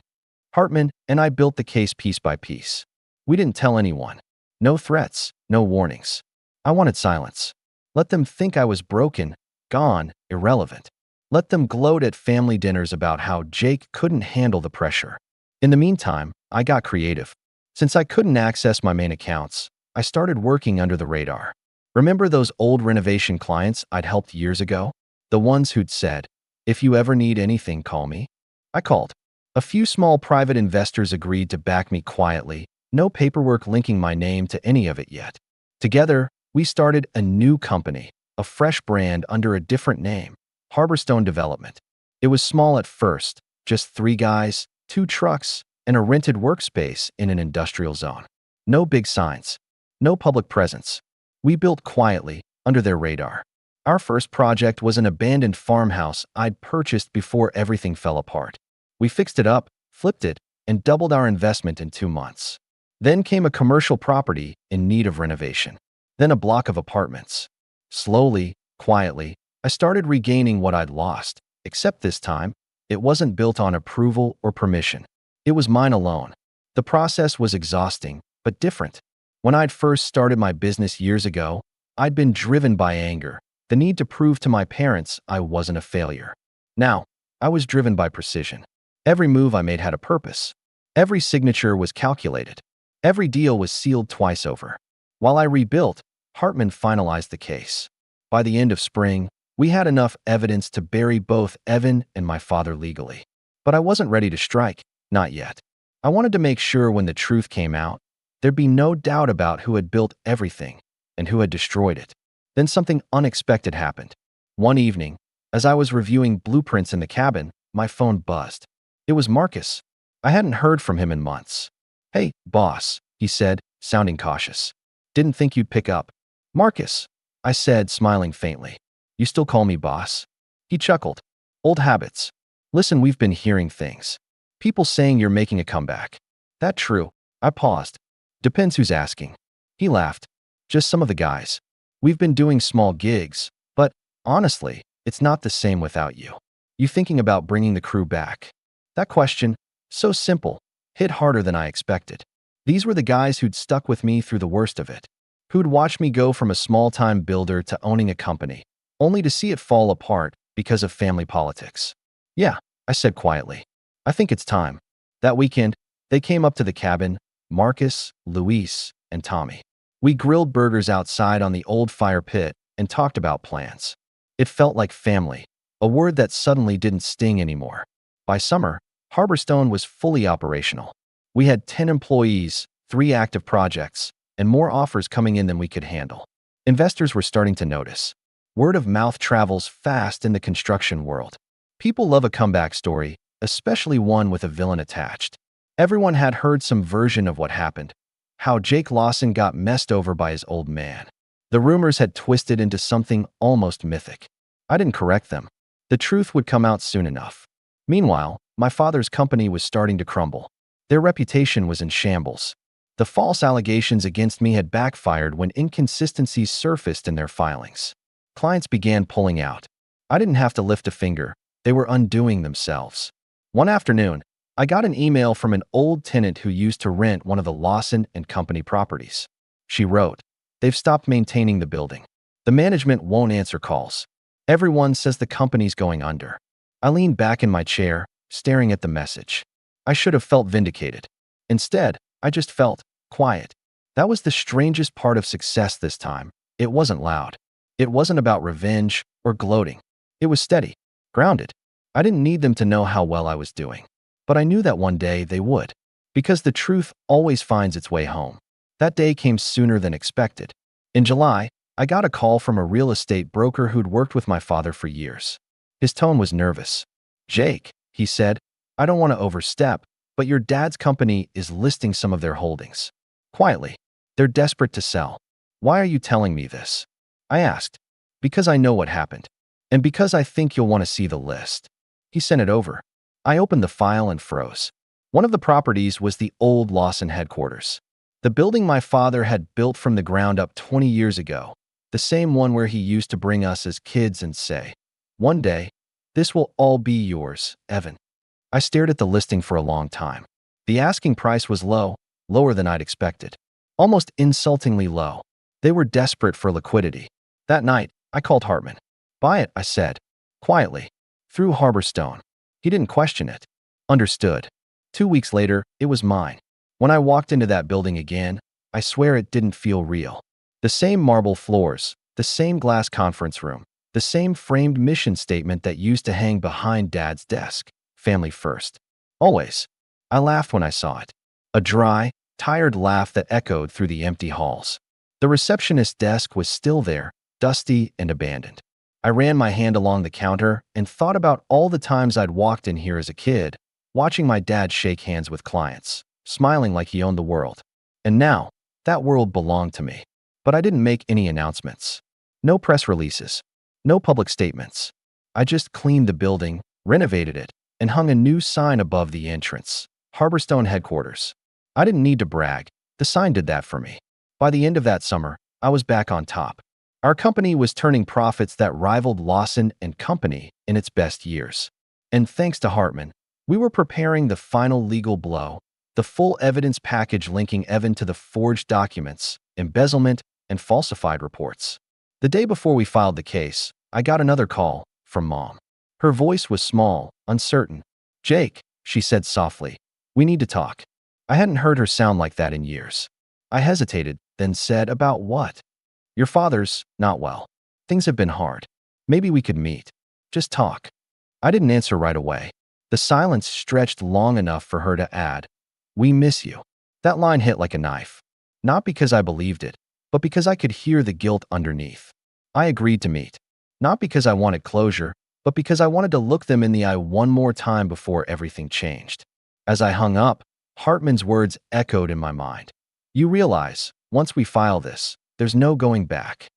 Hartman and I built the case piece by piece. We didn't tell anyone. No threats, no warnings. I wanted silence. Let them think I was broken, gone, irrelevant. Let them gloat at family dinners about how Jake couldn't handle the pressure. In the meantime, I got creative. Since I couldn't access my main accounts, I started working under the radar. Remember those old renovation clients I'd helped years ago? The ones who'd said, "If you ever need anything, call me." I called. A few small private investors agreed to back me quietly, no paperwork linking my name to any of it yet. Together, we started a new company, a fresh brand under a different name, Harborstone Development. It was small at first, just 3 guys, 2 trucks, and a rented workspace in an industrial zone. No big signs, no public presence. We built quietly, under their radar. Our first project was an abandoned farmhouse I'd purchased before everything fell apart. We fixed it up, flipped it, and doubled our investment in 2 months. Then came a commercial property in need of renovation. Then a block of apartments. Slowly, quietly, I started regaining what I'd lost, except this time, it wasn't built on approval or permission. It was mine alone. The process was exhausting, but different. When I'd first started my business years ago, I'd been driven by anger, the need to prove to my parents I wasn't a failure. Now, I was driven by precision. Every move I made had a purpose. Every signature was calculated. Every deal was sealed twice over. While I rebuilt, Hartman finalized the case. By the end of spring, we had enough evidence to bury both Evan and my father legally. But I wasn't ready to strike, not yet. I wanted to make sure when the truth came out, there'd be no doubt about who had built everything and who had destroyed it. Then something unexpected happened. One evening, as I was reviewing blueprints in the cabin, my phone buzzed. It was Marcus. I hadn't heard from him in months. "Hey, boss," he said, sounding cautious. "Didn't think you'd pick up." "Marcus," I said, smiling faintly. "You still call me boss?" He chuckled. "Old habits. Listen, we've been hearing things. People saying you're making a comeback. That true?" I paused. "Depends who's asking." He laughed. "Just some of the guys. We've been doing small gigs, but honestly, it's not the same without you. You thinking about bringing the crew back?" That question, so simple, hit harder than I expected. These were the guys who'd stuck with me through the worst of it, who'd watched me go from a small-time builder to owning a company, only to see it fall apart because of family politics. "Yeah," I said quietly. "I think it's time." That weekend, they came up to the cabin, Marcus, Luis, and Tommy. We grilled burgers outside on the old fire pit and talked about plans. It felt like family, a word that suddenly didn't sting anymore. By summer, Harborstone was fully operational. We had 10 employees, 3 active projects, and more offers coming in than we could handle. Investors were starting to notice. Word of mouth travels fast in the construction world. People love a comeback story, especially one with a villain attached. Everyone had heard some version of what happened, how Jake Lawson got messed over by his old man. The rumors had twisted into something almost mythic. I didn't correct them. The truth would come out soon enough. Meanwhile, my father's company was starting to crumble. Their reputation was in shambles. The false allegations against me had backfired when inconsistencies surfaced in their filings. Clients began pulling out. I didn't have to lift a finger. They were undoing themselves. One afternoon, I got an email from an old tenant who used to rent one of the Lawson and Company properties. She wrote, "They've stopped maintaining the building. The management won't answer calls. Everyone says the company's going under." I leaned back in my chair, staring at the message. I should have felt vindicated. Instead, I just felt quiet. That was the strangest part of success this time. It wasn't loud. It wasn't about revenge or gloating. It was steady, grounded. I didn't need them to know how well I was doing. But I knew that one day they would. Because the truth always finds its way home. That day came sooner than expected. In July, I got a call from a real estate broker who'd worked with my father for years. His tone was nervous. "Jake," he said, "I don't want to overstep, but your dad's company is listing some of their holdings. Quietly. They're desperate to sell. Why are you telling me this?" I asked. "Because I know what happened. And because I think you'll want to see the list." He sent it over. I opened the file and froze. One of the properties was the old Lawson headquarters. The building my father had built from the ground up 20 years ago, the same one where he used to bring us as kids and say, "One day, this will all be yours, Evan." I stared at the listing for a long time. The asking price was low, lower than I'd expected. Almost insultingly low. They were desperate for liquidity. That night, I called Hartman. "Buy it," I said, quietly, through Harborstone. He didn't question it. Understood. 2 weeks later, it was mine. When I walked into that building again, I swear it didn't feel real. The same marble floors, the same glass conference room, the same framed mission statement that used to hang behind Dad's desk. Family first. Always. I laughed when I saw it. A dry, tired laugh that echoed through the empty halls. The receptionist's desk was still there, dusty and abandoned. I ran my hand along the counter and thought about all the times I'd walked in here as a kid, watching my dad shake hands with clients, smiling like he owned the world. And now, that world belonged to me. But I didn't make any announcements. No press releases. No public statements. I just cleaned the building, renovated it, and hung a new sign above the entrance. Harborstone headquarters. I didn't need to brag. The sign did that for me. By the end of that summer, I was back on top. Our company was turning profits that rivaled Lawson and Company in its best years. And thanks to Hartman, we were preparing the final legal blow, the full evidence package linking Evan to the forged documents, embezzlement, and falsified reports. The day before we filed the case, I got another call from Mom. Her voice was small, uncertain. "Jake," she said softly, "we need to talk." I hadn't heard her sound like that in years. I hesitated, then said, "About what?" "Your father's not well. Things have been hard. Maybe we could meet. Just talk." I didn't answer right away. The silence stretched long enough for her to add, "We miss you." That line hit like a knife. Not because I believed it, but because I could hear the guilt underneath. I agreed to meet. Not because I wanted closure, but because I wanted to look them in the eye one more time before everything changed. As I hung up, Hartman's words echoed in my mind. "You realize, once we file this, there's no going back."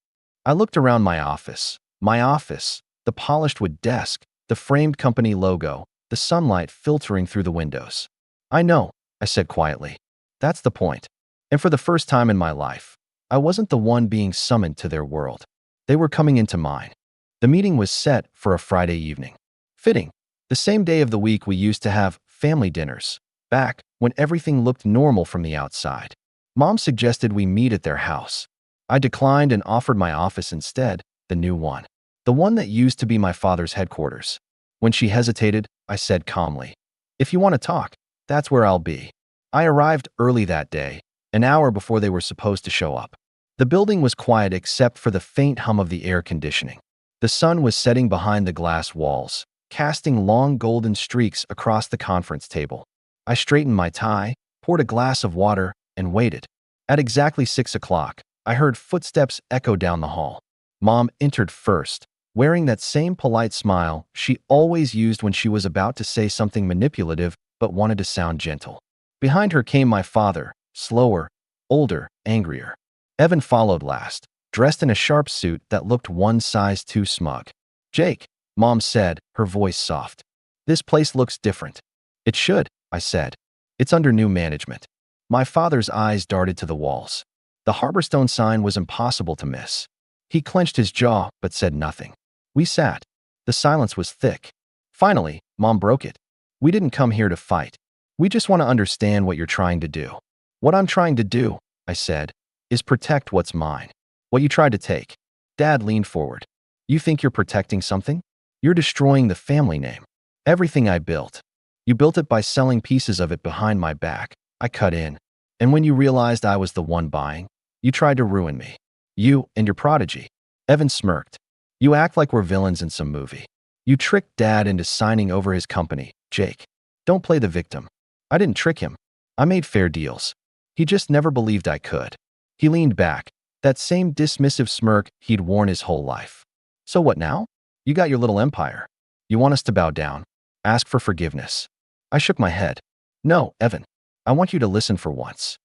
I looked around my office. The polished wood desk, the framed company logo, the sunlight filtering through the windows. "I know," I said quietly. "That's the point." And for the first time in my life, I wasn't the one being summoned to their world. They were coming into mine. The meeting was set for a Friday evening. Fitting. The same day of the week we used to have family dinners, back when everything looked normal from the outside. Mom suggested we meet at their house. I declined and offered my office instead, the new one. The one that used to be my father's headquarters. When she hesitated, I said calmly, "If you want to talk, that's where I'll be." I arrived early that day, an hour before they were supposed to show up. The building was quiet except for the faint hum of the air conditioning. The sun was setting behind the glass walls, casting long golden streaks across the conference table. I straightened my tie, poured a glass of water, and waited. At exactly 6 o'clock, I heard footsteps echo down the hall. Mom entered first, wearing that same polite smile she always used when she was about to say something manipulative but wanted to sound gentle. Behind her came my father, slower, older, angrier. Evan followed last, dressed in a sharp suit that looked one size too smug. "Jake," Mom said, her voice soft. "This place looks different." "It should," I said. "It's under new management." My father's eyes darted to the walls. The Harborstone sign was impossible to miss. He clenched his jaw but said nothing. We sat. The silence was thick. Finally, Mom broke it. "We didn't come here to fight. We just want to understand what you're trying to do." "What I'm trying to do," I said, "is protect what's mine. What you tried to take." Dad leaned forward. "You think you're protecting something? You're destroying the family name. Everything I built. You built it by selling pieces of it behind my back." I cut in. "And when you realized I was the one buying, you tried to ruin me. You and your prodigy." Evan smirked. "You act like we're villains in some movie. You tricked Dad into signing over his company, Jake. Don't play the victim." "I didn't trick him. I made fair deals. He just never believed I could." He leaned back, that same dismissive smirk he'd worn his whole life. "So what now? You got your little empire. You want us to bow down? Ask for forgiveness?" I shook my head. "No, Evan. I want you to listen for once."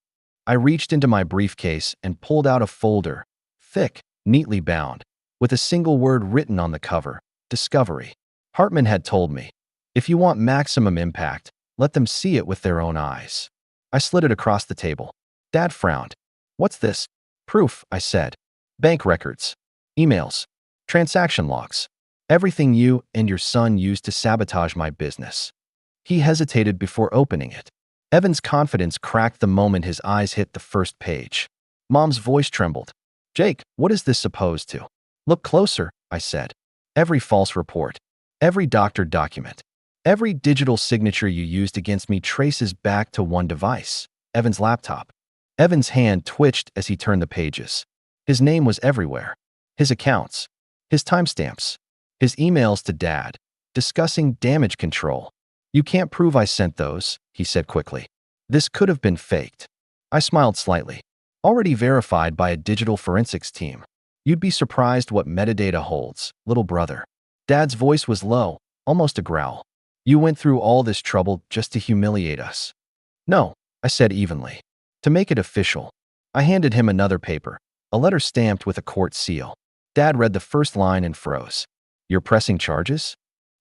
I reached into my briefcase and pulled out a folder, thick, neatly bound, with a single word written on the cover, Discovery. Hartman had told me, "If you want maximum impact, Let them see it with their own eyes. I slid it across the table. Dad frowned. What's this? Proof, I said. Bank records. Emails. Transaction logs. Everything you and your son used to sabotage my business. He hesitated before opening it. Evan's confidence cracked the moment his eyes hit the first page. Mom's voice trembled. Jake, what is this supposed to? Look closer, I said. Every false report. Every doctored document. Every digital signature you used against me traces back to one device, Evan's laptop. Evan's hand twitched as he turned the pages. His name was everywhere. His accounts. His timestamps. His emails to Dad, discussing damage control. You can't prove I sent those, he said quickly. This could have been faked. I smiled slightly. Already verified by a digital forensics team. You'd be surprised what metadata holds, little brother. Dad's voice was low, almost a growl. You went through all this trouble just to humiliate us. No, I said evenly. To make it official. I handed him another paper, a letter stamped with a court seal. Dad read the first line and froze. You're pressing charges?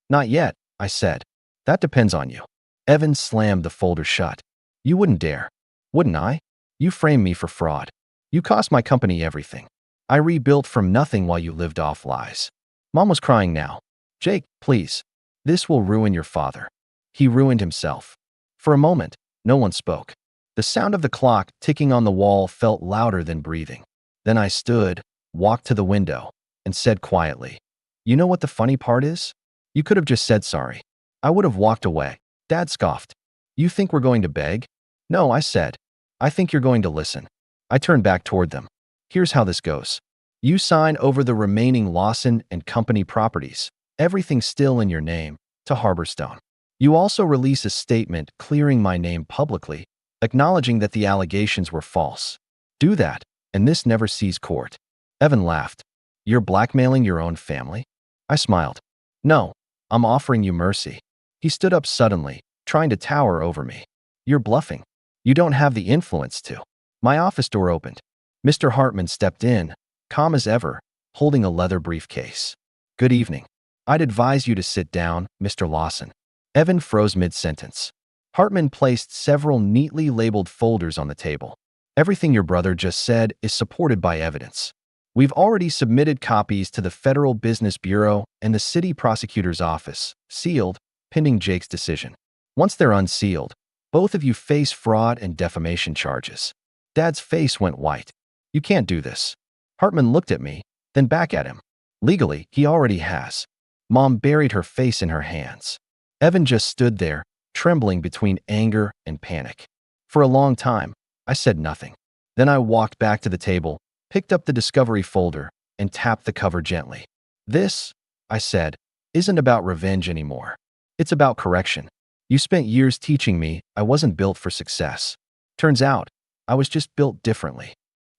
Not yet, I said. That depends on you. Evan slammed the folder shut. You wouldn't dare. Wouldn't I? You framed me for fraud. You cost my company everything. I rebuilt from nothing while you lived off lies. Mom was crying now. Jake, please. This will ruin your father. He ruined himself. For a moment, no one spoke. The sound of the clock ticking on the wall felt louder than breathing. Then I stood, walked to the window, and said quietly, You know what the funny part is? You could have just said sorry. I would have walked away. Dad scoffed. You think we're going to beg? No, I said. I think you're going to listen. I turned back toward them. Here's how this goes. You sign over the remaining Lawson and Company properties, everything still in your name, to Harborstone. You also release a statement clearing my name publicly, acknowledging that the allegations were false. Do that, and this never sees court. Evan laughed. You're blackmailing your own family? I smiled. No, I'm offering you mercy. He stood up suddenly, trying to tower over me. You're bluffing. You don't have the influence to. My office door opened. Mr. Hartman stepped in, calm as ever, holding a leather briefcase. Good evening. I'd advise you to sit down, Mr. Lawson. Evan froze mid-sentence. Hartman placed several neatly labeled folders on the table. Everything your brother just said is supported by evidence. We've already submitted copies to the Federal Business Bureau and the City Prosecutor's Office, sealed, pending Jake's decision. Once they're unsealed, both of you face fraud and defamation charges. Dad's face went white. You can't do this. Hartman looked at me, then back at him. Legally, he already has. Mom buried her face in her hands. Evan just stood there, trembling between anger and panic. For a long time, I said nothing. Then I walked back to the table, picked up the discovery folder, and tapped the cover gently. This, I said, isn't about revenge anymore. It's about correction. You spent years teaching me I wasn't built for success. Turns out, I was just built differently.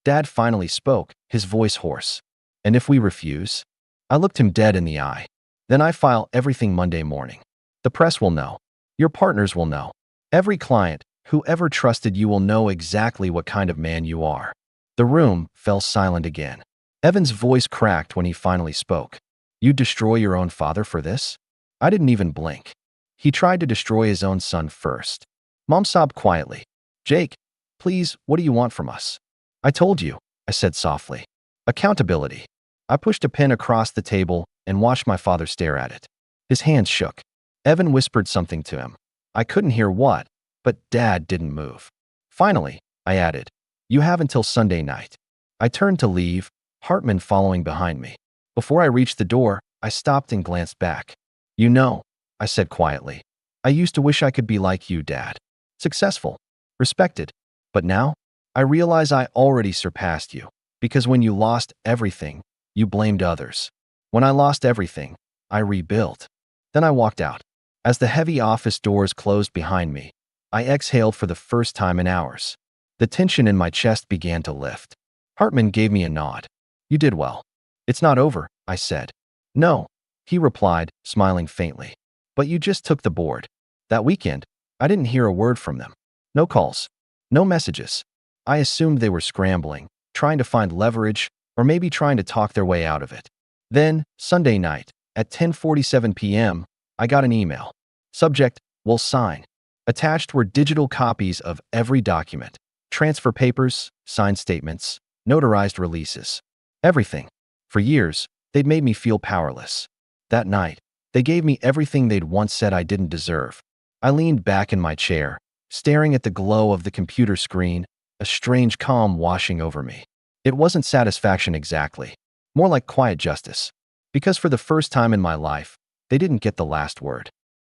Dad finally spoke, his voice hoarse. And if we refuse? I looked him dead in the eye. Then I file everything Monday morning. The press will know. Your partners will know. Every client, whoever trusted you will know exactly what kind of man you are. The room fell silent again. Evan's voice cracked when he finally spoke. You'd destroy your own father for this? I didn't even blink. He tried to destroy his own son first. Mom sobbed quietly. Jake, please, what do you want from us? I told you, I said softly. Accountability. I pushed a pen across the table and watched my father stare at it. His hands shook. Evan whispered something to him. I couldn't hear what, but Dad didn't move. Finally, I added, You have until Sunday night. I turned to leave, Hartman following behind me. Before I reached the door, I stopped and glanced back. You know, I said quietly, I used to wish I could be like you, Dad. Successful, respected. But now, I realize I already surpassed you, because when you lost everything, you blamed others. When I lost everything, I rebuilt. Then I walked out. As the heavy office doors closed behind me, I exhaled for the first time in hours. The tension in my chest began to lift. Hartman gave me a nod. You did well. It's not over, I said. No, he replied, smiling faintly. But you just took the board. That weekend, I didn't hear a word from them. No calls. No messages. I assumed they were scrambling, trying to find leverage, or maybe trying to talk their way out of it. Then, Sunday night, at 10:47 p.m., I got an email. Subject, will sign. Attached were digital copies of every document, transfer papers, signed statements, notarized releases. Everything. For years, they'd made me feel powerless. That night, they gave me everything they'd once said I didn't deserve. I leaned back in my chair, staring at the glow of the computer screen, a strange calm washing over me. It wasn't satisfaction exactly, more like quiet justice. Because for the first time in my life, they didn't get the last word.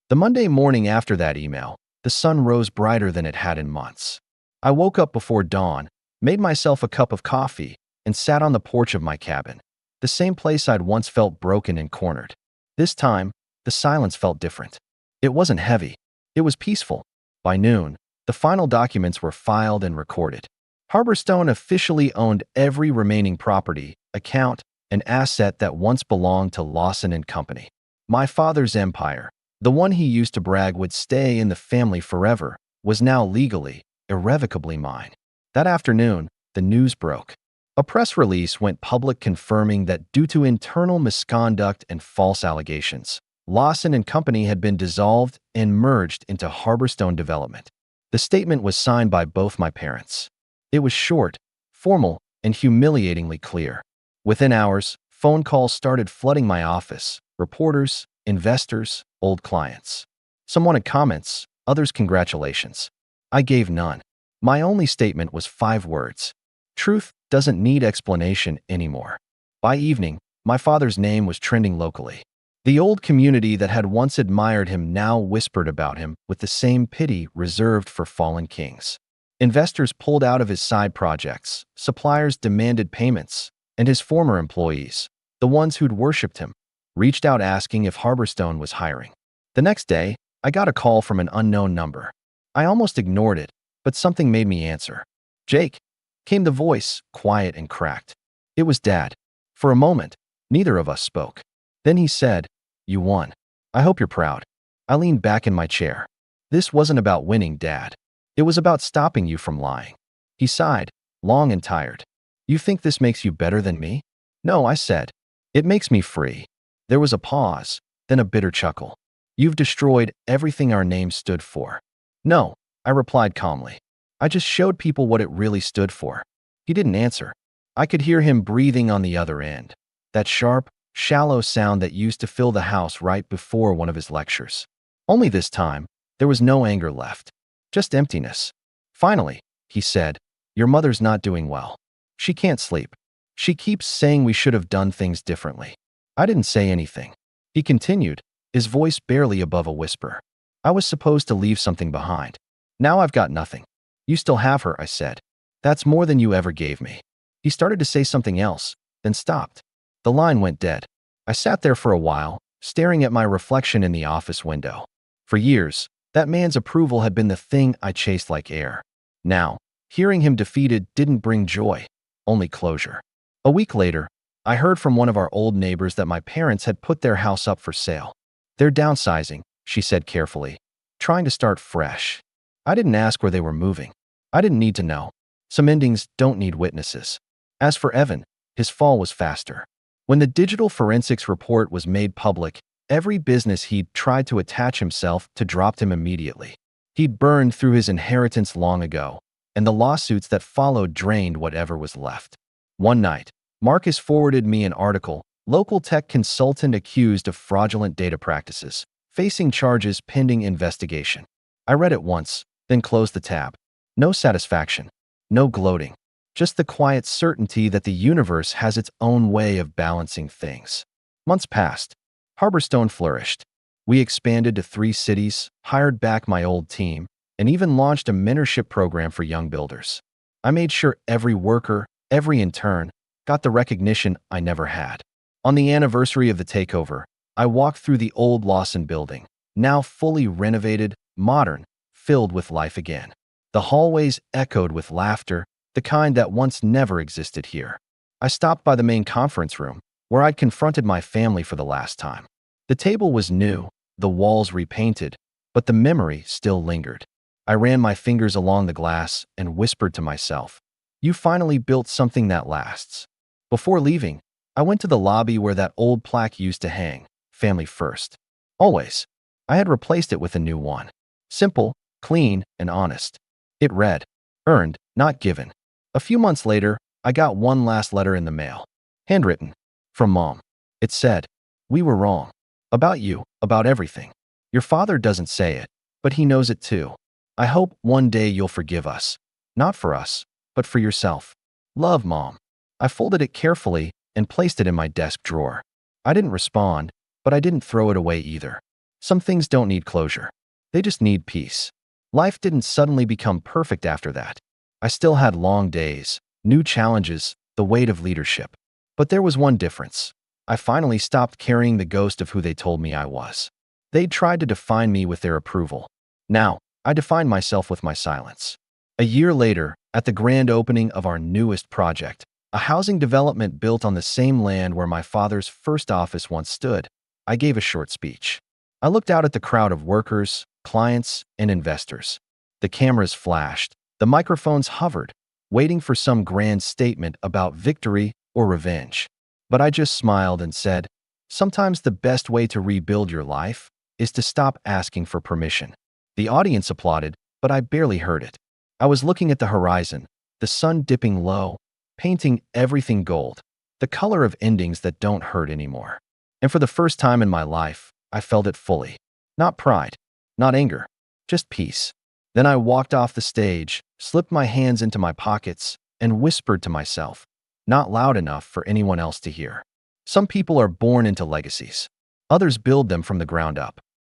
The Monday morning after that email, the sun rose brighter than it had in months. I woke up before dawn, made myself a cup of coffee, and sat on the porch of my cabin, the same place I'd once felt broken and cornered. This time, the silence felt different. It wasn't heavy. It was peaceful. By noon, the final documents were filed and recorded. Harborstone officially owned every remaining property, account, and asset that once belonged to Lawson and Company. My father's empire, the one he used to brag would stay in the family forever, was now legally, irrevocably mine. That afternoon, the news broke. A press release went public confirming that due to internal misconduct and false allegations, Lawson and Company had been dissolved and merged into Harborstone Development. The statement was signed by both my parents. It was short, formal, and humiliatingly clear. Within hours, phone calls started flooding my office. Reporters, investors, old clients. Some wanted comments, others congratulations. I gave none. My only statement was 5 words. Truth doesn't need explanation anymore. By evening, my father's name was trending locally. The old community that had once admired him now whispered about him with the same pity reserved for fallen kings. Investors pulled out of his side projects, suppliers demanded payments, and his former employees, the ones who'd worshipped him, reached out asking if Harborstone was hiring. The next day, I got a call from an unknown number. I almost ignored it, but something made me answer. "Jake," came the voice, quiet and cracked. It was Dad. For a moment, neither of us spoke. Then he said, "You won. I hope you're proud." I leaned back in my chair. "This wasn't about winning, Dad. It was about stopping you from lying." He sighed, long and tired. "You think this makes you better than me?" "No," I said. "It makes me free." There was a pause, then a bitter chuckle. "You've destroyed everything our name stood for." "No," I replied calmly. "I just showed people what it really stood for." He didn't answer. I could hear him breathing on the other end, that sharp, shallow sound that used to fill the house right before one of his lectures. Only this time, there was no anger left, just emptiness. Finally, he said, "Your mother's not doing well. She can't sleep. She keeps saying we should have done things differently." I didn't say anything. He continued, his voice barely above a whisper. "I was supposed to leave something behind. Now I've got nothing." "You still have her," I said. "That's more than you ever gave me." He started to say something else, then stopped. The line went dead. I sat there for a while, staring at my reflection in the office window. For years, that man's approval had been the thing I chased like air. Now, hearing him defeated didn't bring joy, only closure. A week later, I heard from one of our old neighbors that my parents had put their house up for sale. "They're downsizing," she said carefully, "trying to start fresh." I didn't ask where they were moving. I didn't need to know. Some endings don't need witnesses. As for Evan, his fall was faster. When the digital forensics report was made public, every business he'd tried to attach himself to dropped him immediately. He'd burned through his inheritance long ago, and the lawsuits that followed drained whatever was left. One night, Marcus forwarded me an article, "Local tech consultant accused of fraudulent data practices, facing charges pending investigation." I read it once, then closed the tab. No satisfaction, no gloating, just the quiet certainty that the universe has its own way of balancing things. Months passed. Harborstone flourished. We expanded to 3 cities, hired back my old team, and even launched a mentorship program for young builders. I made sure every worker, every intern, got the recognition I never had. On the anniversary of the takeover, I walked through the old Lawson building, now fully renovated, modern, filled with life again. The hallways echoed with laughter, the kind that once never existed here. I stopped by the main conference room, where I'd confronted my family for the last time. The table was new, the walls repainted, but the memory still lingered. I ran my fingers along the glass and whispered to myself, "You finally built something that lasts." Before leaving, I went to the lobby where that old plaque used to hang, "Family First." Always. I had replaced it with a new one. Simple, clean and honest. It read, "Earned, not given." A few months later, I got one last letter in the mail. Handwritten. From Mom. It said, "We were wrong. About you, about everything. Your father doesn't say it, but he knows it too. I hope one day you'll forgive us. Not for us, but for yourself. Love, Mom." I folded it carefully and placed it in my desk drawer. I didn't respond, but I didn't throw it away either. Some things don't need closure. They just need peace. Life didn't suddenly become perfect after that. I still had long days, new challenges, the weight of leadership. But there was one difference. I finally stopped carrying the ghost of who they told me I was. They'd tried to define me with their approval. Now, I defined myself with my silence. A year later, at the grand opening of our newest project, a housing development built on the same land where my father's first office once stood, I gave a short speech. I looked out at the crowd of workers, clients, and investors. The cameras flashed, the microphones hovered, waiting for some grand statement about victory or revenge. But I just smiled and said, "Sometimes the best way to rebuild your life is to stop asking for permission." The audience applauded, but I barely heard it. I was looking at the horizon, the sun dipping low, painting everything gold, the color of endings that don't hurt anymore. And for the first time in my life, I felt it fully. Not pride, not anger, just peace. Then I walked off the stage, slipped my hands into my pockets, and whispered to myself, not loud enough for anyone else to hear. Some people are born into legacies. Others build them from the ground up.